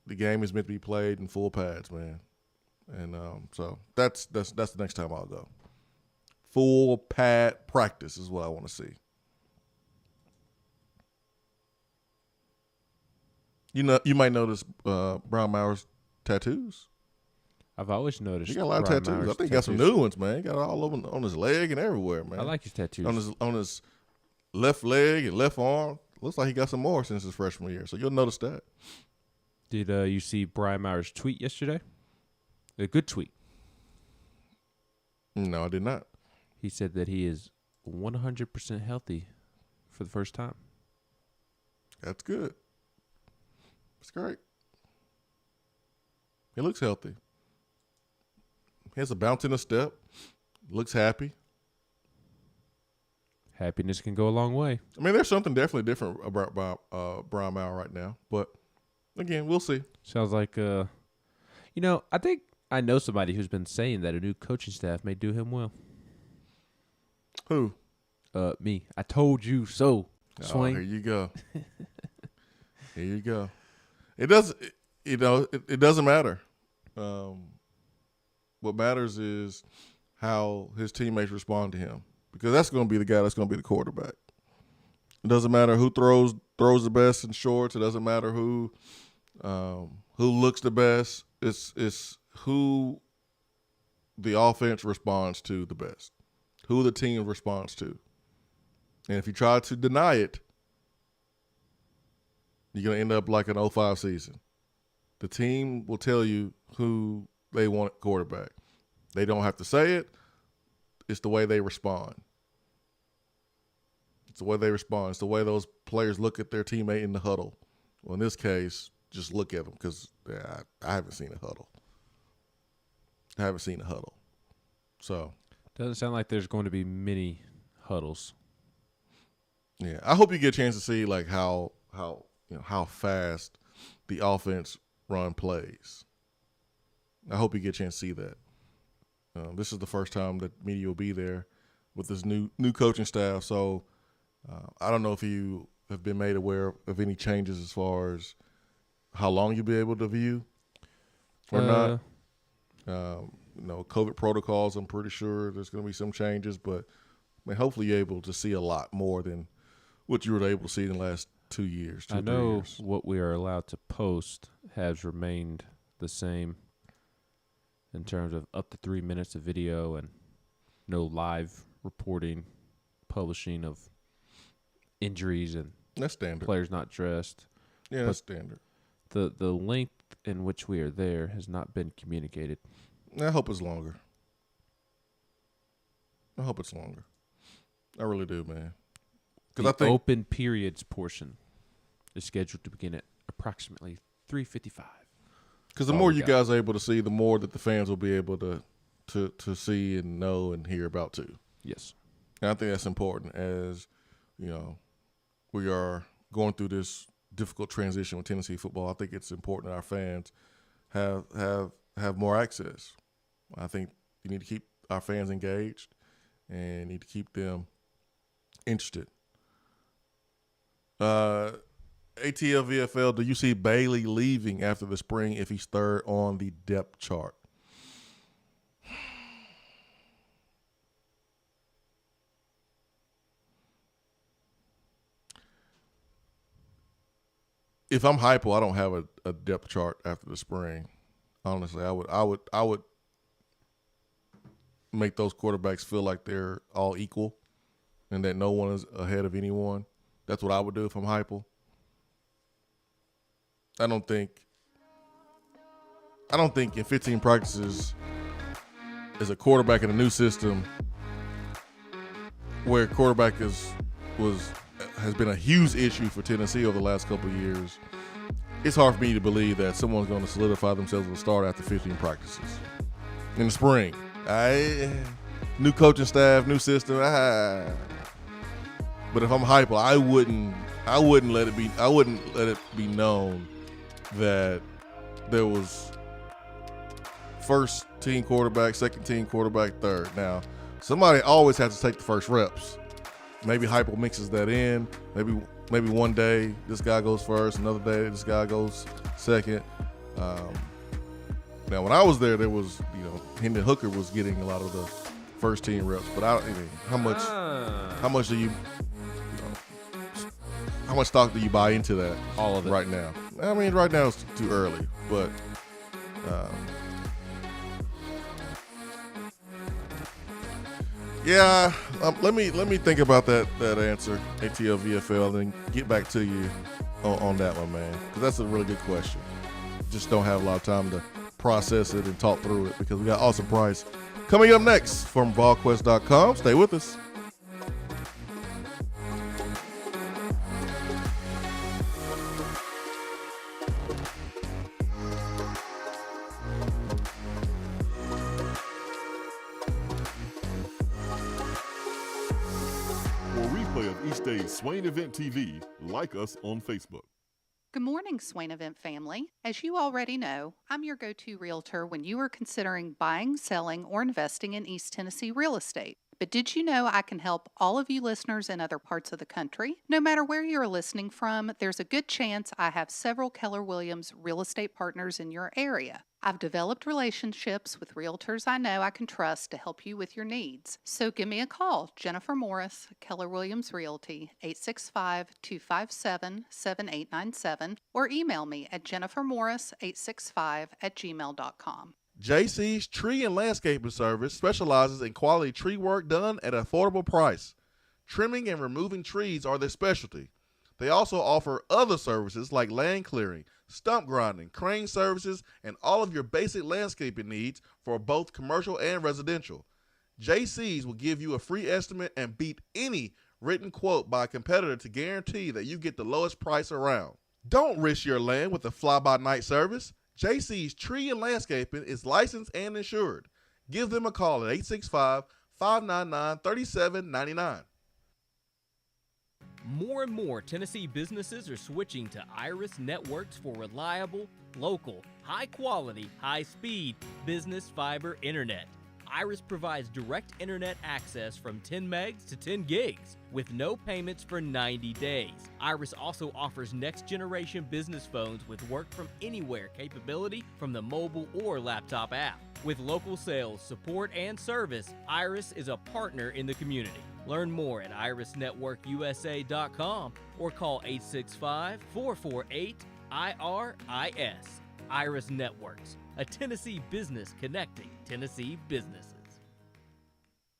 The game is meant to be played in full pads, man. And so that's the next time I'll go. Full pad practice is what I want to see. You might notice Brown Mauer's tattoos. I've always noticed. He got a lot of tattoos. I think he got some new ones, man. He got it all over on his leg and everywhere, man. I like his tattoos. On his left leg and left arm. Looks like he got some more since his freshman year. So you'll notice that. Did you see Brian Mauer's tweet yesterday? A good tweet. No, I did not. He said that he is 100% healthy for the first time. That's good. That's great. He looks healthy. He has a bounce in his step. Looks happy. Happiness can go a long way. I mean, there's something definitely different about Brian Mauer right now. But, again, we'll see. Sounds like, I think I know somebody who's been saying that a new coaching staff may do him well. Who? Me. I told you so, Swain. Oh, here you go. Here you go. It doesn't matter. What matters is how his teammates respond to him, because that's going to be the guy that's going to be the quarterback. It doesn't matter who throws the best in shorts. It doesn't matter who looks the best. It's who the offense responds to the best, who the team responds to. And if you try to deny it, you're going to end up like an 05 season. The team will tell you who they want quarterback. They don't have to say it. It's the way they respond. It's the way they respond. It's the way those players look at their teammate in the huddle. Well, in this case, just look at them, because I haven't seen a huddle. haven't seen a huddle. So doesn't sound like there's going to be many huddles. Yeah, I hope you get a chance to see like how fast the offense run plays. I hope you get a chance to see that. This is the first time that media will be there with this new coaching staff. So I don't know if you have been made aware of any changes as far as how long you'll be able to view or not. COVID protocols, I'm pretty sure there's going to be some changes, but hopefully you're able to see a lot more than what you were able to see in the last 2 years. I know what we are allowed to post has remained the same in terms of up to 3 minutes of video and no live reporting, publishing of injuries and that's standard. Players not dressed. Yeah, that's standard. The length in which we are there has not been communicated. I hope it's longer. I really do, man. The open periods portion is scheduled to begin at approximately 3:55. Because the more you guys are able to see, the more that the fans will be able to see and know and hear about too. Yes. And I think that's important as, we are going through this difficult transition with Tennessee football. I think it's important that our fans have more access. I think you need to keep our fans engaged and need to keep them interested. ATL VFL, do you see Bailey leaving after the spring if he's third on the depth chart? If I'm hypo, I don't have a depth chart after the spring. Honestly, I would make those quarterbacks feel like they're all equal and that no one is ahead of anyone. That's what I would do if I'm hypo. I don't think in 15 practices as a quarterback in a new system where quarterback has been a huge issue for Tennessee over the last couple of years. It's hard for me to believe that someone's going to solidify themselves as a starter after 15 practices in the spring. New coaching staff, new system. But if I'm hyper, I wouldn't let it be known that there was first team quarterback, second team quarterback, third. Now, somebody always has to take the first reps. Maybe hypo mixes that in. Maybe one day this guy goes first, another day this guy goes second. Now, when I was there was, Hendon Hooker was getting a lot of the first team reps. But how much do you, how much stock do you buy into that? All of it right now. Right now it's too early, but let me think about that answer, ATL VFL, and get back to you on that one, man, because that's a really good question. Just don't have a lot of time to process it and talk through it because we got Awesome Price coming up next from VolQuest.com. Stay with us. Swain Event TV, like us on Facebook. Good morning, Swain Event family. As you already know, I'm your go-to realtor when you are considering buying, selling, or investing in East Tennessee real estate. But did you know I can help all of you listeners in other parts of the country? No matter where you're listening from, there's a good chance I have several Keller Williams real estate partners in your area. I've developed relationships with realtors I know I can trust to help you with your needs. So give me a call, Jennifer Morris, Keller Williams Realty, 865-257-7897, or email me at jennifermorris865@gmail.com. JC's Tree and Landscaping Service specializes in quality tree work done at an affordable price. Trimming and removing trees are their specialty. They also offer other services like land clearing, stump grinding, crane services, and all of your basic landscaping needs for both commercial and residential. JC's will give you a free estimate and beat any written quote by a competitor to guarantee that you get the lowest price around. Don't risk your land with a fly-by-night service. JC's Tree and Landscaping is licensed and insured. Give them a call at 865-599-3799. More and more Tennessee businesses are switching to Iris Networks for reliable, local, high-quality, high-speed business fiber internet. Iris provides direct internet access from 10 megs to 10 gigs with no payments for 90 days. Iris also offers next-generation business phones with work-from-anywhere capability from the mobile or laptop app. With local sales, support, and service, Iris is a partner in the community. Learn more at irisnetworkusa.com or call 865-448-IRIS. Iris Networks, a Tennessee business connecting Tennessee businesses.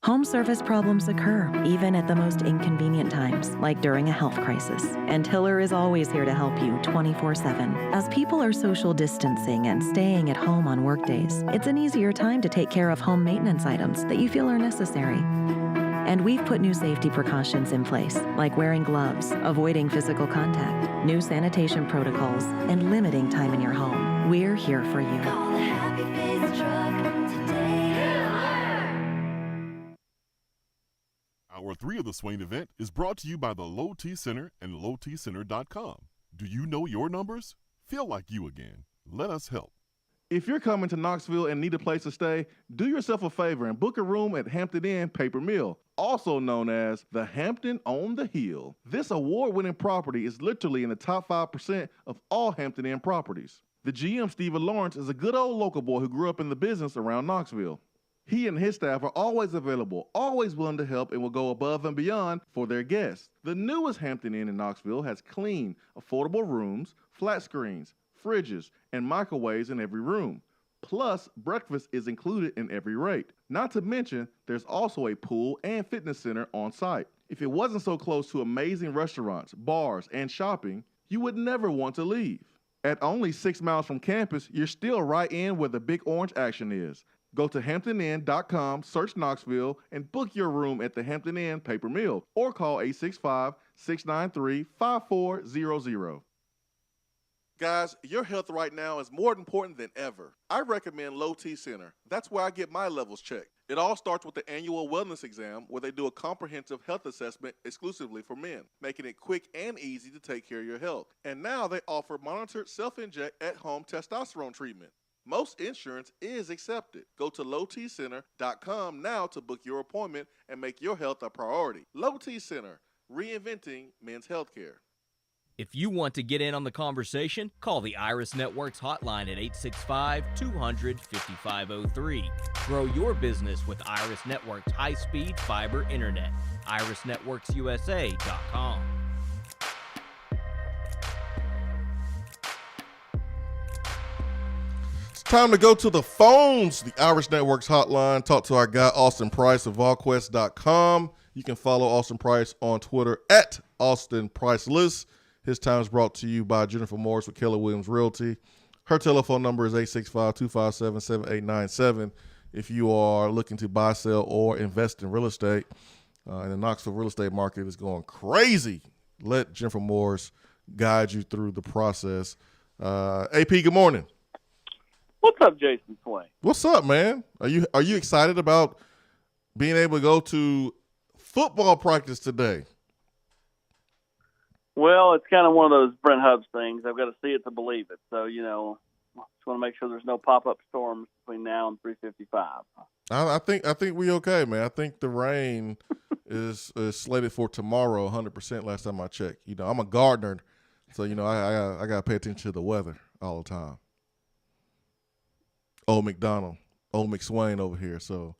Home service problems occur, even at the most inconvenient times, like during a health crisis. And Hiller is always here to help you 24/7. As people are social distancing and staying at home on workdays, it's an easier time to take care of home maintenance items that you feel are necessary. And we've put new safety precautions in place, like wearing gloves, avoiding physical contact, new sanitation protocols, and limiting time in your home. We're here for you. Call the Happy Face Truck today. Hour 3 of the Swain Event is brought to you by the Low T Center and lowtcenter.com. Do you know your numbers? Feel like you again. Let us help. If you're coming to Knoxville and need a place to stay, do yourself a favor and book a room at Hampton Inn Paper Mill, also known as the Hampton on the Hill. This award-winning property is literally in the top 5% of all Hampton Inn properties. The GM, Stephen Lawrence, is a good old local boy who grew up in the business around Knoxville. He and his staff are always available, always willing to help, and will go above and beyond for their guests. The newest Hampton Inn in Knoxville has clean, affordable rooms, flat screens, fridges, and microwaves in every room. Plus, breakfast is included in every rate. Not to mention, there's also a pool and fitness center on site. If it wasn't so close to amazing restaurants, bars, and shopping, you would never want to leave. At only 6 miles from campus, you're still right in where the big orange action is. Go to HamptonInn.com, search Knoxville, and book your room at the Hampton Inn Paper Mill or call 865-693-5400. Guys, your health right now is more important than ever. I recommend Low T Center. That's where I get my levels checked. It all starts with the annual wellness exam where they do a comprehensive health assessment exclusively for men, making it quick and easy to take care of your health. And now they offer monitored self-inject at-home testosterone treatment. Most insurance is accepted. Go to lowtcenter.com now to book your appointment and make your health a priority. Low T Center, reinventing men's healthcare. If you want to get in on the conversation, call the Iris Networks hotline at 865-200-5503. Grow your business with Iris Networks high-speed fiber internet. irisnetworksusa.com. It's time to go to the phones, the Irish Networks hotline. Talk to our guy, Austin Price of VolQuest.com. You can follow Austin Price on Twitter at Austin Priceless. His time is brought to you by Jennifer Morris with Keller Williams Realty. Her telephone number is 865-257-7897. If you are looking to buy, sell, or invest in real estate, and the Knoxville real estate market is going crazy, let Jennifer Morris guide you through the process. AP, good morning. What's up, Jason Swain? What's up, man? Are you excited about being able to go to football practice today? Well, it's kind of one of those Brent Hubbs things. I've got to see it to believe it. So, just want to make sure there's no pop-up storms between now and 3:55. I think we okay, man. I think the rain is slated for tomorrow, 100%. Last time I checked. I'm a gardener, so I got to pay attention to the weather all the time. Old McDonald, old McSwain over here. So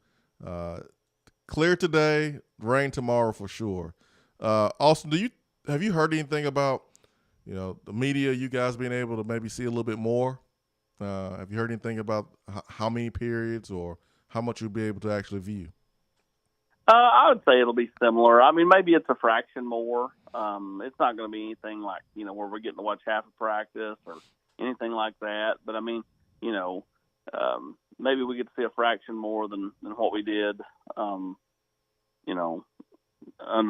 clear today, rain tomorrow for sure. Austin, have you heard anything about, the media, you guys being able to maybe see a little bit more? Have you heard anything about how many periods or how much you'll be able to actually view? I would say it'll be similar. I mean, maybe it's a fraction more. It's not going to be anything like, where we're getting to watch half of practice or anything like that. But, I mean, maybe we get to see a fraction more than what we did, under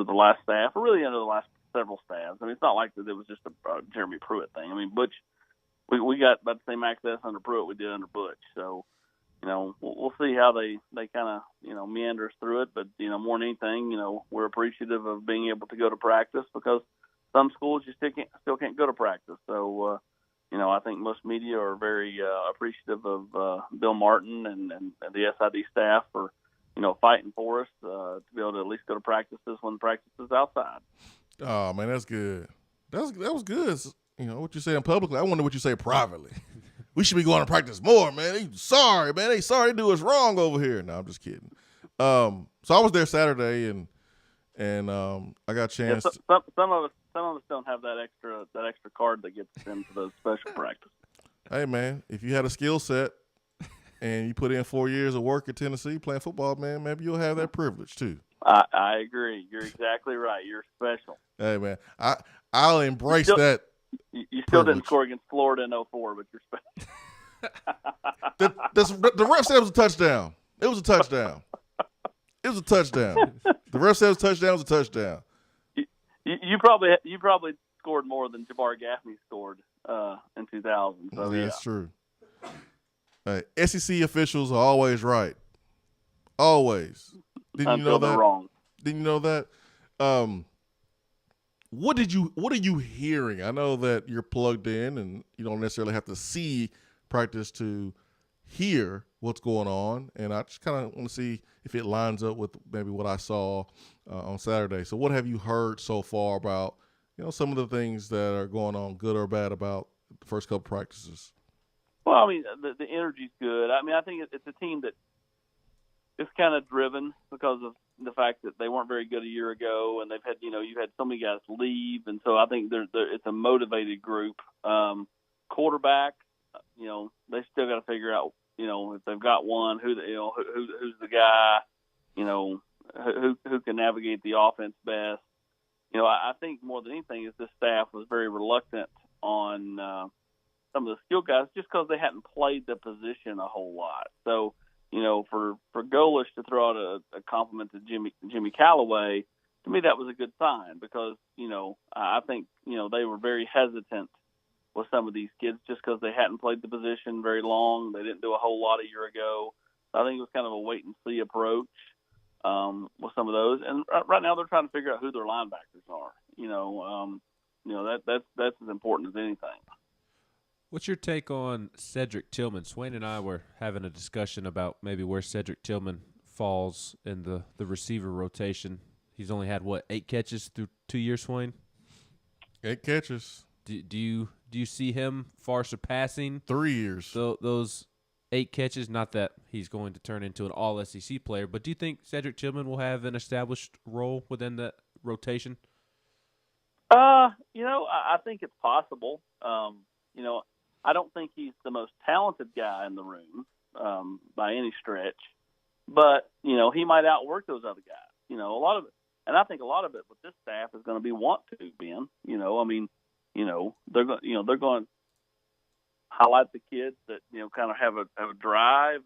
the last staff, or really under the last several staffs. I mean, it's not like that it was just a Jeremy Pruitt thing. I mean, Butch we got about the same access under Pruitt we did under Butch. So, we'll see how they kind of, meander us through it. But, more than anything, we're appreciative of being able to go to practice because some schools you still can't go to practice. So, I think most media are very appreciative of Bill Martin and the SID staff for, fighting for us to be able to at least go to practices when practice is outside. Oh, man, that's good. That was good. What you saying publicly. I wonder what you say privately. We should be going to practice more, man. They sorry they do us wrong over here. No, I'm just kidding. So I was there Saturday and I got a chance. Yeah, some of us don't have that extra card that gets into those special practices. Hey, man, if you had a skill set and you put in 4 years of work at Tennessee playing football, man, maybe you'll have that privilege too. I agree. You're exactly right. You're special. Hey, man, I'll embrace that. You still didn't score against Florida in 2004, but you're special. The ref said it was a touchdown. It was a touchdown. It was a touchdown. The ref said it was a touchdown. It was a touchdown. You probably scored more than Jabbar Gaffney scored in 2000. So yeah, that's true. Hey, SEC officials are always right. Always. Didn't you know that? Wrong. Didn't you know that? What are you hearing? I know that you're plugged in and you don't necessarily have to see practice to hear what's going on. And I just kind of want to see if it lines up with maybe what I saw on Saturday. So what have you heard so far about, some of the things that are going on, good or bad, about the first couple practices? Well, I mean, the energy's good. I mean, I think it's a team that is kind of driven because of the fact that they weren't very good a year ago, and they've had, you've had so many guys leave, and so I think it's a motivated group. Quarterback, they still got to figure out, if they've got one, who's the guy, who can navigate the offense best. I think more than anything is this staff was very reluctant on some of the skill guys just because they hadn't played the position a whole lot. So, for Golish to throw out a compliment to Jimmy Callaway, to me that was a good sign because, I think, they were very hesitant with some of these kids just because they hadn't played the position very long. They didn't do a whole lot a year ago. So I think it was kind of a wait-and-see approach with some of those. And right now they're trying to figure out who their linebackers are. That's as important as anything. What's your take on Cedric Tillman? Swain and I were having a discussion about maybe where Cedric Tillman falls in the receiver rotation. He's only had, 8 catches through 2 years, Swain? 8 catches. Do you see him far surpassing 3 years? Those 8 catches, not that he's going to turn into an all-SEC player, but do you think Cedric Tillman will have an established role within the rotation? I think it's possible. I don't think he's the most talented guy in the room by any stretch, but he might outwork those other guys. A lot of it, and I think a lot of it with this staff is going to be want to, Ben. They're going to highlight the kids that kind of have a drive,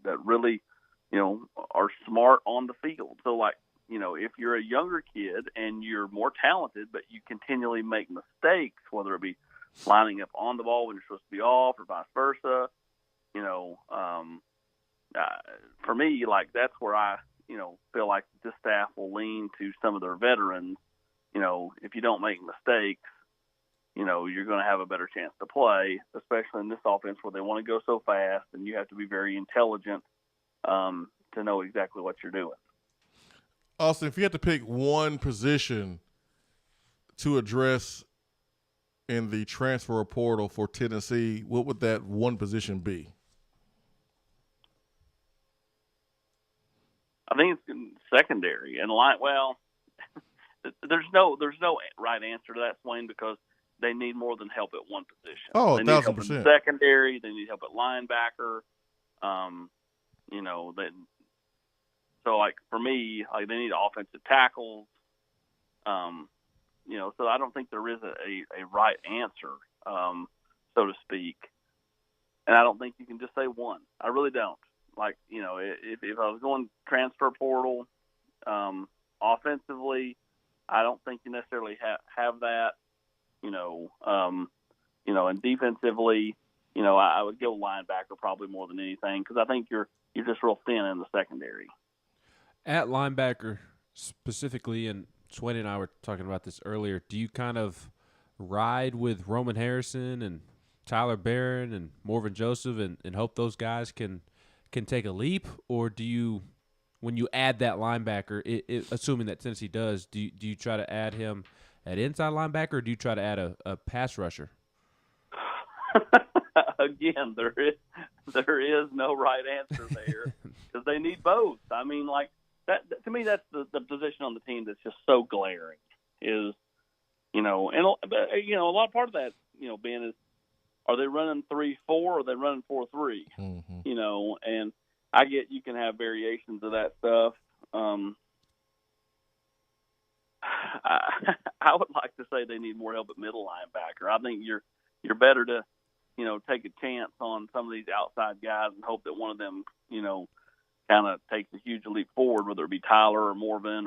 that really are smart on the field. So if you're a younger kid and you're more talented, but you continually make mistakes, whether it be lining up on the ball when you're supposed to be off or vice versa, for me, that's where I, feel like this staff will lean to some of their veterans. If you don't make mistakes, you're going to have a better chance to play, especially in this offense where they want to go so fast and you have to be very intelligent to know exactly what you're doing. Austin, if you had to pick one position to address in the transfer portal for Tennessee, what would that one position be? I think it's secondary and line. Well, there's no right answer to that, Swain, because they need more than help at one position. Oh, they need help 1,000%. in secondary. They need help at linebacker. So for me, they need offensive tackles. So I don't think there is a right answer, so to speak. And I don't think you can just say one. I really don't. If I was going transfer portal offensively, I don't think you necessarily have that. And defensively, I would go linebacker probably more than anything because I think you're just real thin in the secondary. At linebacker specifically, and Swain and I were talking about this earlier, do you kind of ride with Roman Harrison and Tyler Barron and Morvin Joseph and hope those guys can take a leap? Or do you, when you add that linebacker, assuming that Tennessee does, do you try to add him at inside linebacker, or do you try to add a pass rusher? Again, there is no right answer there because they need both. I mean, like that to me, that's the position on the team that's just so glaring. Is and a lot part of that, Ben, is are they running 3-4 or are they running 4-3? Mm-hmm. And I get you can have variations of that stuff. I would like to say they need more help at middle linebacker. I think you're better to take a chance on some of these outside guys and hope that one of them, kind of takes a huge leap forward, whether it be Tyler or Morvin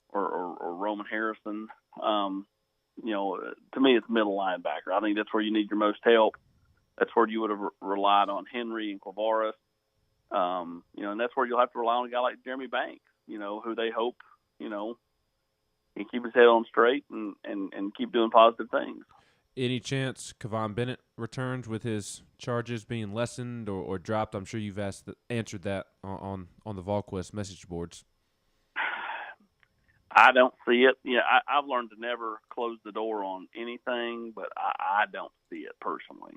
or Roman Harrison. To me, it's middle linebacker. I think that's where you need your most help. That's where you would have relied on Henry and Quavaris. And that's where you'll have to rely on a guy like Jeremy Banks, who they hope, can keep his head on straight and keep doing positive things. Any chance Kevon Bennett returns with his charges being lessened or dropped? I'm sure you've answered that on the VolQuest message boards. I don't see it. I've learned to never close the door on anything, but I don't see it personally.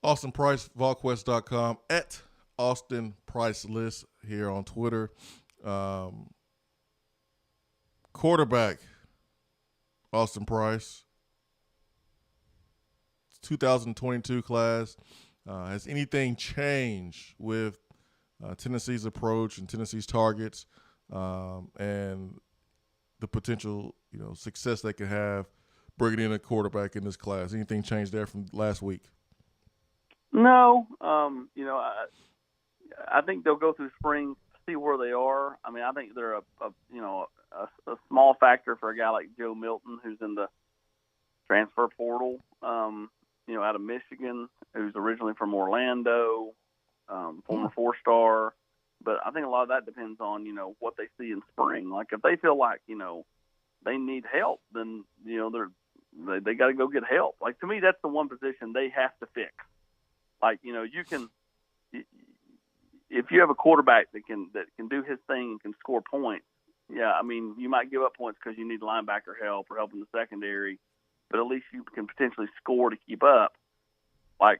Austin Price, VolQuest.com, at Austin Price List here on Twitter. Quarterback, Austin Price, 2022 class. Has anything changed with Tennessee's approach and Tennessee's targets and the potential, success they could have bringing in a quarterback in this class? Anything changed there from last week? No. I think they'll go through spring, see where they are. I mean, I think they're a small factor for a guy like Joe Milton, who's in the transfer portal, out of Michigan, who's originally from Orlando, former 4-star. But I think a lot of that depends on, what they see in spring. Like if they feel like, they need help, then, they got to go get help. Like to me, that's the one position they have to fix. Like, you can, if you have a quarterback that can do his thing and can score points, yeah, I mean, you might give up points because you need linebacker help or help in the secondary, but at least you can potentially score to keep up. Like,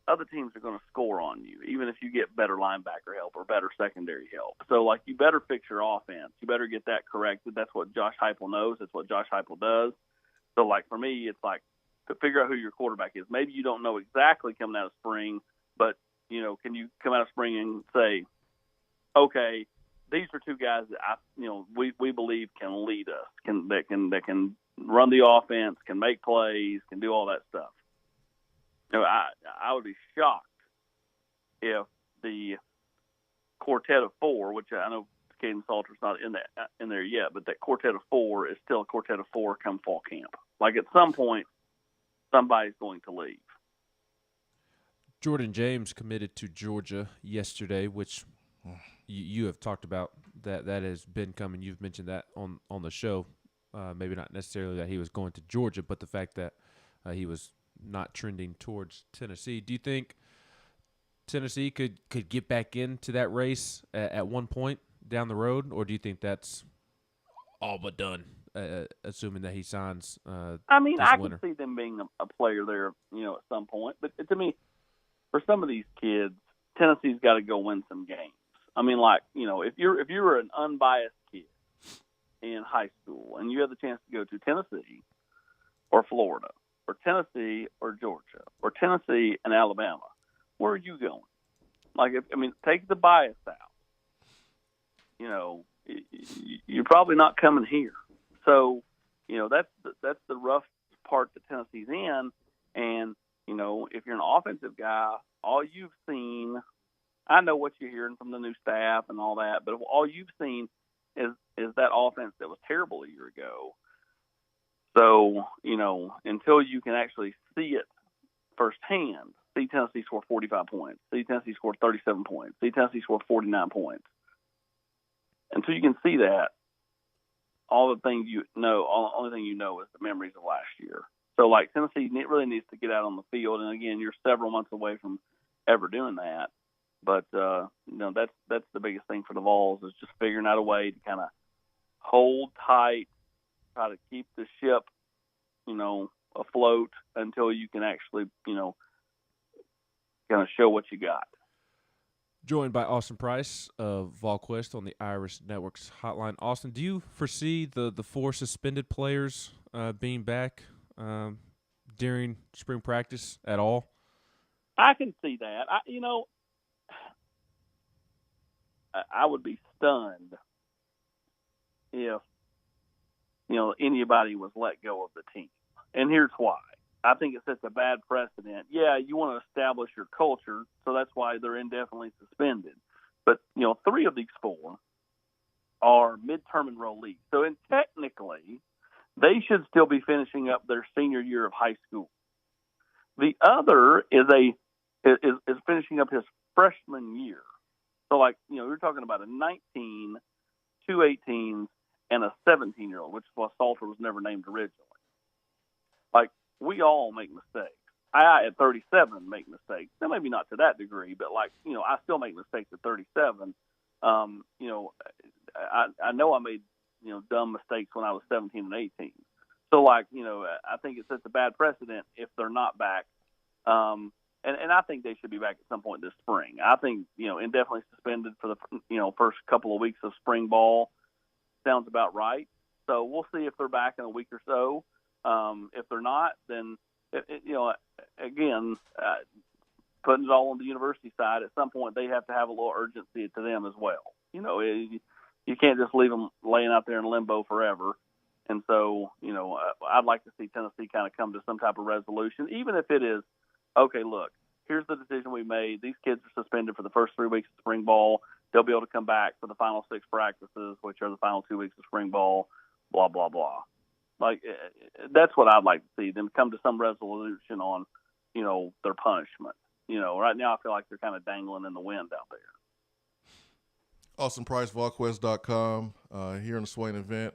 other teams are going to score on you, even if you get better linebacker help or better secondary help. So, like, you better fix your offense. You better get that corrected. That's what Josh Heupel knows. That's what Josh Heupel does. So, like, for me, it's like to figure out who your quarterback is. Maybe you don't know exactly coming out of spring, but, can you come out of spring and say, okay, these are two guys that we believe can lead us, that can run the offense, can make plays, can do all that stuff. I would be shocked if the quartet of four, which I know Caden Salter's not in there yet, but that quartet of four is still a quartet of four come fall camp. Like at some point, somebody's going to leave. Jordan James committed to Georgia yesterday, which you have talked about that has been coming. You've mentioned that on the show. Maybe not necessarily that he was going to Georgia, but the fact that he was not trending towards Tennessee. Do you think Tennessee could get back into that race at one point down the road, or do you think that's all but done, assuming that he signs I mean, this I winter? can see them being a player there, at some point. But to me, for some of these kids, Tennessee's got to go win some games. I mean, like, if you're an unbiased kid in high school and you have the chance to go to Tennessee or Florida or Tennessee or Georgia or Tennessee and Alabama, where are you going? Like, take the bias out. You're probably not coming here. So, that's the rough part that Tennessee's in. And, if you're an offensive guy, all you've seen, I know what you're hearing from the new staff and all that, but all you've seen is that offense that was terrible a year ago. So, until you can actually see it firsthand, see Tennessee score 45 points, see Tennessee score 37 points, see Tennessee score 49 points. Until you can see that, all the things only thing you know is the memories of last year. So, like, Tennessee really needs to get out on the field. And, again, you're several months away from ever doing that. But, that's the biggest thing for the Vols is just figuring out a way to kind of hold tight, try to keep the ship, afloat until you can actually, kind of show what you got. Joined by Austin Price of VolQuest on the Irish Network's hotline. Austin, do you foresee the 4 suspended players being back during spring practice at all? I can see that. I would be stunned if, anybody was let go of the team. And here's why. I think it sets a bad precedent. Yeah, you want to establish your culture, so that's why they're indefinitely suspended. But, 3 of these 4 are midterm enrollees. So, technically, they should still be finishing up their senior year of high school. The other is finishing up his freshman year. So, you're talking about a 19, 2 18s, and a 17-year-old, which is why Salter was never named originally. We all make mistakes. I, at 37, make mistakes. Now, maybe not to that degree, but, I still make mistakes at 37. I know I made, dumb mistakes when I was 17 and 18. So, I think it sets a bad precedent if they're not back. And I think they should be back at some point this spring. I think, indefinitely suspended for the, first couple of weeks of spring ball sounds about right. So we'll see if they're back in a week or so. If they're not, then, again, putting it all on the university side, at some point they have to have a little urgency to them as well. You can't just leave them laying out there in limbo forever. And so, I'd like to see Tennessee kind of come to some type of resolution, even if it is, okay, look, here's the decision we made. These kids are suspended for the first 3 weeks of spring ball. They'll be able to come back for the final 6 practices, which are the final 2 weeks of spring ball, blah, blah, blah. That's what I'd like to see, them come to some resolution on, their punishment. Right now I feel like they're kind of dangling in the wind out there. Austin Price, VolQuest.com, here in the Swain Event.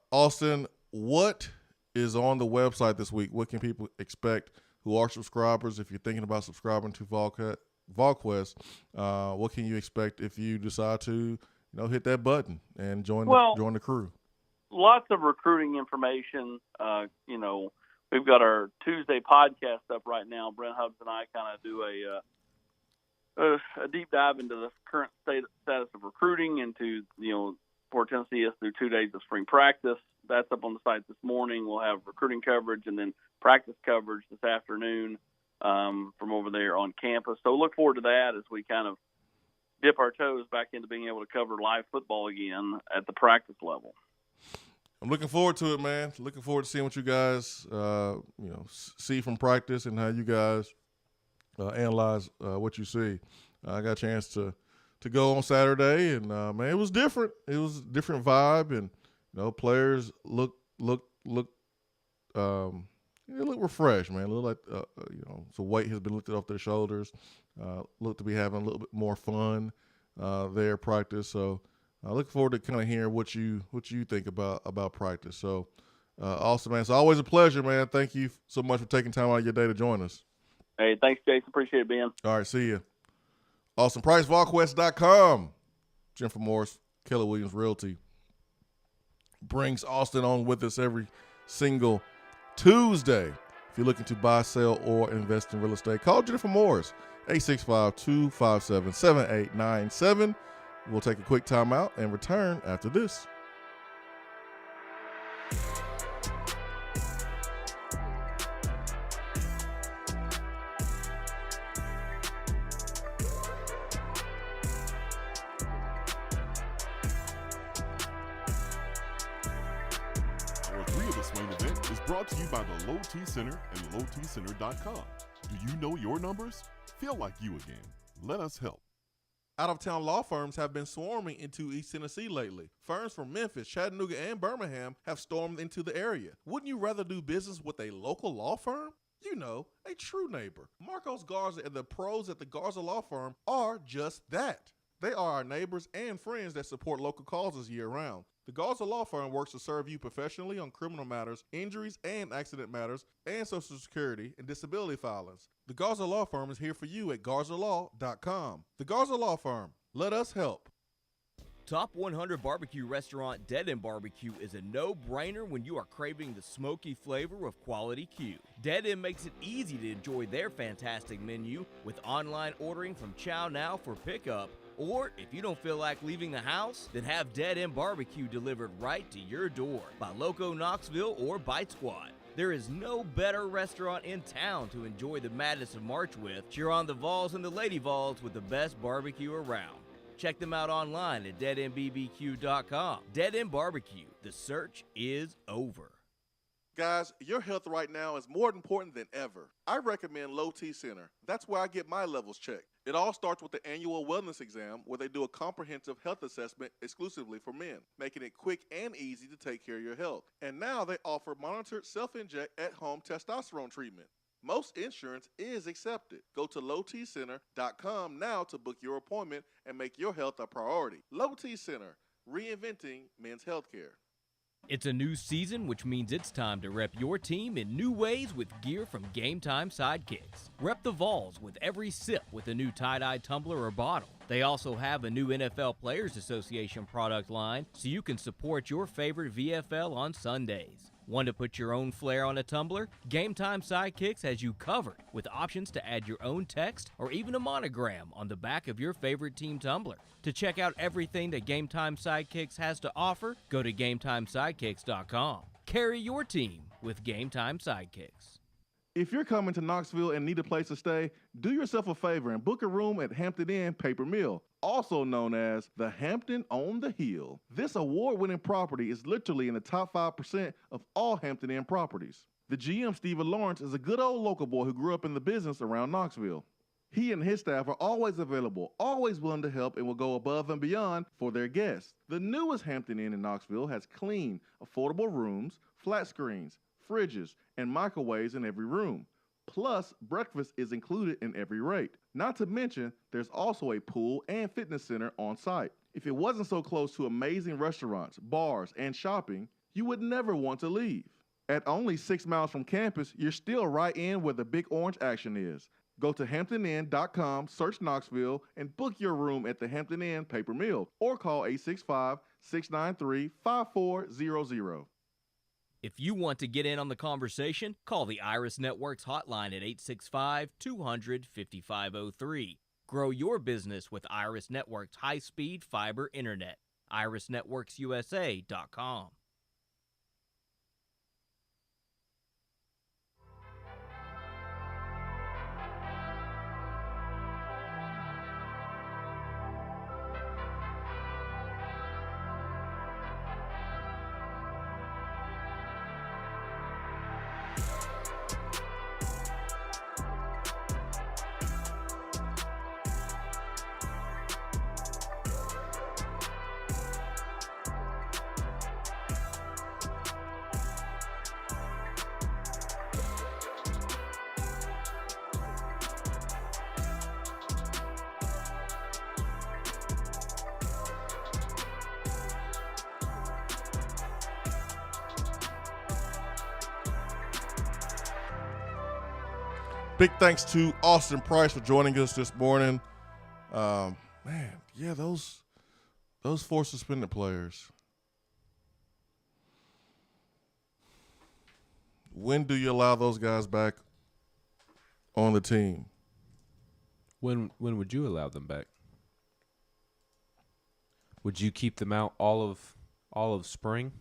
Austin, what is on the website this week? What can people expect who are subscribers? If you're thinking about subscribing to VolQuest, what can you expect if you decide to, hit that button and join the crew? Lots of recruiting information. We've got our Tuesday podcast up right now. Brent Hubbs and I kind of do a deep dive into the current status of recruiting into, for Tennessee is through 2 days of spring practice. That's up on the site this morning. We'll have recruiting coverage and then practice coverage this afternoon from over there on campus. So look forward to that as we kind of dip our toes back into being able to cover live football again at the practice level. I'm looking forward to it, man. Looking forward to seeing what you guys, see from practice and how you guys analyze what you see. I got a chance to go on Saturday, and man, it was different. It was a different vibe, and players look refreshed, man. Look like some weight has been lifted off their shoulders. Look to be having a little bit more fun there at practice. So. I look forward to kind of hearing what you think about practice. So, awesome, man. It's always a pleasure, man. Thank you so much for taking time out of your day to join us. Hey, thanks, Jason. Appreciate it, Ben. All right, see you. Austin Price, VolQuest.com. Jennifer Morris, Keller Williams Realty brings Austin on with us every single Tuesday. If you're looking to buy, sell, or invest in real estate, call Jennifer Morris, 865-257-7897. We'll take a quick timeout and return after this. Hour 3 of the Swain Event is brought to you by the Low T Center and LowTCenter.com. Do you know your numbers? Feel like you again. Let us help. Out-of-town law firms have been swarming into East Tennessee lately. Firms from Memphis, Chattanooga, and Birmingham have stormed into the area. Wouldn't you rather do business with a local law firm? You know, a true neighbor. Marcos Garza and the pros at the Garza Law Firm are just that. They are our neighbors and friends that support local causes year-round. The Garza Law Firm works to serve you professionally on criminal matters, injuries and accident matters, and Social Security and disability filings. The Garza Law Firm is here for you at GarzaLaw.com. The Garza Law Firm. Let us help. Top 100 Barbecue restaurant Dead End Barbecue is a no-brainer when you are craving the smoky flavor of quality Q. Dead End makes it easy to enjoy their fantastic menu with online ordering from Chow Now for pickup. Or if you don't feel like leaving the house, then have Dead End Barbecue delivered right to your door by Loco Knoxville or Bite Squad. There is no better restaurant in town to enjoy the madness of March with. Cheer on the Vols and the Lady Vols with the best barbecue around. Check them out online at deadendbbq.com. Dead End Barbecue. The search is over. Guys, your health right now is more important than ever. I recommend Low T Center. That's where I get my levels checked. It all starts with the annual wellness exam where they do a comprehensive health assessment exclusively for men, making it quick and easy to take care of your health. And now they offer monitored self-inject at-home testosterone treatment. Most insurance is accepted. Go to lowtcenter.com now to book your appointment and make your health a priority. Low T Center, reinventing men's healthcare. It's a new season, which means it's time to rep your team in new ways with gear from Game Time Sidekicks. Rep the Vols with every sip with a new tie-dye tumbler or bottle. They also have a new NFL Players Association product line, so you can support your favorite VFL on Sundays. Want to put your own flair on a tumbler? Game Time Sidekicks has you covered with options to add your own text or even a monogram on the back of your favorite team tumbler. To check out everything that Game Time Sidekicks has to offer, go to GameTimeSidekicks.com. Carry your team with Game Time Sidekicks. If you're coming to Knoxville and need a place to stay, do yourself a favor and book a room at Hampton Inn Paper Mill, also known as the Hampton on the Hill. This award-winning property is literally in the top 5% of all Hampton Inn properties. The GM, Stephen Lawrence, is a good old local boy who grew up in the business around Knoxville. He and his staff are always available, always willing to help, and will go above and beyond for their guests. The newest Hampton Inn in Knoxville has clean, affordable rooms, flat screens, fridges, and microwaves in every room. Plus, breakfast is included in every rate. Not to mention, there's also a pool and fitness center on site. If it wasn't so close to amazing restaurants, bars, and shopping, you would never want to leave. At only 6 miles from campus, you're still right in where the big orange action is. Go to HamptonInn.com, search Knoxville, and book your room at the Hampton Inn Paper Mill or call 865-693-5400. If you want to get in on the conversation, call the Iris Networks hotline at 865-200-5503. Grow your business with Iris Networks high-speed fiber internet. IrisNetworksUSA.com. Big thanks to Austin Price for joining us this morning. Those 4 suspended players. When do you allow those guys back on the team? When would you allow them back? Would you keep them out all of spring?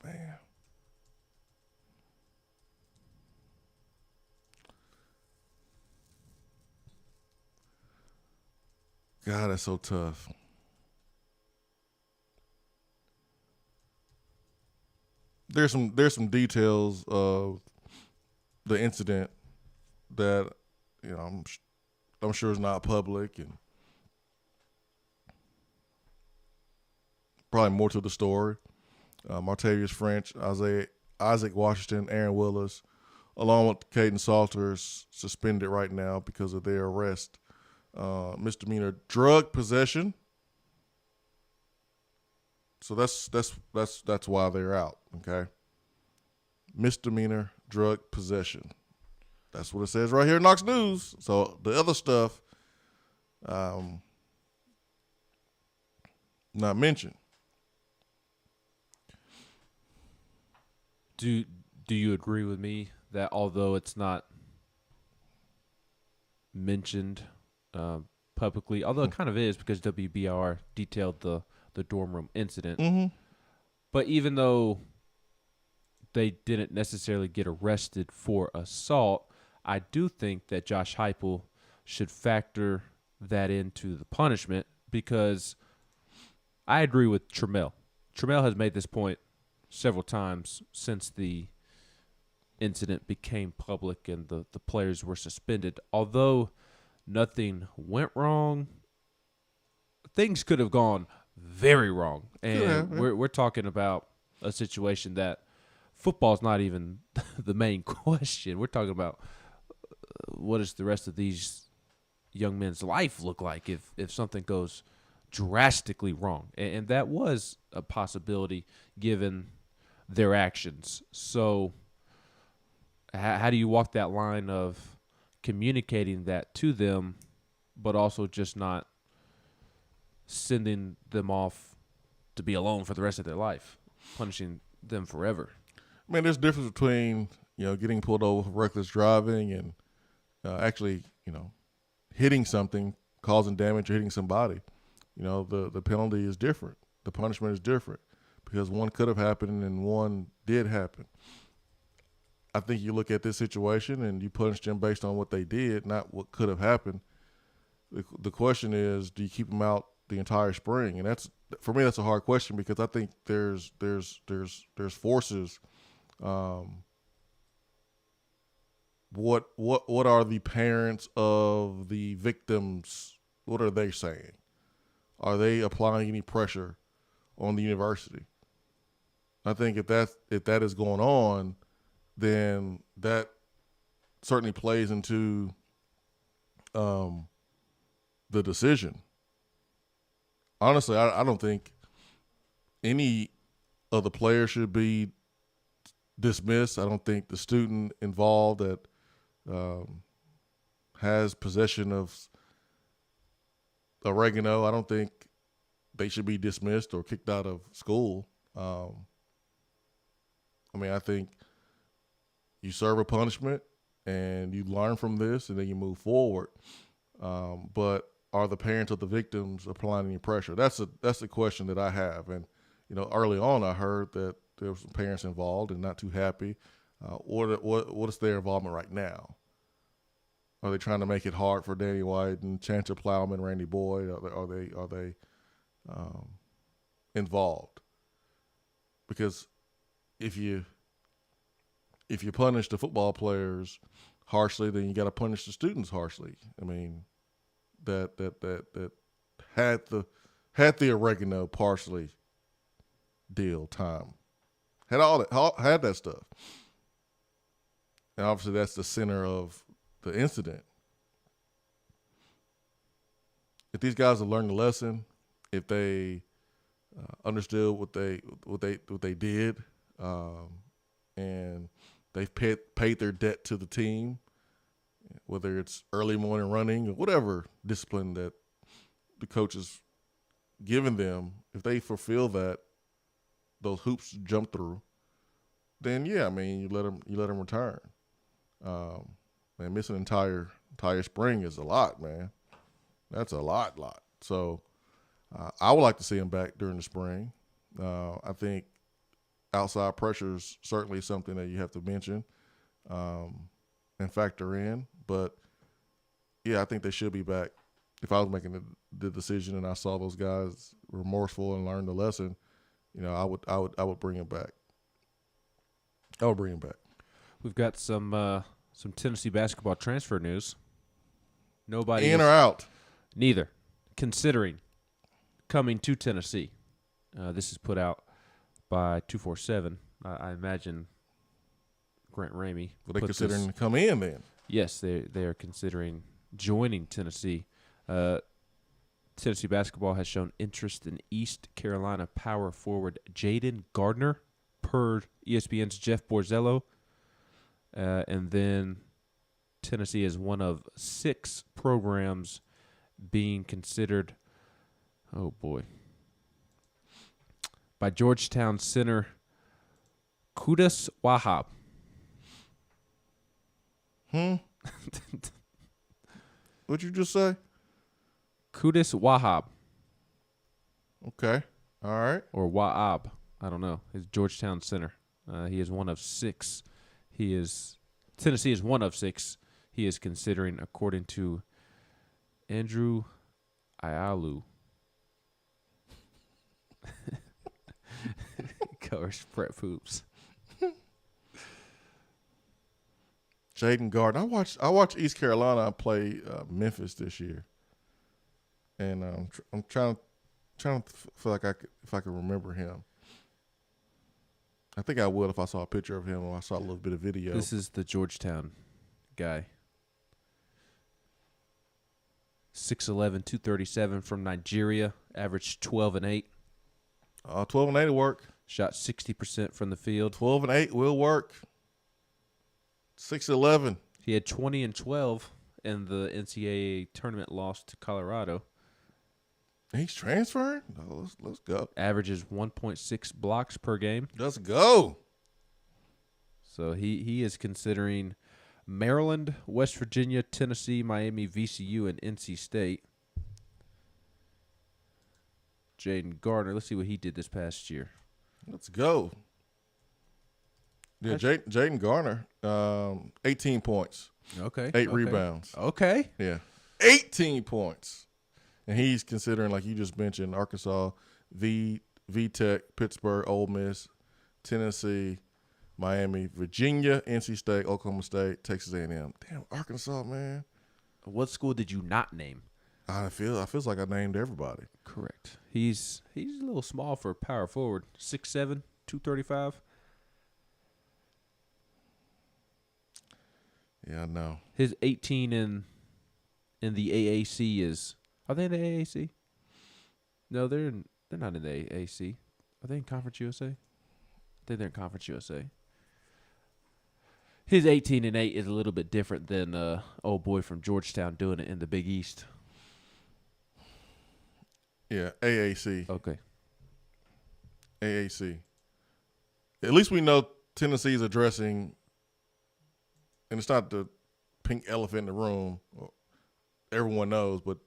Man. God, that's so tough. there's some details of the incident that I'm sure is not public, and probably more to the story. Martavius French, Isaac Washington, Aaron Willis, along with Caden Salters, suspended right now because of their arrest. Misdemeanor drug possession. So that's why they're out. Okay. Misdemeanor drug possession. That's what it says right here in Knox News. So the other stuff, not mentioned. Do you agree with me that although it's not mentioned publicly, although it kind of is because WBR detailed the dorm room incident, but even though they didn't necessarily get arrested for assault, I do think that Josh Heupel should factor that into the punishment, because I agree with Trammell. Trammell has made this point several times since the incident became public and the players were suspended. Although nothing went wrong, things could have gone very wrong. And we're talking about a situation that football's not even the main question. We're talking about what does the rest of these young men's life look like if something goes drastically wrong. And that was a possibility given their actions. So how do you walk that line of communicating that to them, but also just not sending them off to be alone for the rest of their life, punishing them forever? I mean, there's a difference between, getting pulled over for reckless driving and actually, hitting something, causing damage, or hitting somebody. The penalty is different. The punishment is different because one could have happened and one did happen. I think you look at this situation and you punish them based on what they did, not what could have happened. The question is, do you keep them out the entire spring? And for me, that's a hard question because I think there's forces. What are the parents of the victims? What are they saying? Are they applying any pressure on the university? I think if that is going on, then that certainly plays into the decision. Honestly, I don't think any of the players should be dismissed. I don't think the student involved that has possession of oregano, I don't think they should be dismissed or kicked out of school. I think you serve a punishment and you learn from this and then you move forward. But are the parents of the victims applying any pressure? That's the question that I have. And, early on I heard that there were some parents involved and not too happy. What is their involvement right now? Are they trying to make it hard for Danny White and Chancellor Plowman, Randy Boyd? Are they involved? Because if you punish the football players harshly, then you got to punish the students harshly. I mean, that had the oregano partially deal time, had had that stuff, and obviously that's the center of the incident. If these guys have learned the lesson, if they understood what they did, and they've paid their debt to the team, whether it's early morning running or whatever discipline that the coach has given them, if they fulfill those hoops to jump through, then yeah, you let them return. Man, missing entire spring is a lot, man. That's a lot. So I would like to see him back during the spring. I think outside pressure is certainly something that you have to mention and factor in. But yeah, I think they should be back. If I was making the decision and I saw those guys remorseful and learned the lesson, I would bring him back. I'll bring him back. We've got some Tennessee basketball transfer news. Nobody in or out? Neither. Considering coming to Tennessee. This is put out by 247. I imagine Grant Ramey. Well, they considering to come in then? Yes, they are considering joining Tennessee. Tennessee basketball has shown interest in East Carolina power forward Jaden Gardner, per ESPN's Jeff Borzello. And then Tennessee is one of 6 programs being considered, oh boy, by Georgetown center Qudus Wahab. What'd you just say? Qudus Wahab. Okay. All right. Or Wahab. I don't know. He's Georgetown center. He is one of 6. Tennessee is one of 6. He is considering, according to Andrew Ayalu. Covers Prep Hoops. Jaden Gardner. I watched East Carolina play Memphis this year, and I'm trying to feel like if I can remember him. I think I would if I saw a picture of him or I saw a little bit of video. This is the Georgetown guy. 6'11", 237 from Nigeria. Averaged 12 and 8. 12 and 8 will work. Shot 60% from the field. 12 and 8 will work. 6'11". He had 20 and 12 in the NCAA tournament loss to Colorado. He's transferring? No, let's go. Averages 1.6 blocks per game. Let's go. So he is considering Maryland, West Virginia, Tennessee, Miami, VCU, and NC State. Jaden Gardner, let's see what he did this past year. Let's go. Yeah, Jaden Gardner, 18 points. Okay. 8 rebounds. Okay. Yeah. 18 points. And he's considering, like you just mentioned, Arkansas, VTech, Pittsburgh, Ole Miss, Tennessee, Miami, Virginia, NC State, Oklahoma State, Texas A&M. Damn, Arkansas, man. What school did you not name? I feels like I named everybody. Correct. He's a little small for a power forward. 6'7", 235. Yeah, I know. His 18 in the AAC is. Are they in the AAC? No, they're not in the AAC. Are they in Conference USA? I think they're in Conference USA. His 18 and 8 is a little bit different than old boy from Georgetown doing it in the Big East. Yeah, AAC. Okay. AAC. At least we know Tennessee's addressing, and it's not the pink elephant in the room. Everyone knows, but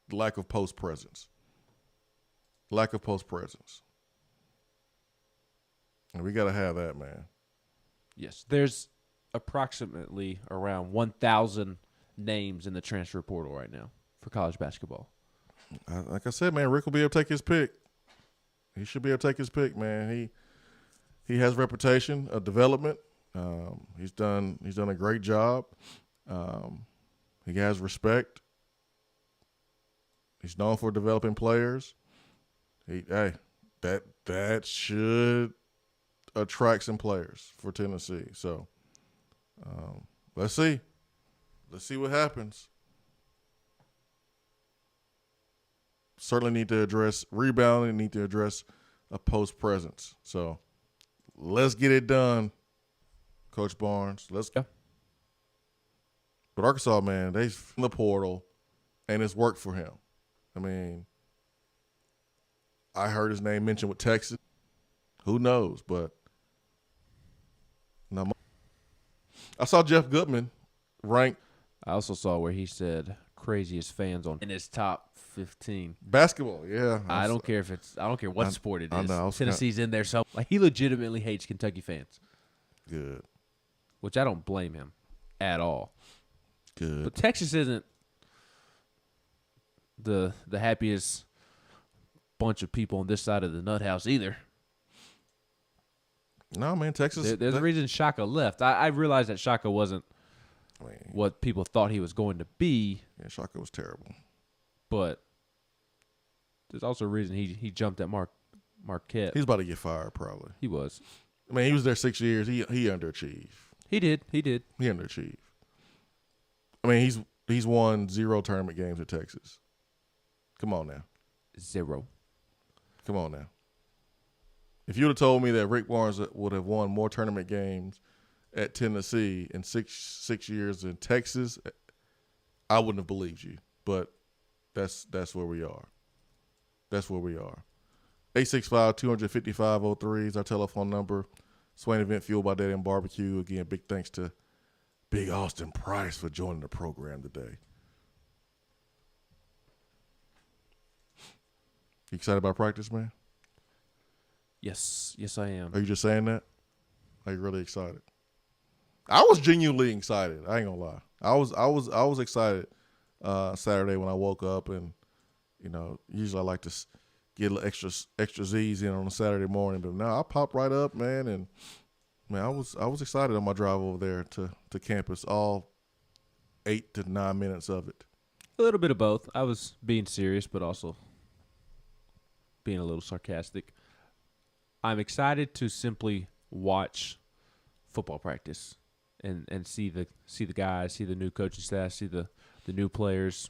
the lack of post presence. Lack of post presence. And we got to have that, man. Yes. There's approximately around 1,000 names in the transfer portal right now for college basketball. Like I said, man, Rick will be able to take his pick. He should be able to take his pick, man. He has reputation of development. He's done a great job. He has respect. He's known for developing players. That should attract some players for Tennessee. So let's see. Let's see what happens. Certainly need to address rebounding, need to address a post presence. So let's get it done, Coach Barnes. Let's go. But Arkansas, man, they in the portal, and it's worked for him. I mean, I heard his name mentioned with Texas. Who knows? But I saw Jeff Goodman ranked. I also saw where he said craziest fans in his top 15. Basketball, yeah. I don't care what sport it is. I know, Tennessee's in there, so he legitimately hates Kentucky fans. Good. Which I don't blame him at all. Good. But Texas isn't the happiest bunch of people on this side of the nut house either. No, man, Texas. There's a reason Shaka left. I realized that Shaka wasn't what people thought he was going to be. Yeah, Shaka was terrible. But there's also a reason he jumped at Marquette. He's about to get fired, probably. He was. I mean, he was there 6 years. He underachieved. He did. He underachieved. I mean, he's won 0 tournament games at Texas. Come on now. 0. Come on now. If you would have told me that Rick Barnes would have won more tournament games at Tennessee in six years in Texas, I wouldn't have believed you. But that's where we are. That's where we are. 865-255-03 is our telephone number. Swain Event fueled by Daddy and Barbecue. Again, big thanks to Big Austin Price for joining the program today. You excited about practice, man? Yes, I am. Are you just saying that? Are you really excited? I was genuinely excited. I ain't gonna lie. I was excited Saturday when I woke up, and usually I like to get a little extra Z's in on a Saturday morning, but now I popped right up, man, and man, I was excited on my drive over there to campus, all 8 to 9 minutes of it. A little bit of both. I was being serious, but also being a little sarcastic. I'm excited to simply watch football practice and see the guys, see the new coaching staff, see the new players,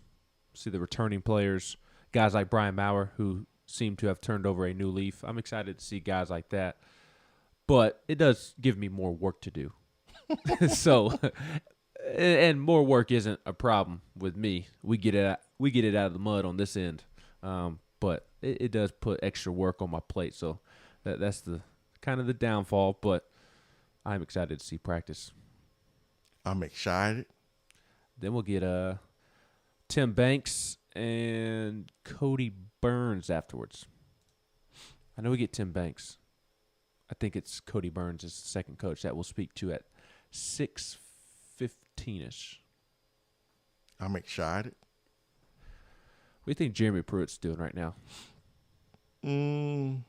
see the returning players, guys like Brian Maurer who seem to have turned over a new leaf. I'm excited to see guys like that, but it does give me more work to do. So, and more work isn't a problem with me. We get it out of the mud on this end, but it does put extra work on my plate. So that's the kind of the downfall. But I'm excited to see practice. I'm excited. Then we'll get Tim Banks and Cody Burns afterwards. I know we get Tim Banks. I think it's Cody Burns is the second coach that we'll speak to at 6:15ish. I'm excited. What do you think Jeremy Pruitt's doing right now? He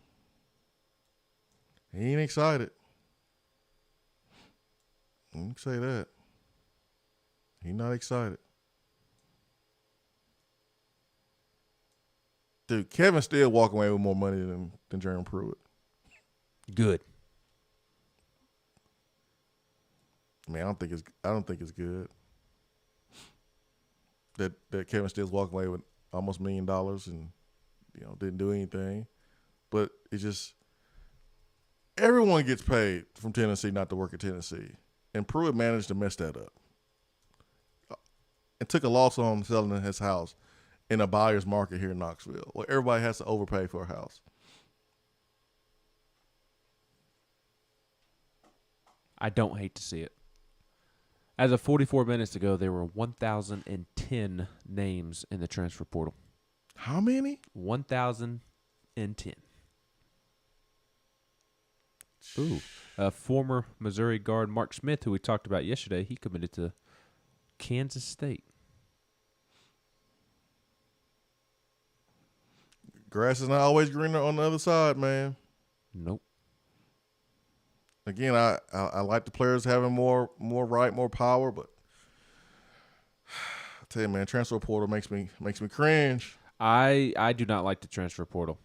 ain't excited. I can say that. He's not excited. Dude, Kevin's still walking away with more money than Jeremy Pruitt. Good. I mean, I don't think it's good that Kevin Steele's walking away with almost $1 million and didn't do anything. But it's just everyone gets paid from Tennessee not to work at Tennessee, and Pruitt managed to mess that up and took a loss on selling his house in a buyer's market here in Knoxville, where everybody has to overpay for a house. I don't hate to see it. As of 44 minutes ago, there were 1,010 names in the transfer portal. How many? 1,010. Ooh. Former Missouri guard Mark Smith, who we talked about yesterday, he committed to Kansas State. Grass is not always greener on the other side, man. Nope. Again, I like the players having more power, but I tell you, man, transfer portal makes me cringe. I do not like the transfer portal.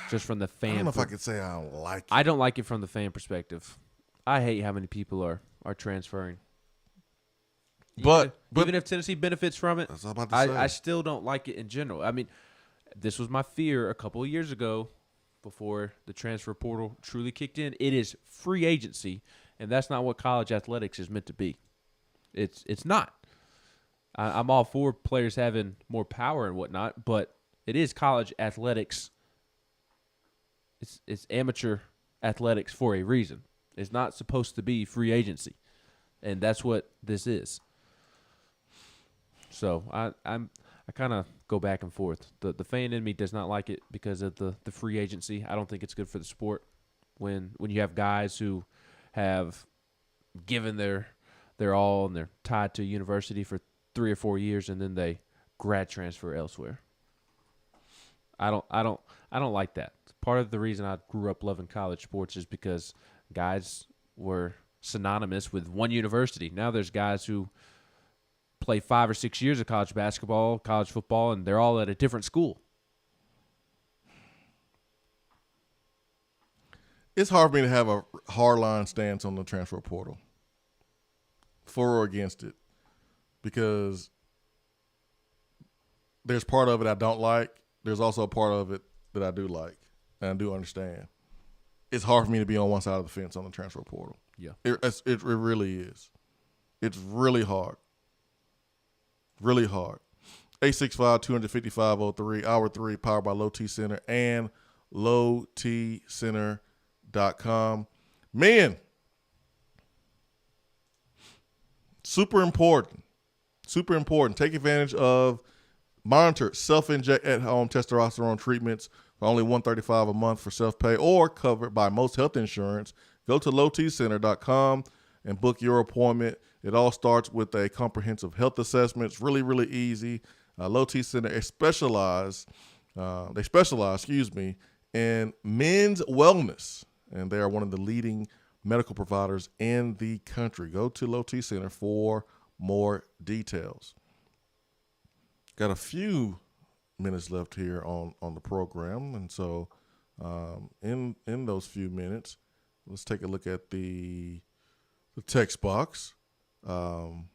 Just from the fan. I don't know if I could say I don't like it. I don't like it from the fan perspective. I hate how many people are transferring. But even if Tennessee benefits from it, that's what I'm about to say. I still don't like it in general. I mean, this was my fear a couple of years ago before the transfer portal truly kicked in. It is free agency, and that's not what college athletics is meant to be. It's not. I'm all for players having more power and whatnot, but it is college athletics. It's amateur athletics for a reason. It's not supposed to be free agency, and that's what this is. So I kind of go back and forth. The fan in me does not like it because of the free agency. I don't think it's good for the sport when you have guys who have given their all and they're tied to a university for 3 or 4 years and then they grad transfer elsewhere. I don't like that. Part of the reason I grew up loving college sports is because guys were synonymous with one university. Now there's guys who play 5 or 6 years of college basketball, college football, and they're all at a different school. It's hard for me to have a hardline stance on the transfer portal, for or against it, because there's part of it I don't like. There's also a part of it that I do like and I do understand. It's hard for me to be on one side of the fence on the transfer portal. Yeah. It really is. It's really hard. Really hard. 865-255-03, Hour 3, powered by Low T Center and lowtcenter.com. Man, super important. Super important. Take advantage of monitored self-inject at-home testosterone treatments for only $135 a month for self-pay or covered by most health insurance. Go to lowtcenter.com and book your appointment. It all starts with a comprehensive health assessment. It's really, really easy. Low T Center they specialize in men's wellness, and they are one of the leading medical providers in the country. Go to Low T Center for more details. Got a few minutes left here on the program, and so in those few minutes, let's take a look at the text box. Vaughn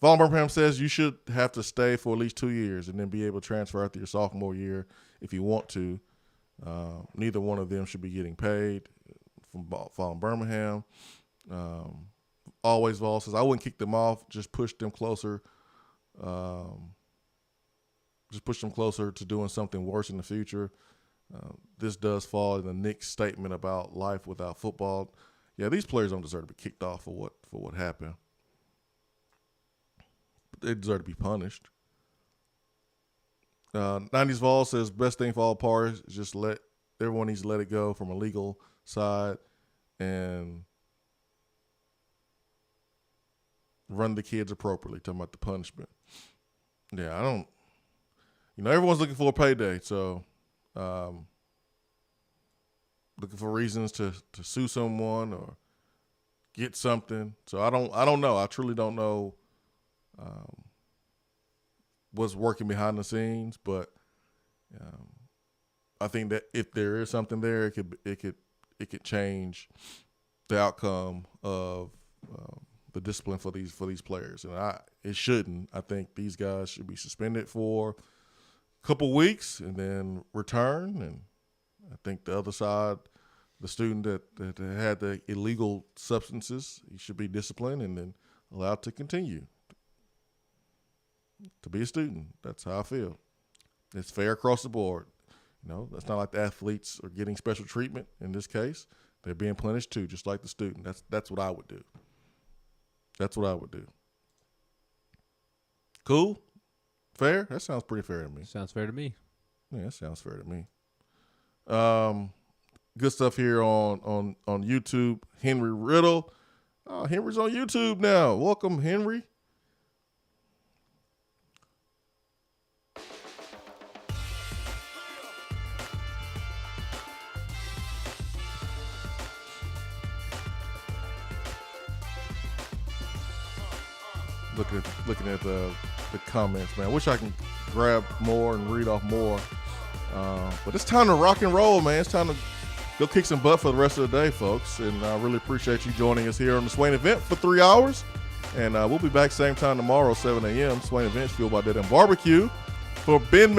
Birmingham says you should have to stay for at least 2 years and then be able to transfer after your sophomore year if you want to. Neither one of them should be getting paid. From Vaughn Birmingham. Always Vol says I wouldn't kick them off, just push them closer. Just push them closer to doing something worse in the future. This does fall in the Knicks' statement about life without football. Yeah, these players don't deserve to be kicked off for what happened. But they deserve to be punished. 90s Vol says best thing for all parties is just everyone needs to let it go from a legal side and run the kids appropriately. Talking about the punishment. Yeah, I don't. Everyone's looking for a payday, so looking for reasons to sue someone or get something. So I don't know. I truly don't know what's working behind the scenes, but I think that if there is something there, it could change the outcome of the discipline for these players, and it shouldn't. I think these guys should be suspended for couple weeks and then return. And I think the other side, the student that had the illegal substances, he should be disciplined and then allowed to continue to be a student. That's how I feel. It's fair across the board. That's not like the athletes are getting special treatment in this case. They're being punished too, just like the student. That's what I would do. That's what I would do. Cool? Fair? That sounds pretty fair to me. Sounds fair to me. Yeah, that sounds fair to me. Good stuff here on YouTube. Henry Riddle. Oh, Henry's on YouTube now. Welcome, Henry. Looking at the comments, man. I wish I can grab more and read off more. But it's time to rock and roll, man. It's time to go kick some butt for the rest of the day, folks. And I really appreciate you joining us here on the Swain Event for 3 hours. And we'll be back same time tomorrow, 7 a.m. Swain Event, fueled by Dead End Barbecue. For Ben